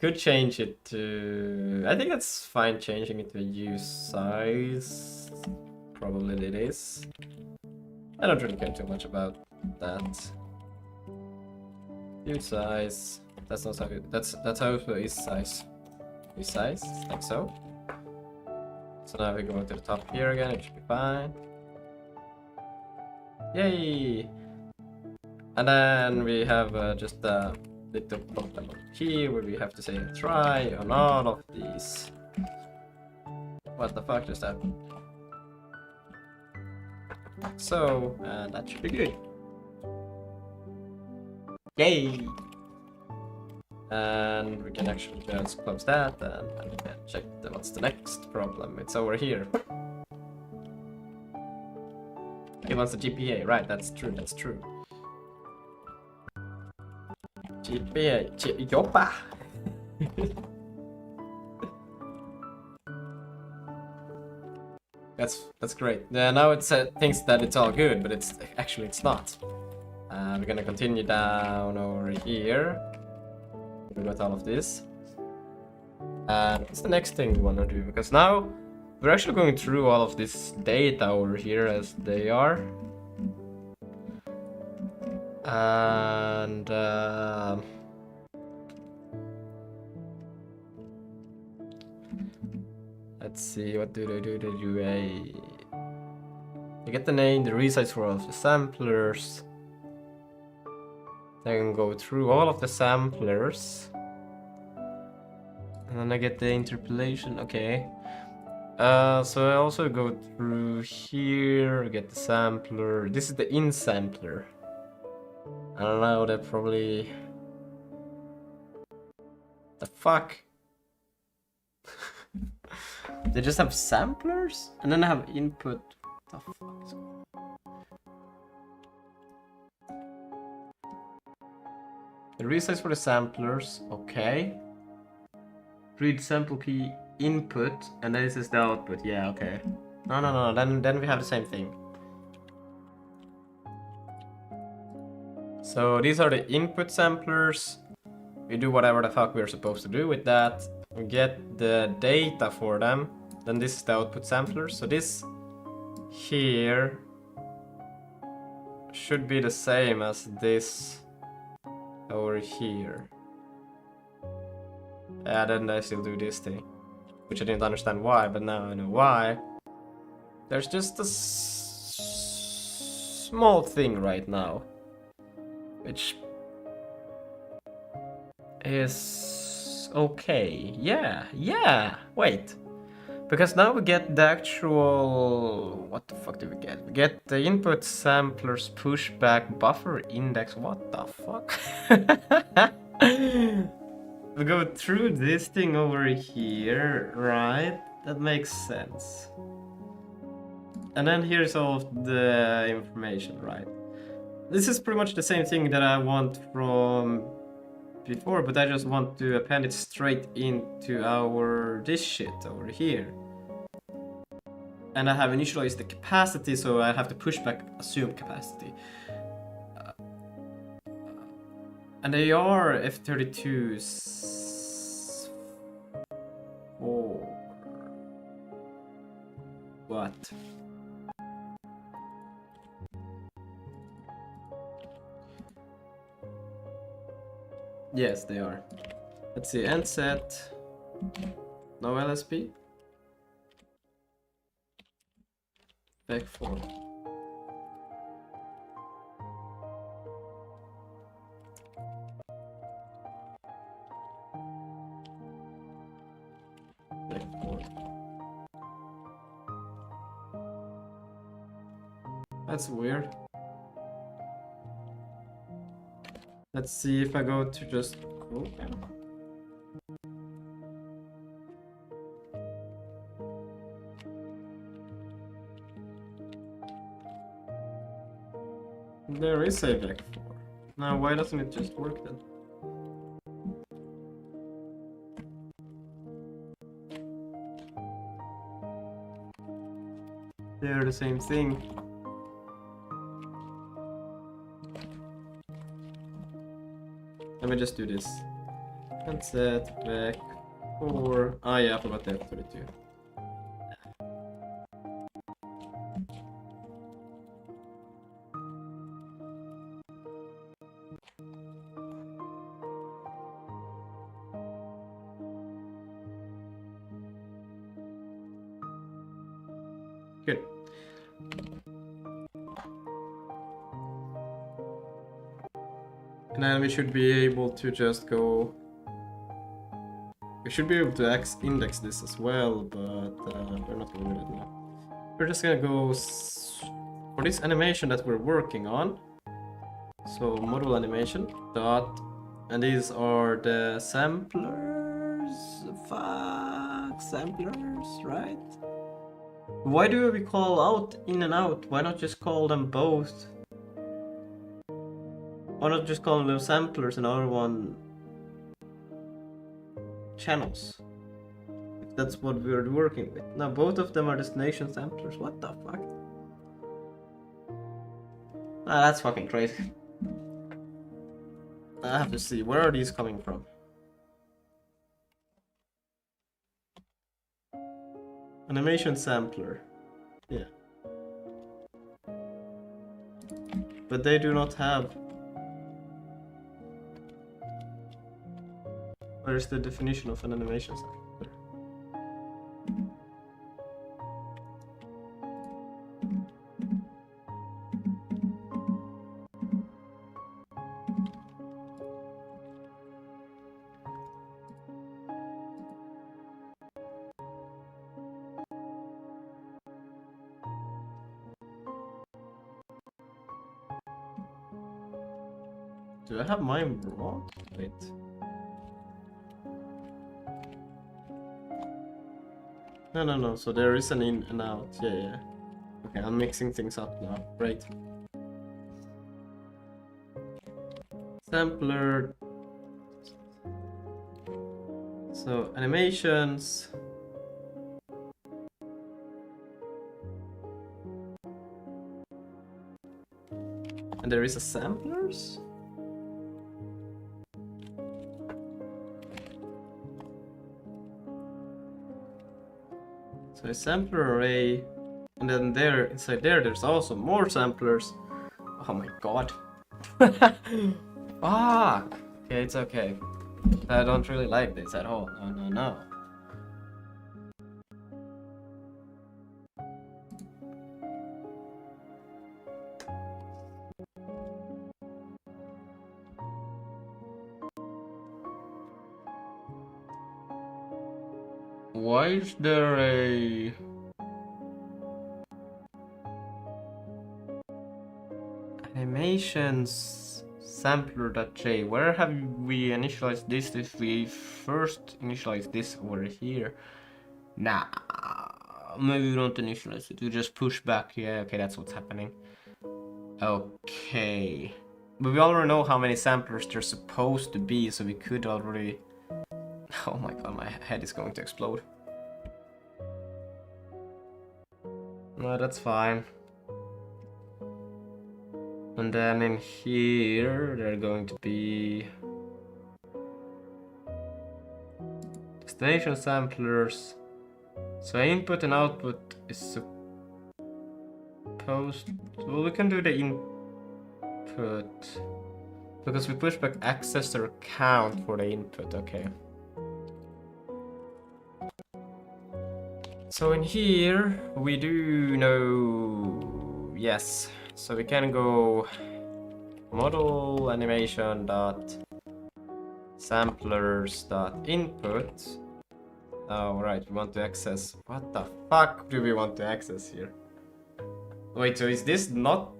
could change it to... I think that's fine changing it to use size. Probably it is. I don't really care too much about that. Use size. That's not how it... That's how it is size. Use size, like so. So now we go to the top here again, it should be fine. Yay! And then we have just a little problem here where we have to say try on all of these. What the fuck just happened? So, that should be good. Yay! And we can actually just close that and we can check what's the next problem. It's over here. It wants the GPA, right? That's true, that's true. GPA, jobba! That's great. Yeah, now it thinks that it's all good, but it's not. We're gonna continue down over here. We got all of this. And what's the next thing we wanna do? Because now we're actually going through all of this data over here as they are. And let's see, what do they do? They do a... You get the name, the resize for all of the samplers. I can go through all of the samplers. And then I get the interpolation, okay. So I also go through here, get the sampler. This is the in sampler. I don't know, that probably... The fuck? They just have samplers? And then I have input. What the fuck is going on? The resize for the samplers, okay. Read sample key input, and then this is the output. Yeah, okay. No. Then we have the same thing. So these are the input samplers. We do whatever the fuck we're supposed to do with that. We get the data for them. Then this is the output samplers. So this here should be the same as this over here. And then I still do this thing, which I didn't understand why, but now I know why. There's just a small thing right now, which is okay. Yeah, wait. Because now we get the actual... What the fuck do we get? We get the input samplers pushback buffer index. What the fuck? We go through this thing over here, right? That makes sense. And then here's all of the information, right? This is pretty much the same thing that I want from before, but I just want to append it straight into our this shit over here. And I have initialized the capacity, so I have to push back assumed capacity. And they are F32s for what? Yes, they are. Let's see, end set, no LSP, back 4. Back 4. That's weird. Let's see if I go to just okay. There is a vec 4. Now why doesn't it just work then? They're the same thing. Let me just do this. And set back 4. Ah, yeah, I forgot the F32. Good. And then we should be able to just go... We should be able to index this as well, but we're not going to do that now. We're just gonna go for this animation that we're working on. So model animation dot, and these are the samplers. Fuck, samplers, right? Why do we call out in and out? Why not just call them both? Why not just call them samplers and other one channels? If that's what we're working with. Now both of them are destination samplers. What the fuck? Ah, that's fucking crazy. I have to see, where are these coming from? Animation sampler. Yeah. But they do not have... Where is the definition of an animation sampler? Do I have mine wrong? Wait. No. So there is an in and out. Yeah. Okay, I'm mixing things up now. Right. Sampler. So animations. And there is a samplers? So a sampler array, and then there, inside there, there's also more samplers. Oh my god. Ah! Okay, it's okay. I don't really like this at all. No, no, no. Why is there a... animations sampler.j? Where have we initialized this if we first initialize this over here? Nah, maybe we don't initialize it, we just push back. Yeah, okay, that's what's happening. Okay. But we already know how many samplers there's supposed to be, so we could already... Oh my god, my head is going to explode. No, that's fine. And then in here, there are going to be... destination samplers. So input and output is supposed... Well, we can do the input. Because we push back access or count for the input, okay. So in here, we do know... Yes. So we can go model animation dot samplers dot input. Oh right, we want to access. What the fuck do we want to access here? Wait, so is this not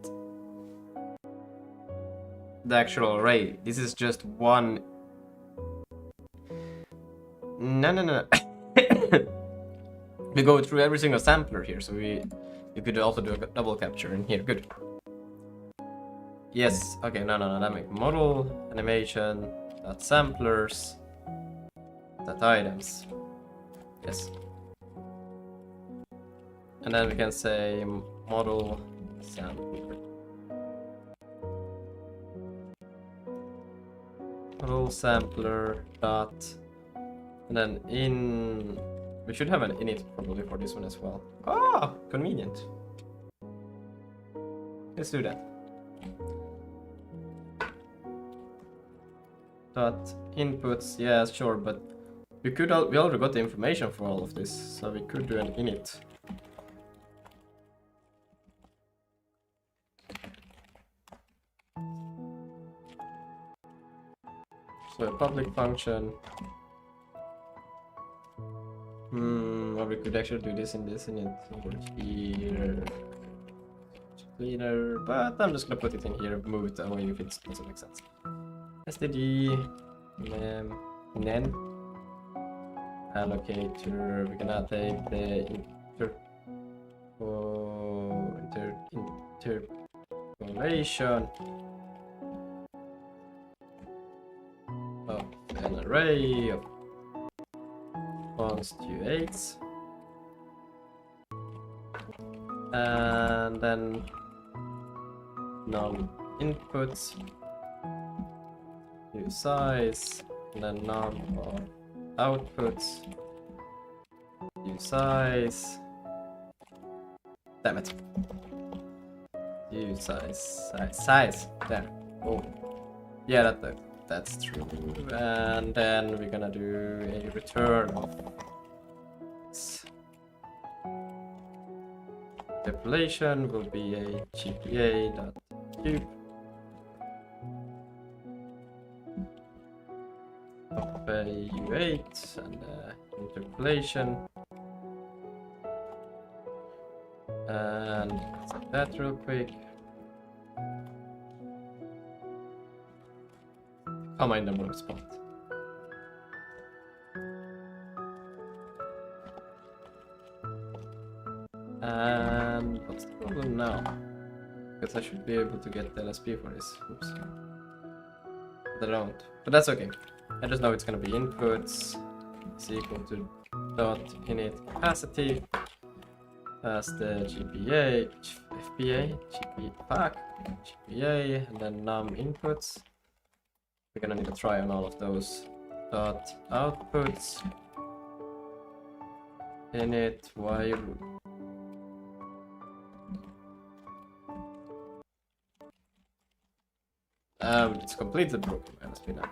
the actual array? This is just one. No, no, no. We go through every single sampler here, so you could also do a double capture in here. Good. Yes. Okay. No. That makes model animation dot samplers dot items. Yes. And then we can say model sampler. Model sampler dot, and then in. We should have an init probably for this one as well. Ah, convenient. Let's do that. Dot inputs, yeah, sure, but we already got the information for all of this, so we could do an init. So a public function. Or we could actually do this in this init over here. Cleaner, but I'm just gonna put it in here, move it away if it doesn't make sense. std nen allocator. We're gonna take the interpolation of an array of constituents, and then num inputs, new size, and then num of outputs, new size. Damn it. New size. There. Oh, yeah, that's true. And then we're gonna do a return of this. Interpolation will be a gpa.cube of a u8 and interpolation. And set that real quick. Comma in the wrong spot. And what's the problem now? Because I should be able to get the LSP for this. Oops. But I don't. But that's okay. I just know it's gonna be inputs is equal to dot init capacity as the GPA, GPA, and then num inputs. We're gonna need to try on all of those. Dot outputs init while and it's completely broken. Let's be now.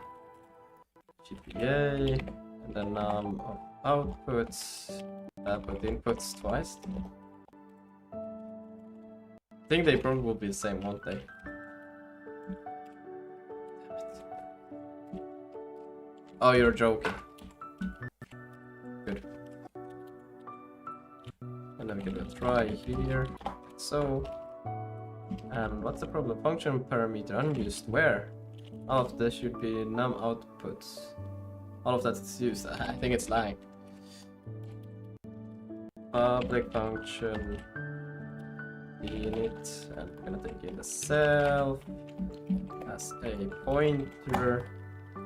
GPA, and then num of outputs, but inputs twice. I think they probably will be the same, won't they? Oh, you're joking. Good. And then we can do a try here. So. And what's the problem? Function parameter unused. Where? All of this should be num outputs. All of that is used. I think it's lying. Public function init, and we're gonna take in the self as a pointer,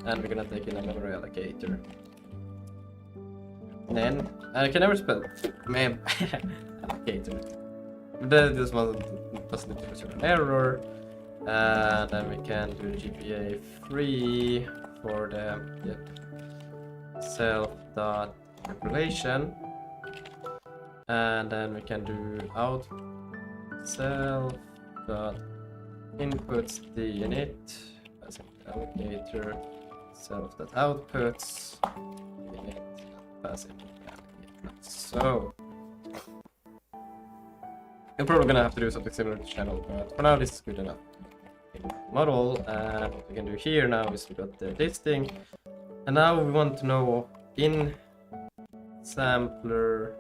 and we're gonna take in a memory allocator. Then I can never spell mem allocator. This doesn't do an error, and then we can do GPA free for the self dot calculation, and then we can do out self dot inputs the init as an allocator, self dot outputs init as an allocator. So you're probably gonna have to do something similar to channel, but for now this is good enough. Model, and what we can do here now is we got this thing, and now we want to know in sampler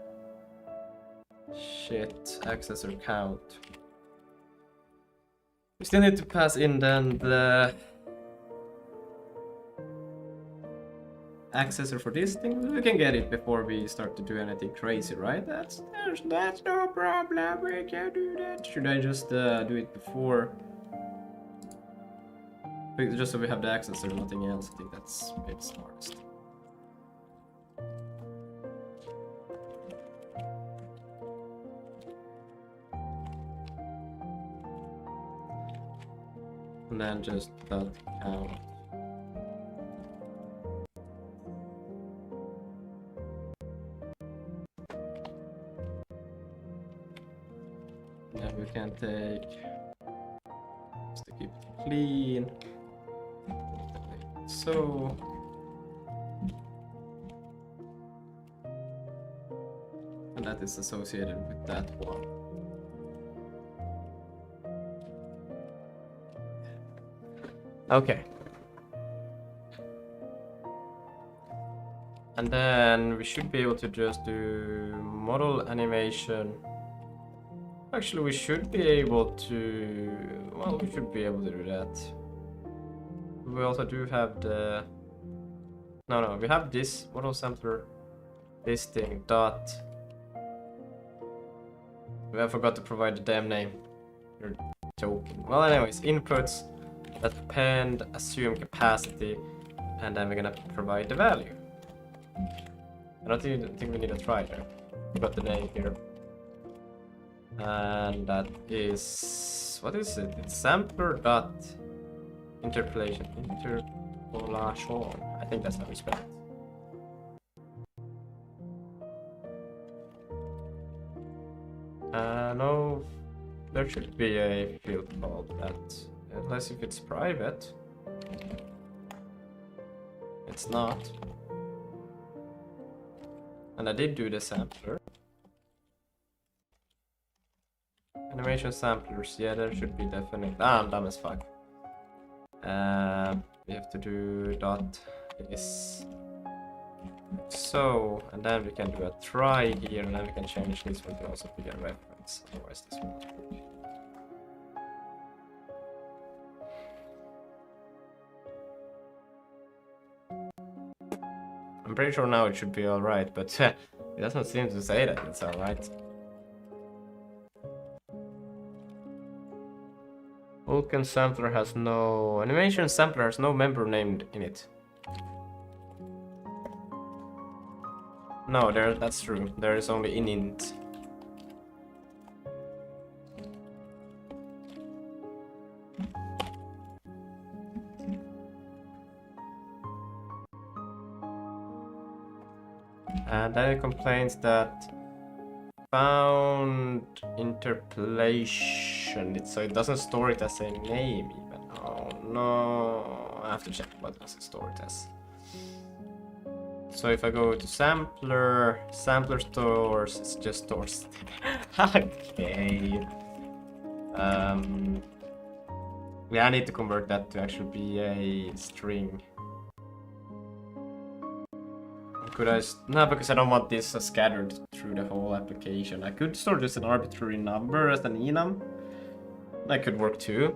accessor count. We still need to pass in then the accessor for this thing. We can get it before we start to do anything crazy, right? That's no problem. We can do that. Should I just do it before? Just so we have the accessor, nothing else. I think that's maybe smartest. And then just dot count. Then we can take, just to keep it clean, so. And that is associated with that one. Okay. And then we should be able to just do model animation. Actually, we should be able to, well, we should be able to do that. We also do have the, no, we have this model sampler, this thing, dot. I forgot to provide the damn name. You're joking. Well, anyways, inputs that append, assume capacity, and then we're gonna provide the value. I don't think we need a try there. We got the name here. And that is, what is it? It's sampler dot interpolation. Interpolation. I think that's how we spell it. No, there should be a field called that, unless if it's private. It's not. And I did do the sampler. Animation samplers, yeah, there should be definitely. I'm dumb as fuck. We have to do dot is so, and then we can do a try here, and then we can change this one to also be a reference. Otherwise, this won't work. I'm pretty sure now it should be alright, but it doesn't seem to say that it's alright. Vulkan sampler has no animation sampler has no member named in it. No, that's true. There is only inint. And then it complains that found interpolation, so it doesn't store it as a name even. Oh no. I have to check what does it store it as. So if I go to sampler stores, it's just stores. Okay. Yeah, I need to convert that to actually be a string. Could I? No, because I don't want this scattered through the whole application. I could store just an arbitrary number as an enum. That could work too.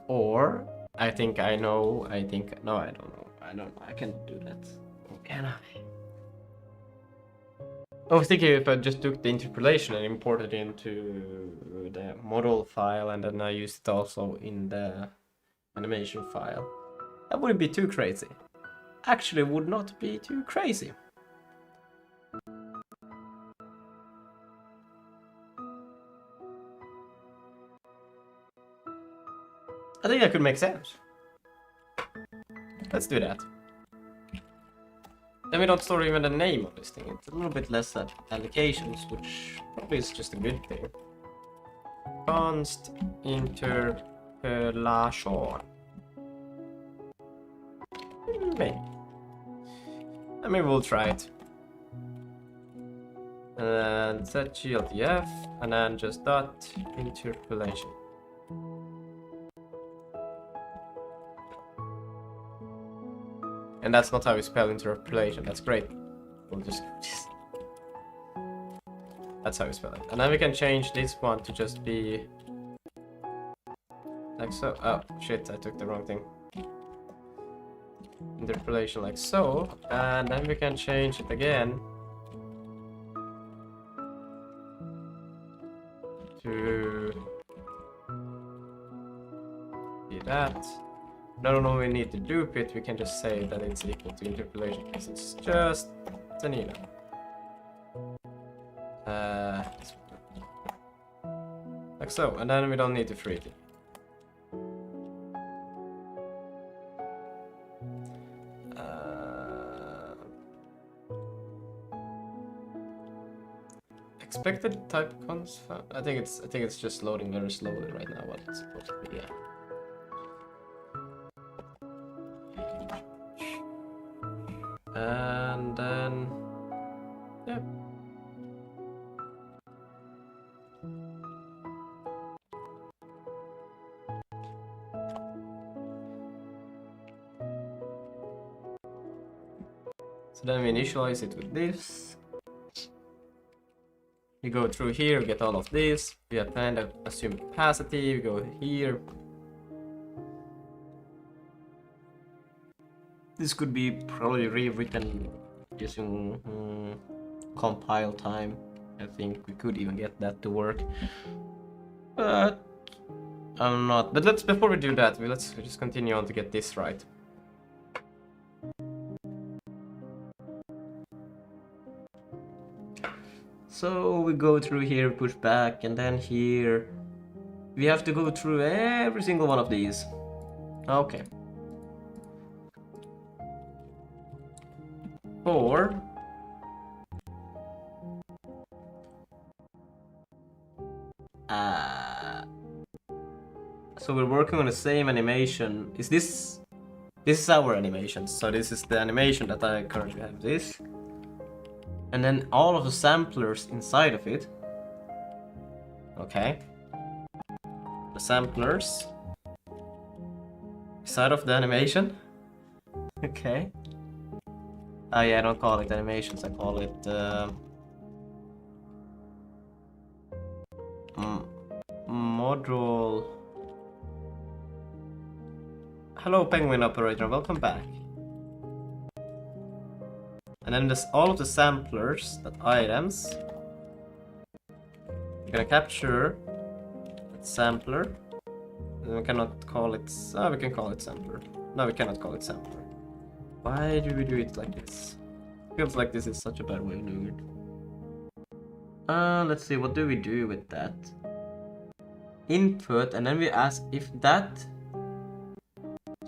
Or I think I know. No, I don't know. I don't know. I can't do that. Or can I? I was thinking if I just took the interpolation and imported it into the model file and then I used it also in the animation file. That wouldn't be too crazy. Actually, would not be too crazy. I think that could make sense. Let's do that. Then we don't store even the name of this thing. It's a little bit less allocations, which probably is just a good thing. Const interpolation. Maybe. I mean, we'll try it. And set gltf, and then just dot interpolation. And that's not how we spell interpolation. That's great. We'll just that's how we spell it. And then we can change this one to just be like so. Oh shit, I took the wrong thing. Interpolation like so. And then we can change it again to be that. No, we need to dupe it. We can just say that it's equal to interpolation because it's just an enum. Like so, and then we don't need to treat it. Expected type cons. I think it's just loading very slowly right now. What it's supposed to be. Yeah. And then, yeah. So then we initialize it with this. We go through here, we get all of this. We append and assume capacity. We go here. This could be probably rewritten using compile time. I think we could even get that to work, but I'm not. But before we do that, let's just continue on to get this right. So we go through here, push back, and then here we have to go through every single one of these. Okay. So we're working on the same animation. This is our animation. So this is the animation that I currently have. This, and then all of the samplers inside of it. Okay. The samplers inside of the animation. Okay. Oh yeah, I don't call it animations, I call it module. Hello Penguin Operator, welcome back. And then this all of the samplers, that items. We're gonna capture that sampler. And we cannot call it we can call it sampler. No, we cannot call it sampler. Why do we do it like this? Feels like this is such a bad way of doing it. Let's see, what do we do with that? Input, and then we ask if that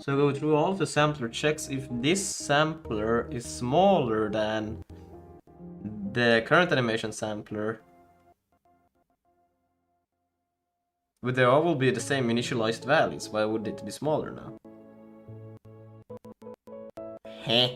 So go through all of the sampler checks. If this sampler is smaller than the current animation sampler, but they all will be the same initialized values. Why would it be smaller now? Heh.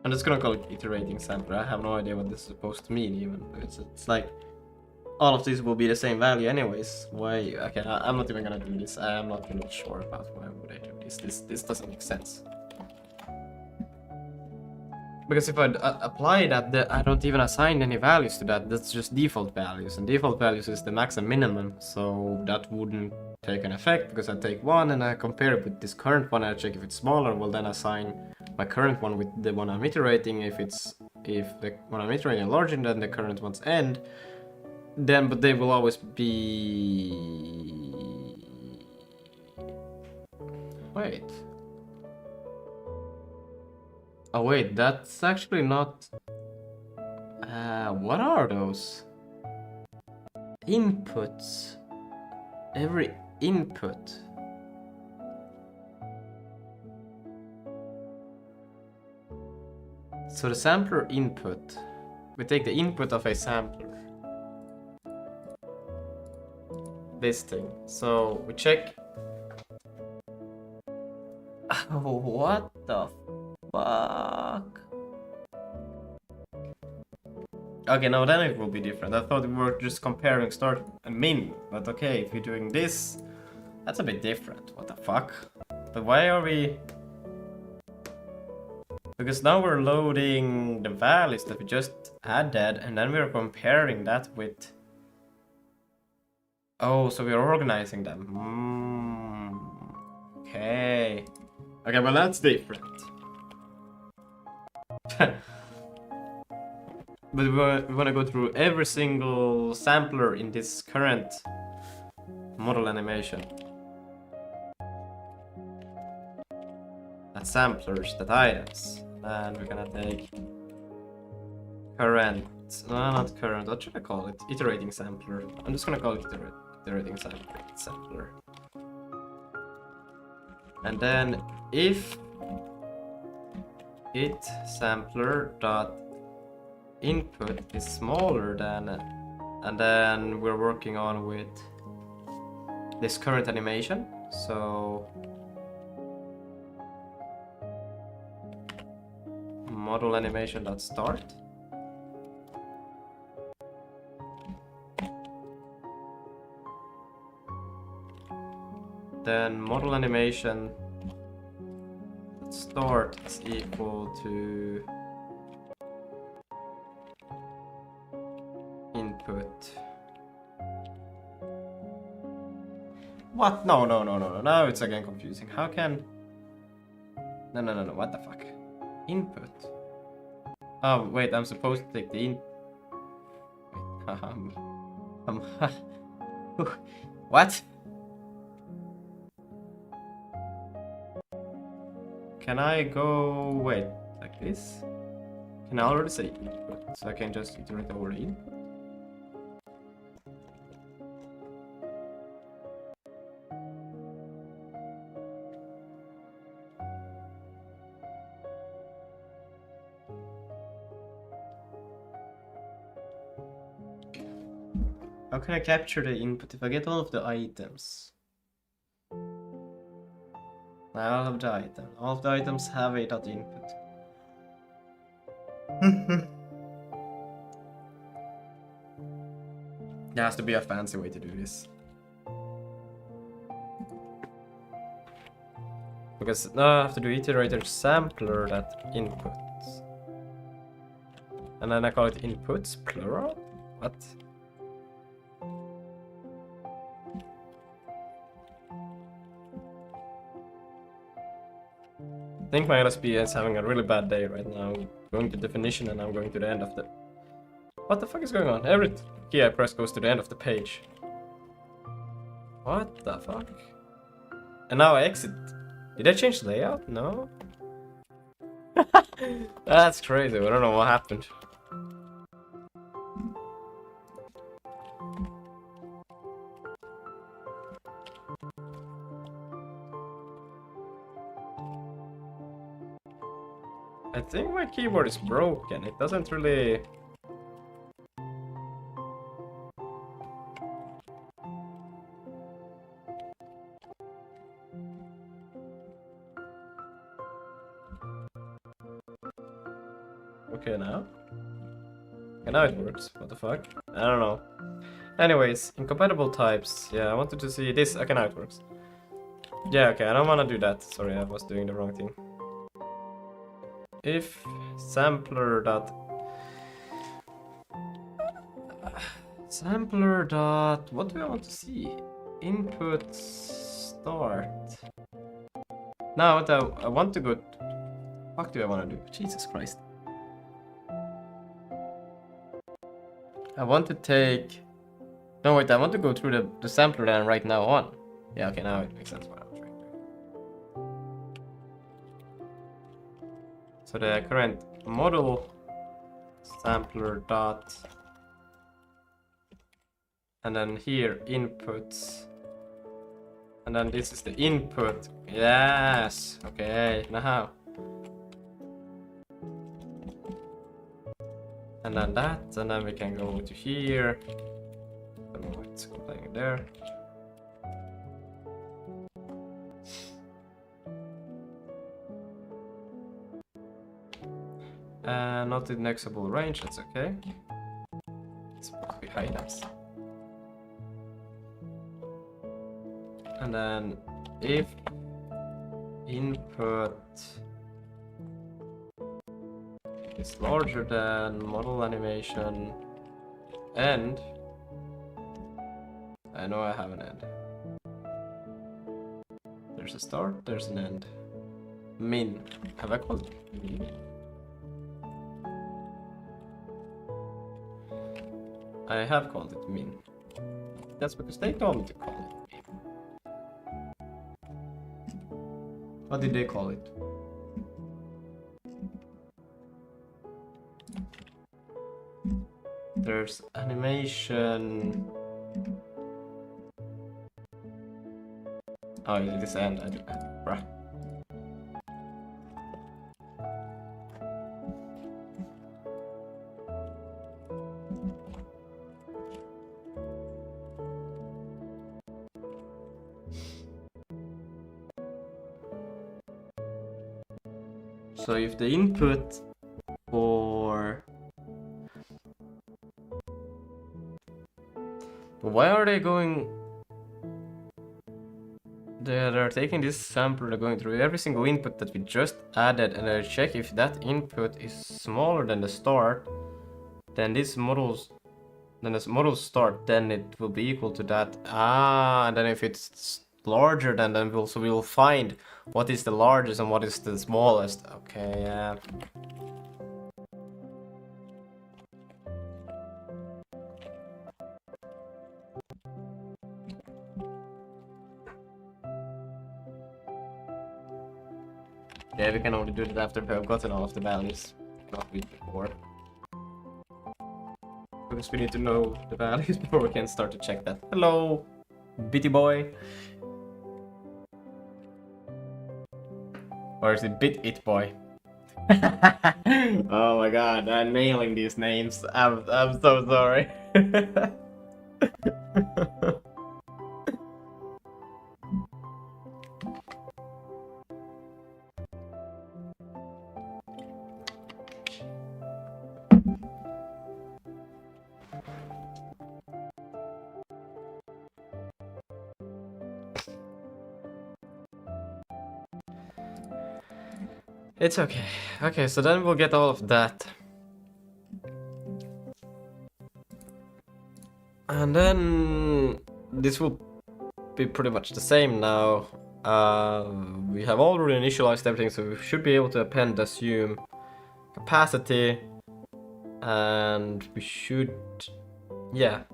I'm just gonna call it iterating sampler. I have no idea what this is supposed to mean even. It's like all of these will be the same value anyways. Why? Okay, I'm not even gonna do this. I am not really sure about why would I do this. This doesn't make sense. Because if I apply that, I don't even assign any values to that. That's just default values, and default values is the max and minimum. So that wouldn't take an effect because I take one and I compare it with this current one. I check if it's smaller. Well, then assign my current one with the one I'm iterating. If the one I'm iterating is larger than the current one's end, then but they will always be. Wait. Oh wait, that's actually not... what are those? Inputs. Every input. So the sampler input. We take the input of a sampler. This thing. So we check... Oh, what the fuck? Okay, now then it will be different. I thought we were just comparing start and min, but okay, if you're doing this, that's a bit different. What the fuck? But why are we... Because now we're loading the values that we just added, and then we're comparing that with... Oh, so we're organizing them. Okay. Okay, well that's different. But we want to go through every single sampler in this current model animation. That samplers, that items. And we're gonna take current, no, not current, what should I call it? Iterating sampler. I'm just gonna call it iterating sampler. And then if it sampler dot input is smaller than, and then we're working on with this current animation, so model animation dot start. Then model animation start is equal to input. What? No. Now it's again confusing. How can... No. What the fuck? Input. Oh, wait, I'm supposed to take the in... Wait, what? Can I go... Wait, like this? Can I already say input? So I can just iterate over in? How can I capture the input if I get all of the items? I'll have the item. All of the items have a dot input. There has to be a fancy way to do this. Because now I have to do iterator sampler that inputs. And then I call it inputs plural? What? I think my LSP is having a really bad day right now. I'm going to definition and I'm going to the end of the... What the fuck is going on? Every key I press goes to the end of the page. What the fuck? And now I exit. Did I change layout? No. That's crazy. I don't know what happened. I think my keyboard is broken. It doesn't really... Okay, now? Okay, now it works. What the fuck? I don't know. Anyways, incompatible types. Yeah, I wanted to see this. Okay, now it works. Yeah, okay, I don't want to do that. Sorry, I was doing the wrong thing. If sampler dot... Sampler dot... What do I want to see? Input start. Now I want to go... What do I want to do? Jesus Christ. I want to take... No, wait, I want to go through the sampler and right now on. Yeah, okay, now it makes sense what I'm trying to do. So the current model sampler dot... And then here, inputs. And then this is the input. Yes! Okay, now. And then that, and then we can go to here. I don't know why it's complaining there. Not indexable range, that's okay. It's supposed to be high enough. And then if input is larger than model animation end, I know I have an end. There's a start, there's an end. Min. Have I called it min? I have called it min. That's because they told me to call it min. What did they call it? There's animation. Oh, it is end. Bruh. So if the input for... Why are they going... They're taking this sample, they're going through every single input that we just added, and they check if that input is smaller than the start, then this model's start, then it will be equal to that. Ah, and then if it's larger than, then we'll find what is the largest and what is the smallest. Okay, yeah. Yeah, we can only do that after we have gotten all of the values, not before. Because we need to know the values before we can start to check that. Hello, bitty boy. Or is it bit it boy? Oh my god, I'm nailing these names. I'm so sorry. It's okay. Okay, so then we'll get all of that. And then this will be pretty much the same now. We have already initialized everything, so we should be able to append assume capacity. And we should... Yeah,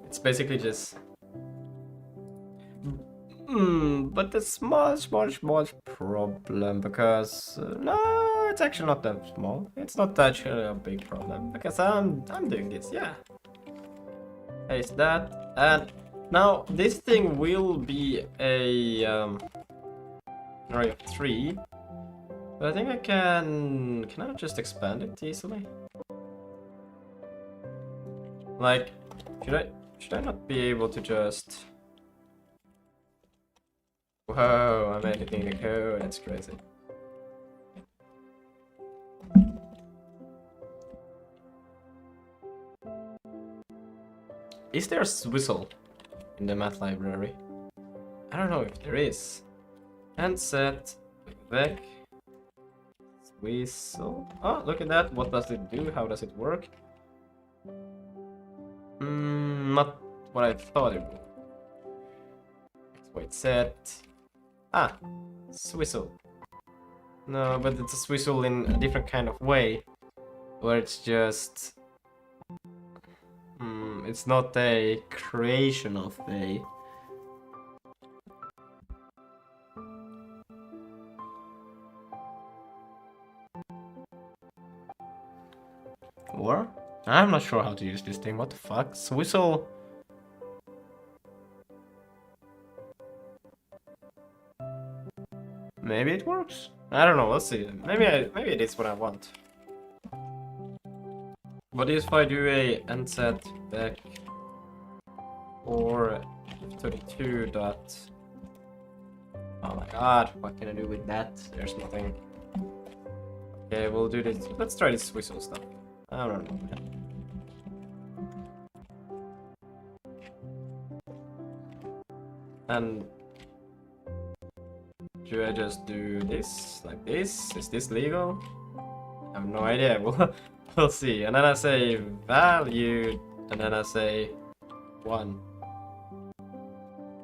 it's basically just... But the small problem, because no, it's actually not that small. It's not actually a big problem because I'm doing this, yeah. Paste that, and now this thing will be a array of 3. But I think I can. Can I just expand it easily? Like, should I not be able to just? Whoa, I'm editing the code. That's crazy. Is there a swizzle in the math library? I don't know if there is. And set back. Swizzle. Oh, look at that. What does it do? How does it work? Not what I thought it would. Wait, set. Ah, swizzle. No, but it's a swizzle in a different kind of way. Where it's just... it's not a creation of a... Or? I'm not sure how to use this thing. What the fuck? Swizzle... Maybe it works? I don't know, let's see. Maybe it is what I want. What if I do a nset back or 32 dot... Oh my god, what can I do with that? There's nothing. Okay, we'll do this. Let's try this swizzle stuff. I don't know, man. And do I just do this like this? Is this legal? I have no idea. We'll see. And then I say value, and then I say 1.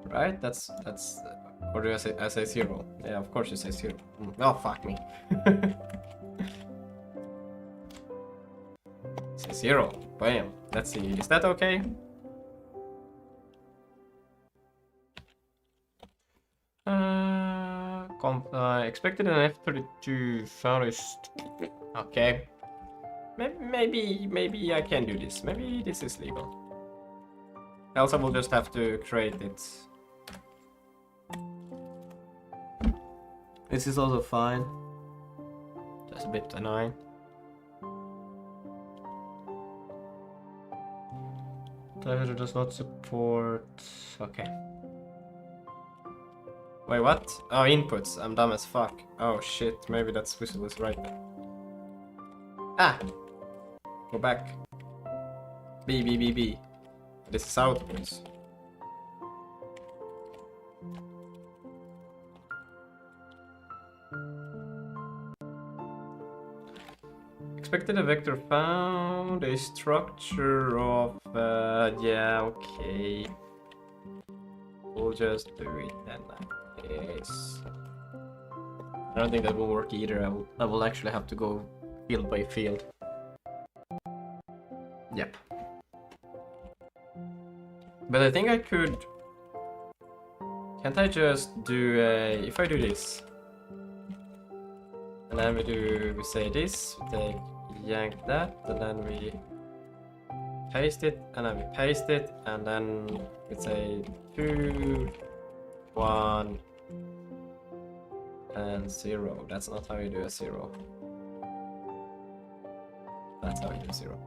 Right? That's. Or do I say 0? Yeah, of course you say 0. Oh, fuck me. Say 0. Bam. Let's see. Is that okay? Expected an F32 found is... Okay. Maybe I can do this. Maybe this is legal. Else I will just have to create it. This is also fine. Just a bit annoying. Driver does not support... Okay. Wait, what? Oh, inputs. I'm dumb as fuck. Oh shit, maybe that swizzle is right. Ah! Go back. B. This is outputs. Expected a vector found, a structure of... yeah, okay. We'll just do it then like this. I don't think that will work either. I will actually have to go field by field. Yep. But I think I could... Can't I just do a... If I do this... And then we say this, we take yank that, and then we paste it, and then we paste it, and then we say 2, 1, and 0. That's not how you do a 0. That's how you do 0.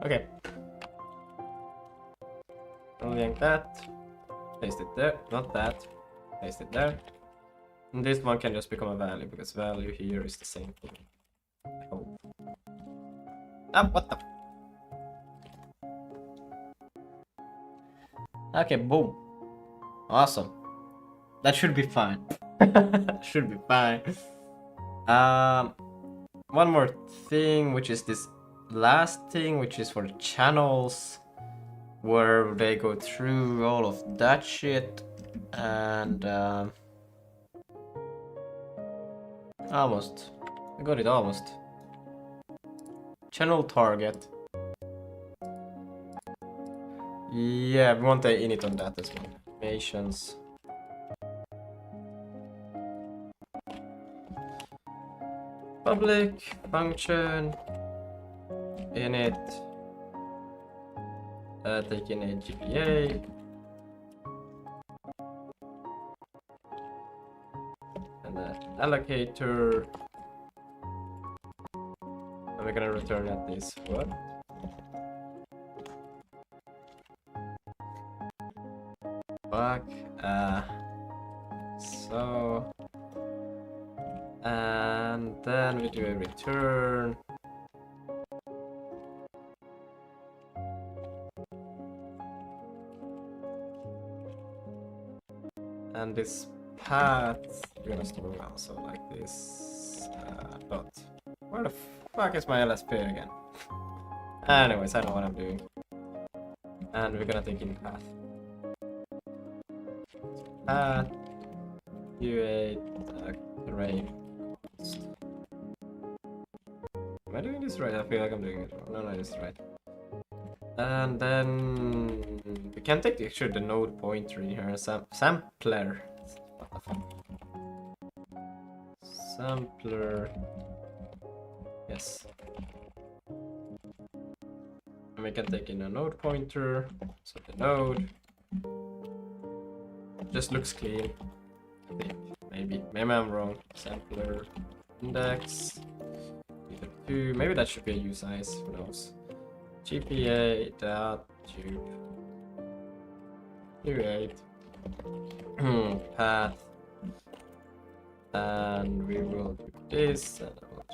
Okay. I'll yank that, paste it there, not that, paste it there. And this one can just become a value, because value here is the same thing. I hope. Ah, what the? Okay, boom. Awesome. That should be fine. Should be fine. One more thing, which is this last thing, which is for the channels, where they go through all of that shit, and almost. I got it almost. Channel target. Yeah, we want the init on that as well. Animations. Public function init. Take in a GPA. And an allocator. And we're gonna return at this what? Fuck. So. And then we do a return. And this path, we're gonna store now, so like this dot. Where the fuck is my LSP again? Anyways, I know what I'm doing. And we're gonna take in path. Path, U8, array. Am I doing this right? I feel like I'm doing it wrong. No, this is right. And then we can take actually the node pointer in here, sampler. What the fuck? Sampler. Yes. And we can take in a node pointer. So the node just looks clean. I think maybe I'm wrong. Sampler index. Either 2. Maybe that should be a usize. Who knows? GPA dot tube U8 path, and we will do this, and I will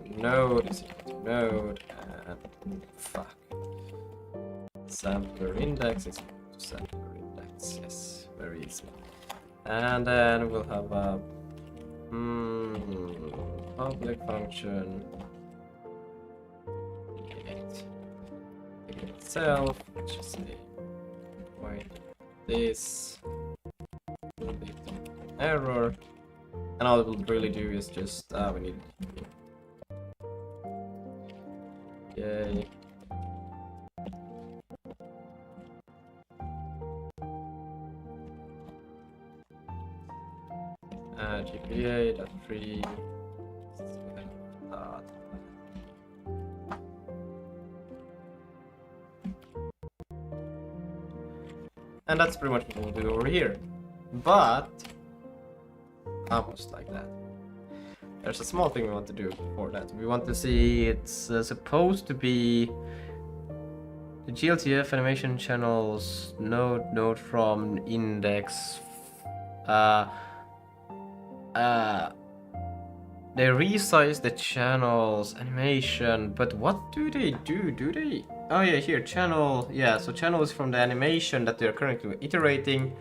do node is equal to node, and fuck, sampler index is equal to sampler index. Yes, very easy. And then we'll have a public function itself, just say wait this error, and all it will really do is just we need yay GPA.free and that's pretty much what we'll do over here. But almost like that. There's a small thing we want to do before that. We want to see it's supposed to be the GLTF animation channels node from index. They resize the channels animation, but what do they do? Do they? Oh yeah, here channel. Yeah, so channel is from the animation that they're currently iterating.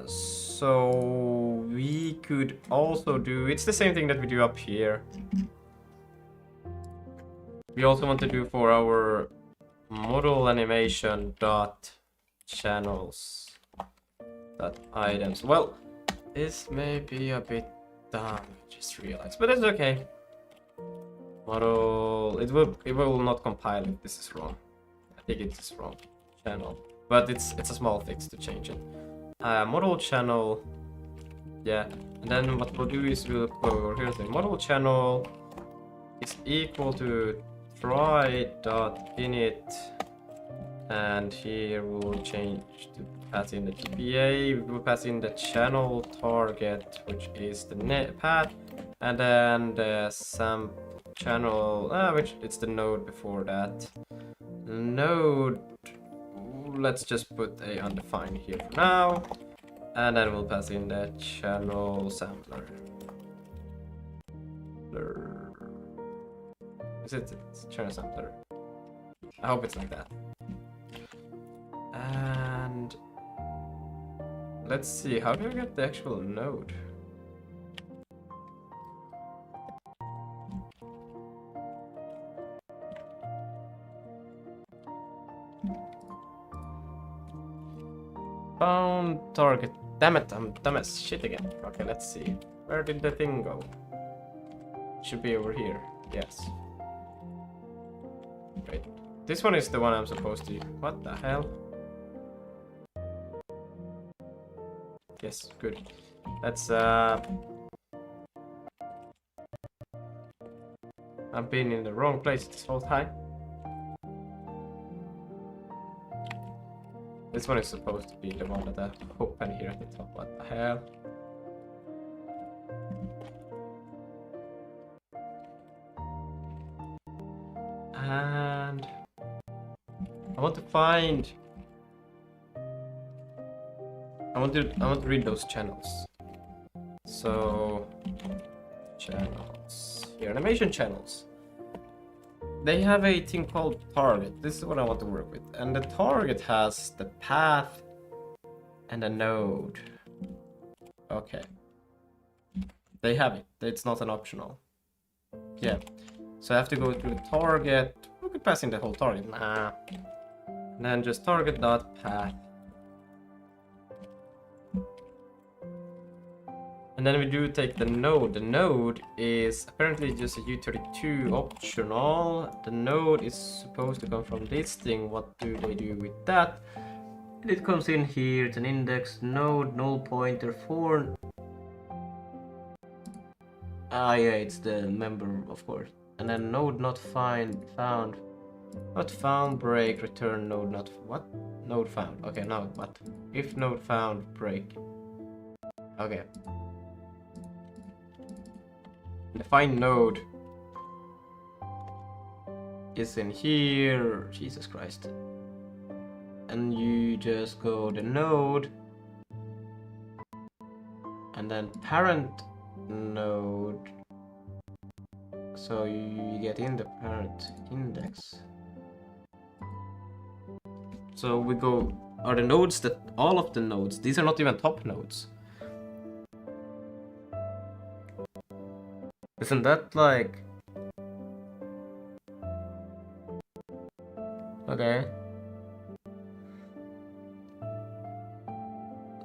So we could also do. It's the same thing that we do up here. We also want to do for our model animation dot channels dot items. Well, this may be a bit dumb, just realized, but it's okay. Model, it will not compile if this is wrong. I think it is wrong. Channel, but it's a small fix to change it. Model channel, yeah. And then what we'll do is we'll go over here. The model channel is equal to try.init, and here we'll change to pass in the GPA. We will pass in the channel target, which is the net path, and then the sample channel, which it's the node before that. Node, let's just put a undefined here for now, and then we'll pass in the channel sampler. Is it? It's channel sampler. I hope it's like that. And let's see, how do I get the actual node? Found target. Damn it, I'm dumb as shit again. Okay, let's see. Where did the thing go? Should be over here. Yes. Wait. This one is the one I'm supposed to... What the hell? Yes, good. That's I've been in the wrong place this whole time. This one is supposed to be the one that I open here at the top. What the hell? And I want to find... I want to read those channels. So channels. Here, animation channels. They have a thing called target. This is what I want to work with. And the target has the path and a node. Okay. They have it. It's not an optional. Yeah. So I have to go through the target. We could pass in the whole target. Nah. And then just target dot path. And then we do take the node. The node is apparently just a U32 optional. The node is supposed to come from this thing. What do they do with that? And it comes in here. It's an index node null pointer 4. Ah, yeah, it's the member, of course. And then node not found. Not found break return node not what? Node found. Okay, now what? If node found break. Okay. The find node is in here. Jesus Christ. And you just go the node and then parent node. So you get in the parent index. So we go, are the nodes that all of the nodes, these are not even top nodes. Isn't that like... Okay.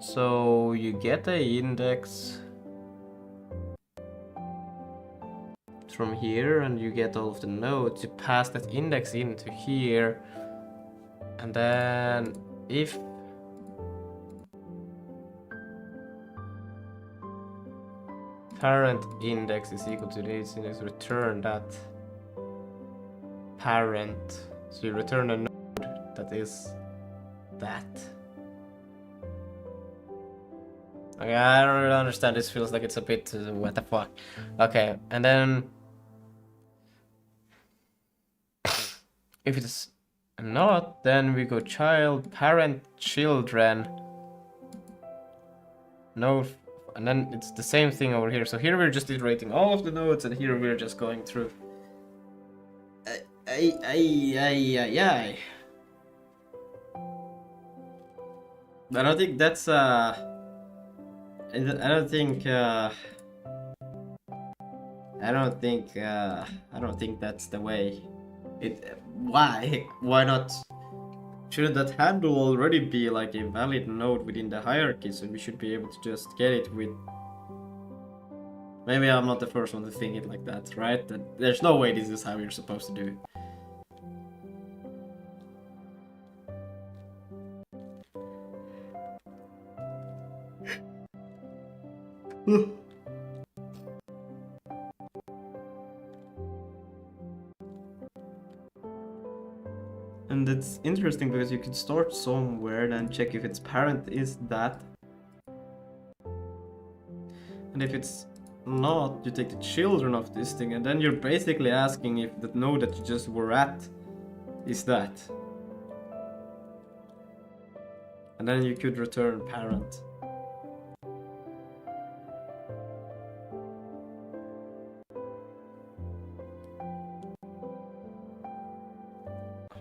So you get a index from here and you get all of the nodes. You pass that index into here. And then if parent index is equal to this index, return that parent. So you return a node that is that. Okay, I don't really understand. This feels like it's a bit what the fuck. Okay, and then if it's not, then we go child, parent, children, node. And then it's the same thing over here. So here we're just iterating all of the nodes, and here we're just going through. I don't think that's I don't think that's the way. Why not? Shouldn't that handle already be like a valid node within the hierarchy, so we should be able to just get it with... Maybe I'm not the first one to think it like that, right? That there's no way this is how you're supposed to do it. And it's interesting because you could start somewhere and check if its parent is that. And if it's not, you take the children of this thing, and then you're basically asking if the node that you just were at is that. And then you could return parent.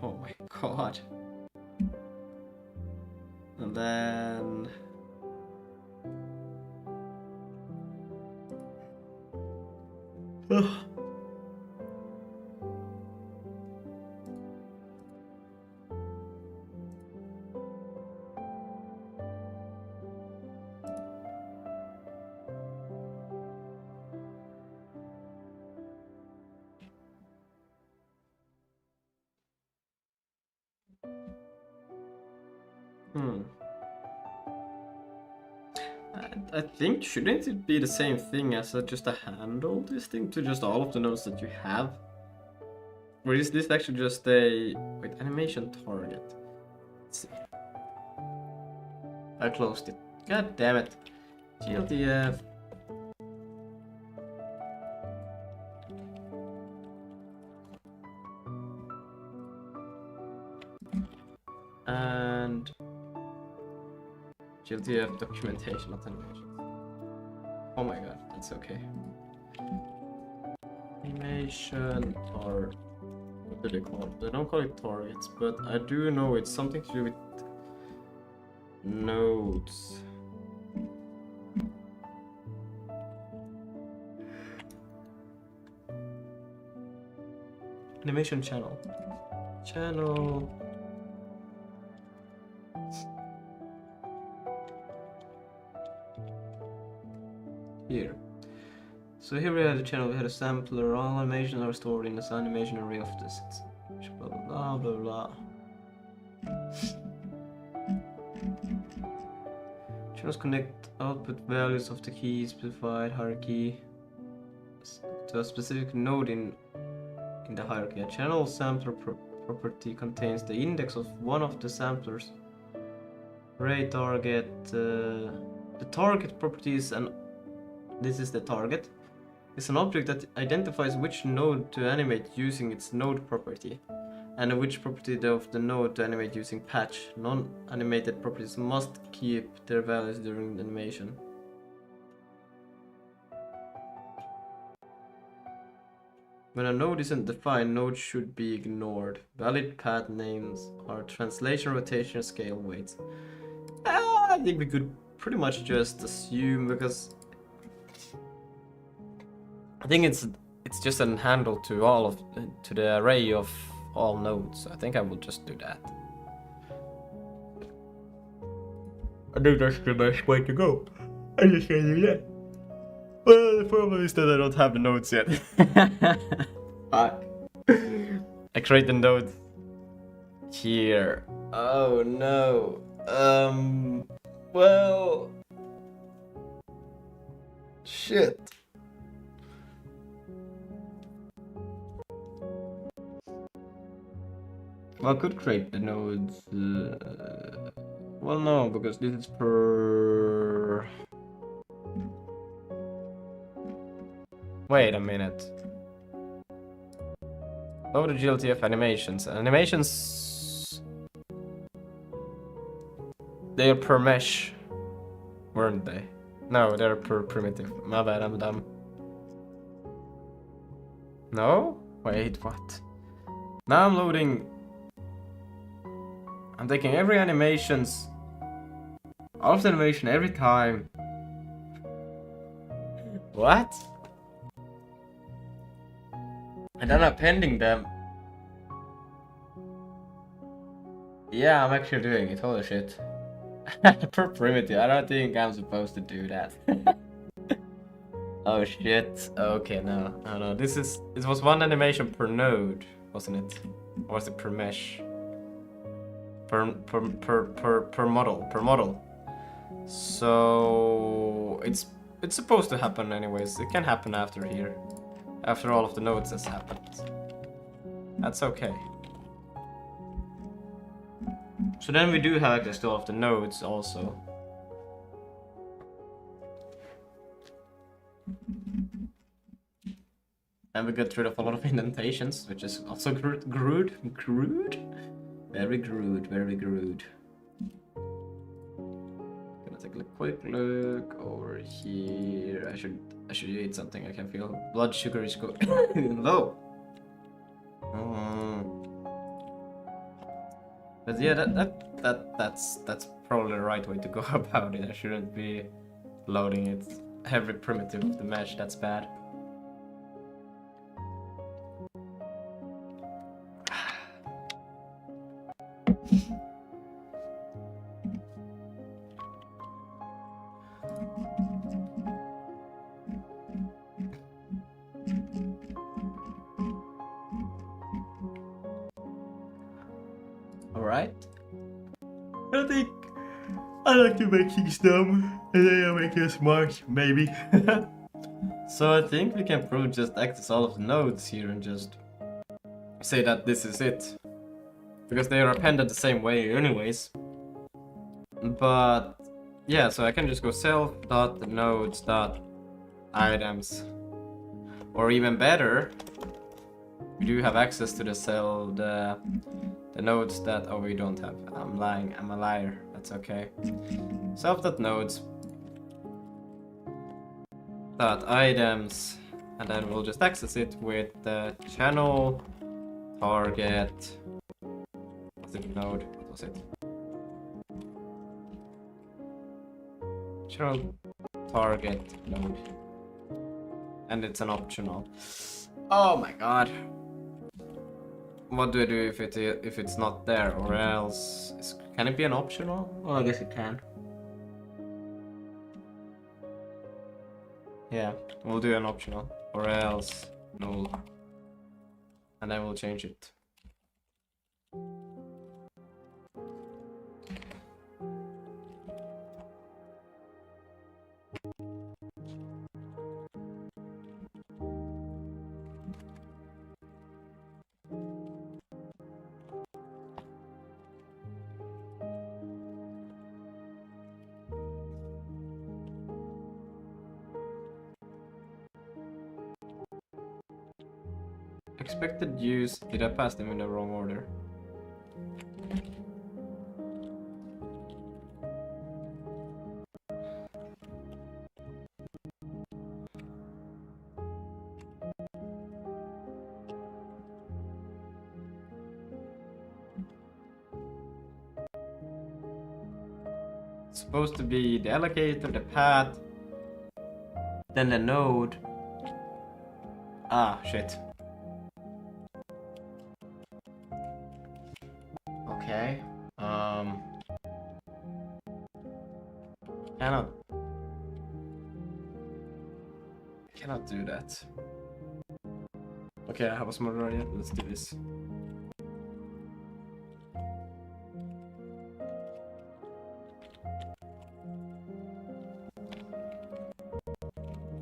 Oh my god. And then... Hmm. I think, shouldn't it be the same thing as just a handle, this thing, to just all of the nodes that you have? Or is this actually just a... wait, animation target? Let's see. I closed it. God damn it. GLTF. And... GLTF documentation, not animation. Oh my god, that's okay. Animation or... what do they call it? They don't call it targets, but I do know it's something to do with nodes. Animation channel. Channel. Here. So here we have the channel, we had a sampler, all animations are stored in this animation array of this. Blah blah blah blah blah. Channels connect output values of the key specified hierarchy to a specific node in the hierarchy. A channel sampler property contains the index of one of the samplers. Array target. The target property is an... this is the target. It's an object that identifies which node to animate using its node property, and which property of the node to animate using patch. Non-animated properties must keep their values during the animation. When a node isn't defined, nodes should be ignored. Valid path names are translation, rotation, scale, weights. I think we could pretty much just assume, because I think it's just a handle to all of to the array of all nodes. I think I will just do that. I think that's the best way to go. I just gonna do that. Well, the problem is that I don't have the nodes yet. I create the node here. Oh no. Well, shit. Well, I could create the nodes. Well, no, because this is per... wait a minute. Load the GLTF animations. Animations... they are per mesh, weren't they? No, they're per primitive. My bad, I'm dumb. No? Wait, what? Now I'm loading... I'm taking every animations, all of the animation every time. What? And then I'm appending them. Yeah, I'm actually doing it. Holy shit. Per primitive. I don't think I'm supposed to do that. Oh shit. Okay, no. It was one animation per node, wasn't it? Or was it per mesh? Per model. So it's supposed to happen anyways. It can happen after here. After all of the nodes has happened. That's okay. So then we do have access to all of the nodes also. And we got rid of a lot of indentations, which is also crude. Very crude. Gonna take a quick look over here. I should eat something. I can feel blood sugar is going low. But yeah, that's probably the right way to go about it. I shouldn't be loading it every primitive of the mesh. That's bad. right? I think I like to make things dumb, and then I make it smart, maybe. So I think we can prove just access all of the nodes here and just say that this is it. Because they are appended the same way anyways. But yeah, so I can just go self.nodes.items. Or even better, we do have access to the nodes that, oh, we don't have. I'm lying, I'm a liar, that's okay. Self.nodes.items, and then we'll just access it with the channel target. What's it node? What was it? Channel target node. And it's an optional. Oh my god. What do I do if it's not there, or else can it be an optional? Well, I guess it can. Yeah, we'll do an optional, or else null, and then we'll change it. Expected use. Did I pass them in the wrong order? It's supposed to be the allocator, the path, then the node. Ah, shit. Okay. Cannot do that. Okay, I have a smaller idea. Let's do this.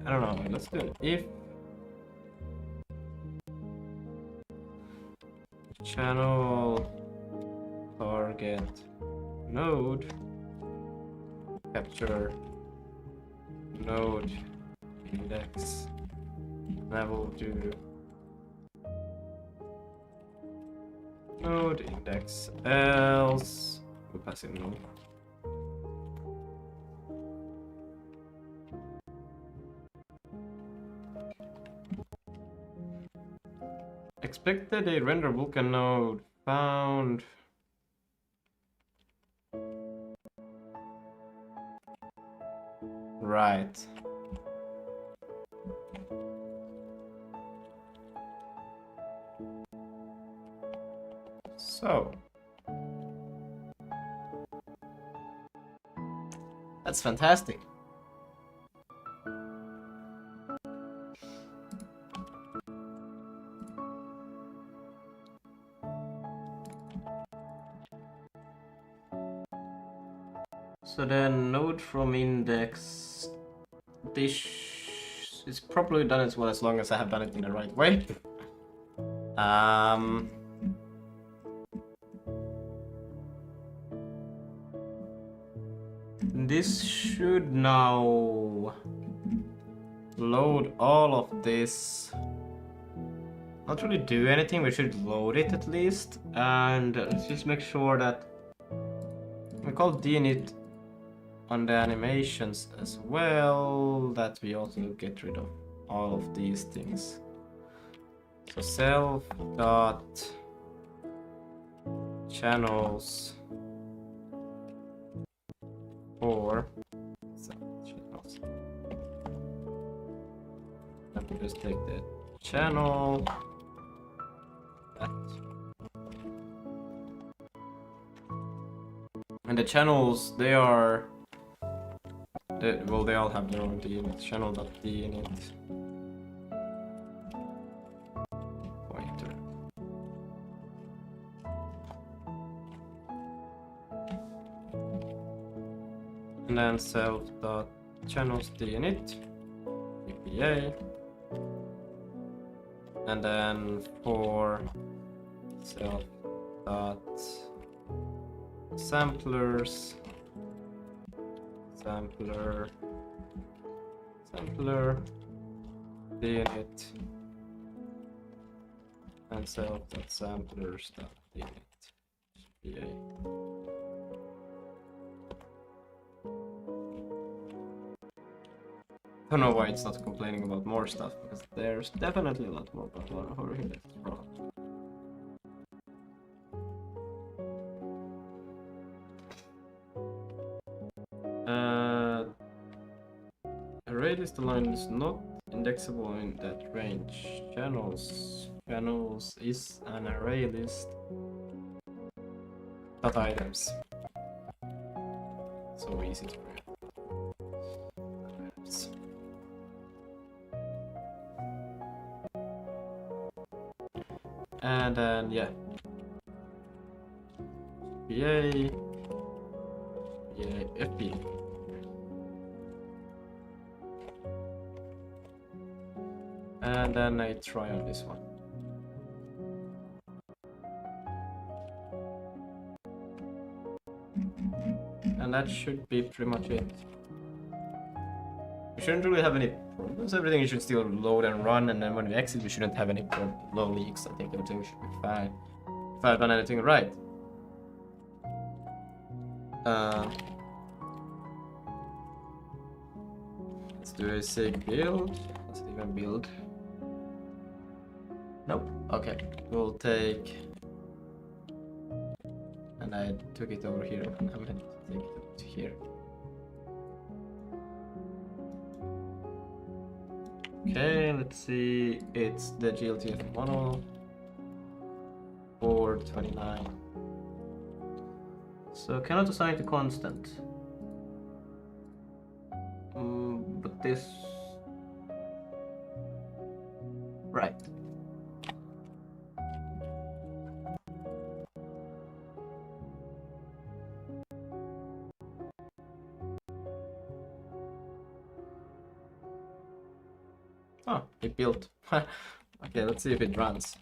I don't know. Let's do it. If channel target node capture node index, I will do node index, else we'll pass in null. Expected a render Vulkan node found. Right. So that's fantastic. So then node from index, this is probably done as well as long as I have done it in the right way. This should now load all of this. Not really do anything, we should load it at least. And let's just make sure that we call deinit on the animations as well, that we also get rid of all of these things. So self dot channels for channels. Let me just take the channel. That. And the channels, they are. Well, they all have their own deinit. Channel.deinit. Pointer. And then self.channels dinit, PPA. And then for self.samplers, sampler, dinit, and self.samplers.dinit, PPA. Don't know why it's not complaining about more stuff, because there's definitely a lot more, but over here that's wrong. Array list line is not indexable in that range. Channels is an array list. Not items. So easy to read. And then yeah. Yay. Yay, FP. And then I try on this one. And that should be pretty much it. We shouldn't really have any problems. Everything should still load and run, and then when we exit we shouldn't have any low leaks. I think everything should be fine. If I've done anything right. Let's do a Zig build. Let's even build. Nope. Okay. We'll take. And I took it over here. I'm gonna take it over to here. Okay, let's see. It's the GLTF model. 429. So cannot assign to constant. But this. Right. Oh, it built. Okay, let's see if it runs.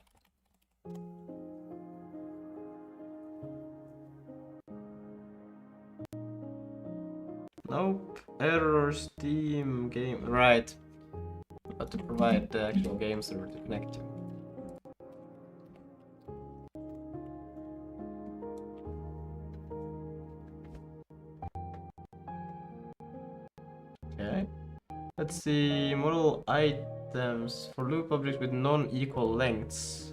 Nope. Error Steam game. Right. But to provide the actual game server to connect to. Okay. Let's see. Model items for loop objects with non-equal lengths.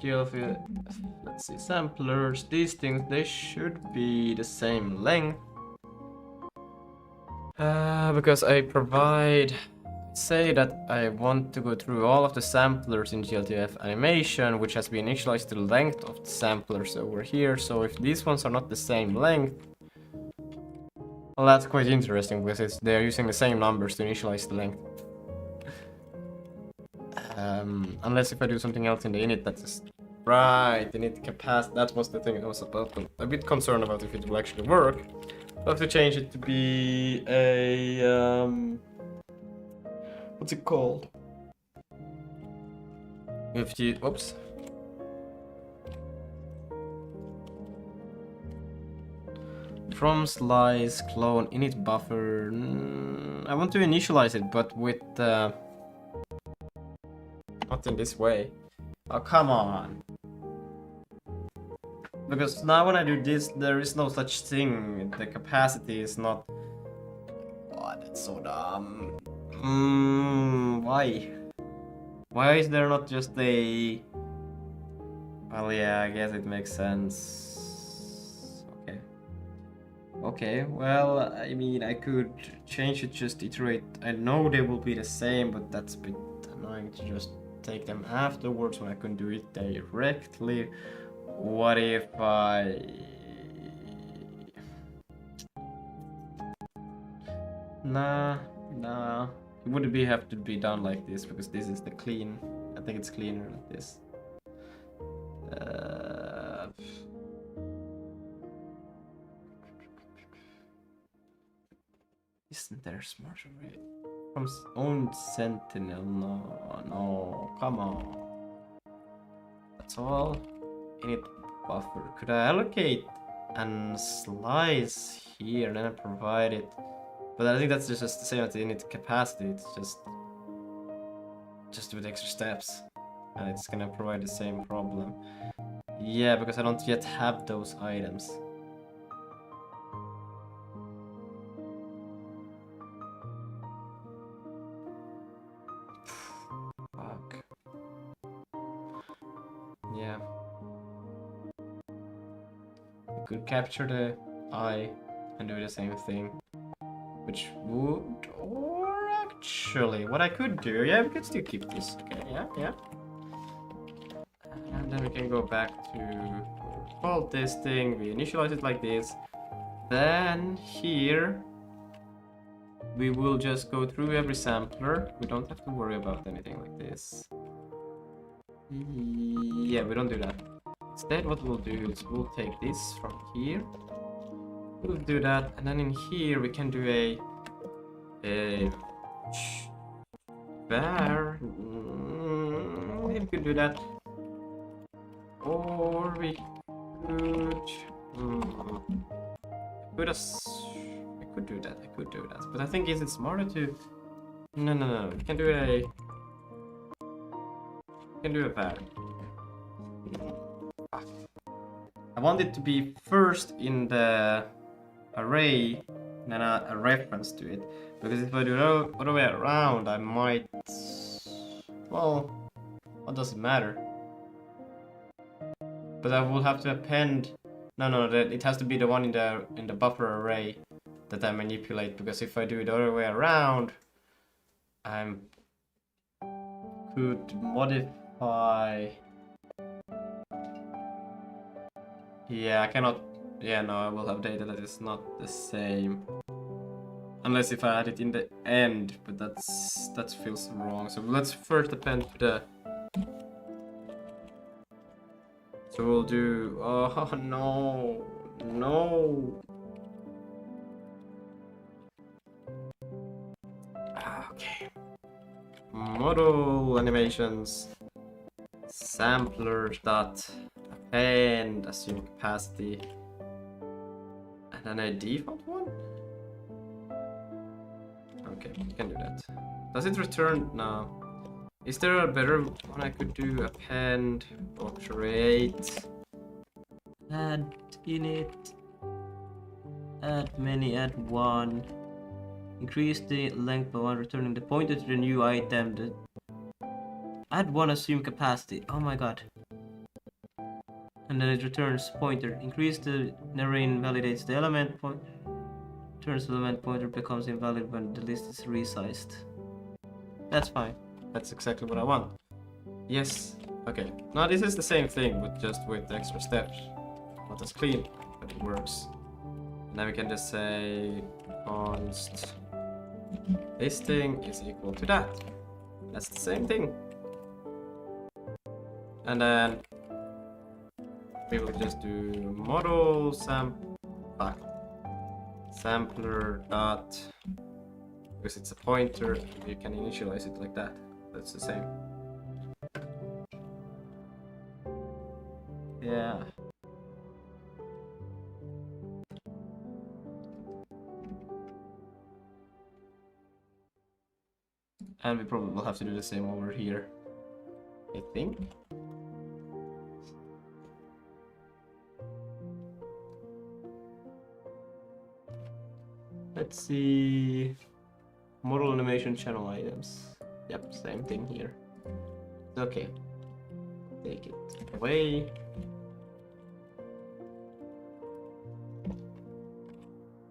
Let's see. Samplers. These things, they should be the same length. Because I provide. Say that I want to go through all of the samplers in GLTF animation, which has been initialized to the length of the samplers over here. So if these ones are not the same length, well, that's quite interesting because they're using the same numbers to initialize the length. Unless if I do something else in the init that's just right, init capacity. That was the thing I was a bit concerned about if it will actually work. I have to change it to be a what's it called? If you oops. From slice clone init buffer. I want to initialize it, but with not in this way. Oh, come on. Because now when I do this, there is no such thing. The capacity is not. Oh, that's so dumb. Why? Why is there not just a... Well, yeah, I guess it makes sense. Okay. Okay, well, I mean, I could change it, just iterate. I know they will be the same, but that's a bit annoying to just take them afterwards when I can do it directly. What if I... Nah. It would have to be done like this because this is the clean. I think it's cleaner like this. Isn't there smart array? From own sentinel? No, come on. That's all. Init buffer. Could I allocate and slice here and then provide it? But I think that's just the same as the init capacity. It's just with extra steps, and it's gonna provide the same problem. Yeah, because I don't yet have those items. Fuck. Yeah. I could capture the eye and do the same thing. Which would, or actually, what I could do, yeah, we could still keep this. Okay, yeah. And then we can go back to call this thing, we initialize it like this. Then here, we will just go through every sampler. We don't have to worry about anything like this. Yeah, we don't do that. Instead, what we'll do is we'll take this from here. We'll do that, and then in here we can do a var. We could do that, or we could. I could do that. But I think is it smarter to? No. We can do a. We can do a var. I want it to be first in the array and then a reference to it, because if I do it other way around, I might, well, what does it matter? But I will have to append. No, it has to be the one in the buffer array that I manipulate, because if I do it the other way around, I could modify. Yeah, I cannot. Yeah, no, I will have data that is not the same. Unless if I add it in the end, but that feels wrong. So let's first append the. So we'll do. Oh no. Okay. Model animations. Samplers dot append assume capacity. And then a default one? Okay, we can do that. Does it return? No. Is there a better one I could do? Append or create? Add init. Add many, add one. Increase the length by one, returning the pointer to the new item. Add one, assume capacity. Oh my god. And then it returns pointer. Increase the narrating validates the element. Turns element pointer becomes invalid when the list is resized. That's fine. That's exactly what I want. Yes. Okay. Now this is the same thing, but just with extra steps. Not as clean, but it works. And then we can just say const this thing is equal to that. That's the same thing. And then we will just do model sampler dot, because it's a pointer, you can initialize it like that. That's the same. Yeah. And we probably will have to do the same over here, I think. Let's see. Model animation channel items. Yep, same thing here. Okay. Take it away.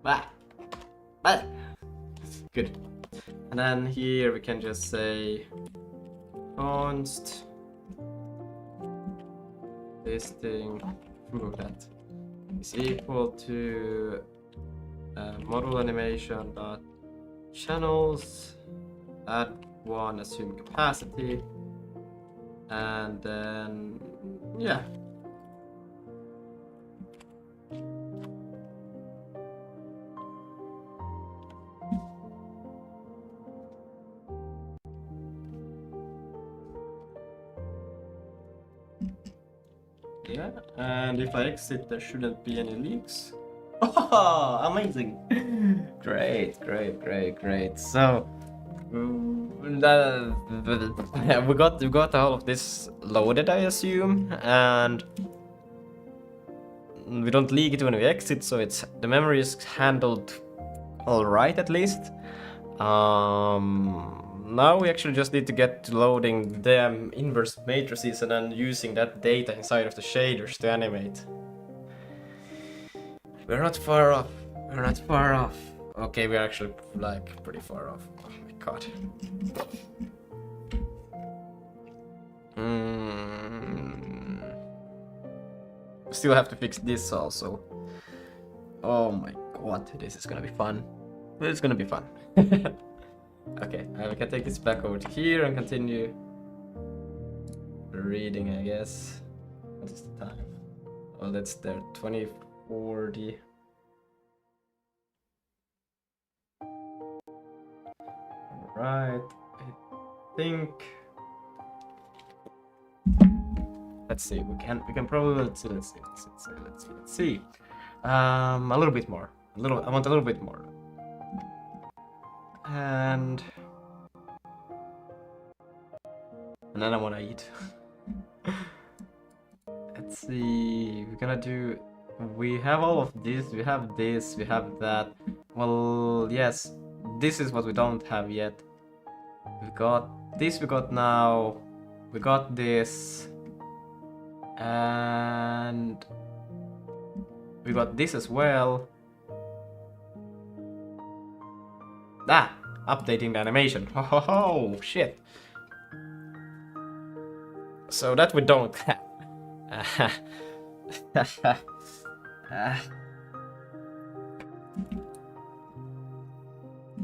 Bah! Good. And then here we can just say const this thing, remove that, is equal to model animation dot channels, add one, assume capacity, and then yeah. Yeah, and if I exit, there shouldn't be any leaks. Oh, amazing! Great, great, great, great. So, we got all of this loaded, I assume, and we don't leak it when we exit, so it's the memory is handled all right at least. Now we actually just need to get to loading the inverse matrices and then using that data inside of the shaders to animate. We're not far off. We're not far off. Okay, we're actually like pretty far off. Oh my god. Still have to fix this also. Oh my god, this is gonna be fun. It's gonna be fun. Okay, we can take this back over to here and continue reading, I guess. What is the time? Oh, that's there, 2040. Right, I think. Let's see. We can probably let's see. A little bit more. I want a little bit more. And then I want to eat. Let's see. We're gonna do. We have all of this. We have this. We have that. Well, yes. This is what we don't have yet. We got this. We got now. We got this. And we got this as well. Ah, updating the animation. Oh, shit. So that we don't have.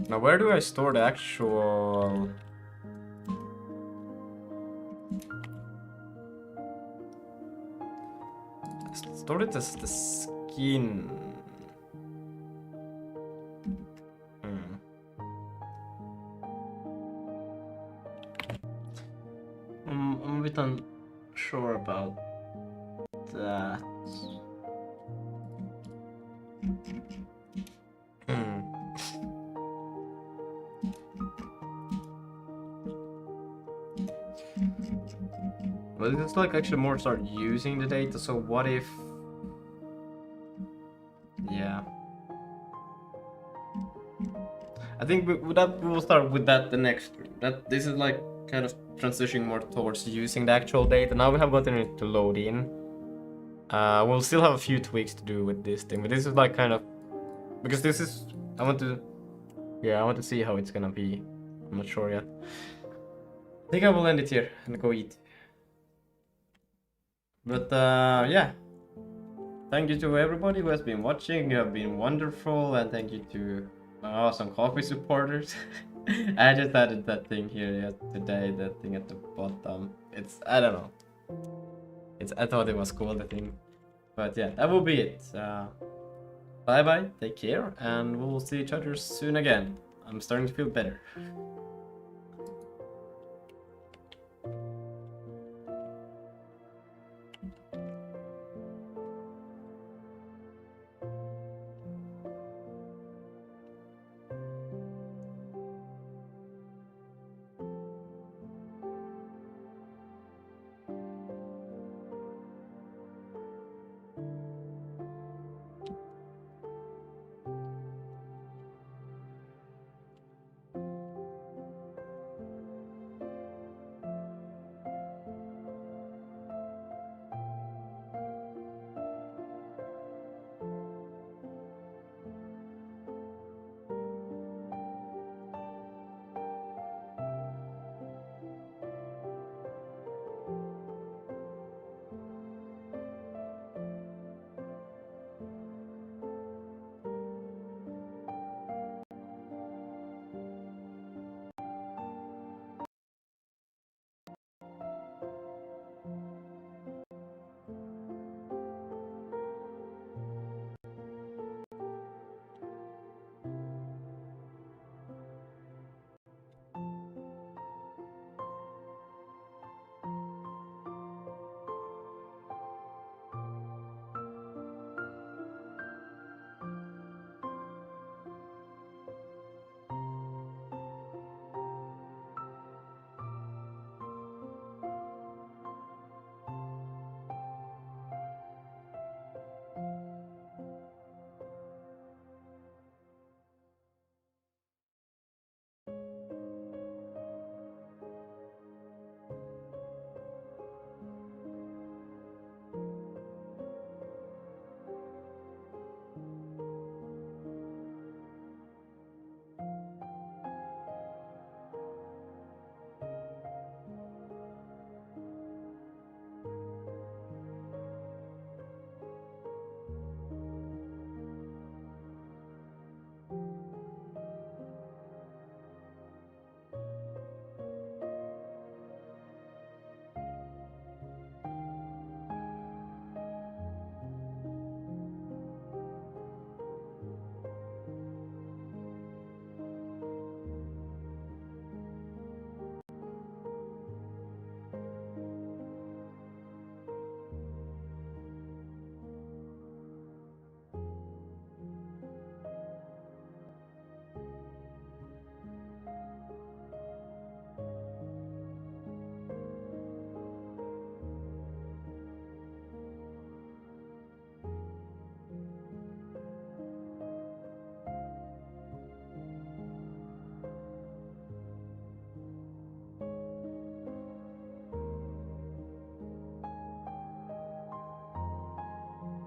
Now, where do I store the actual? Store it as the skin. I'm a bit unsure about that. Well, it's like actually more start using the data, so what if... Yeah. I think we'll start with that the next stream. This is like kind of transitioning more towards using the actual data. Now we have gotten it to load in. We'll still have a few tweaks to do with this thing, but this is like kind of... Because this is... I want to see how it's gonna be. I'm not sure yet. I think I will end it here and go eat. But yeah. Thank you to everybody who has been watching. You have been wonderful, and thank you to some coffee supporters. I just added that thing here today, that thing at the bottom. I don't know. I thought it was cool, the thing. But yeah, that will be it. Bye bye, take care, and we'll see each other soon again. I'm starting to feel better.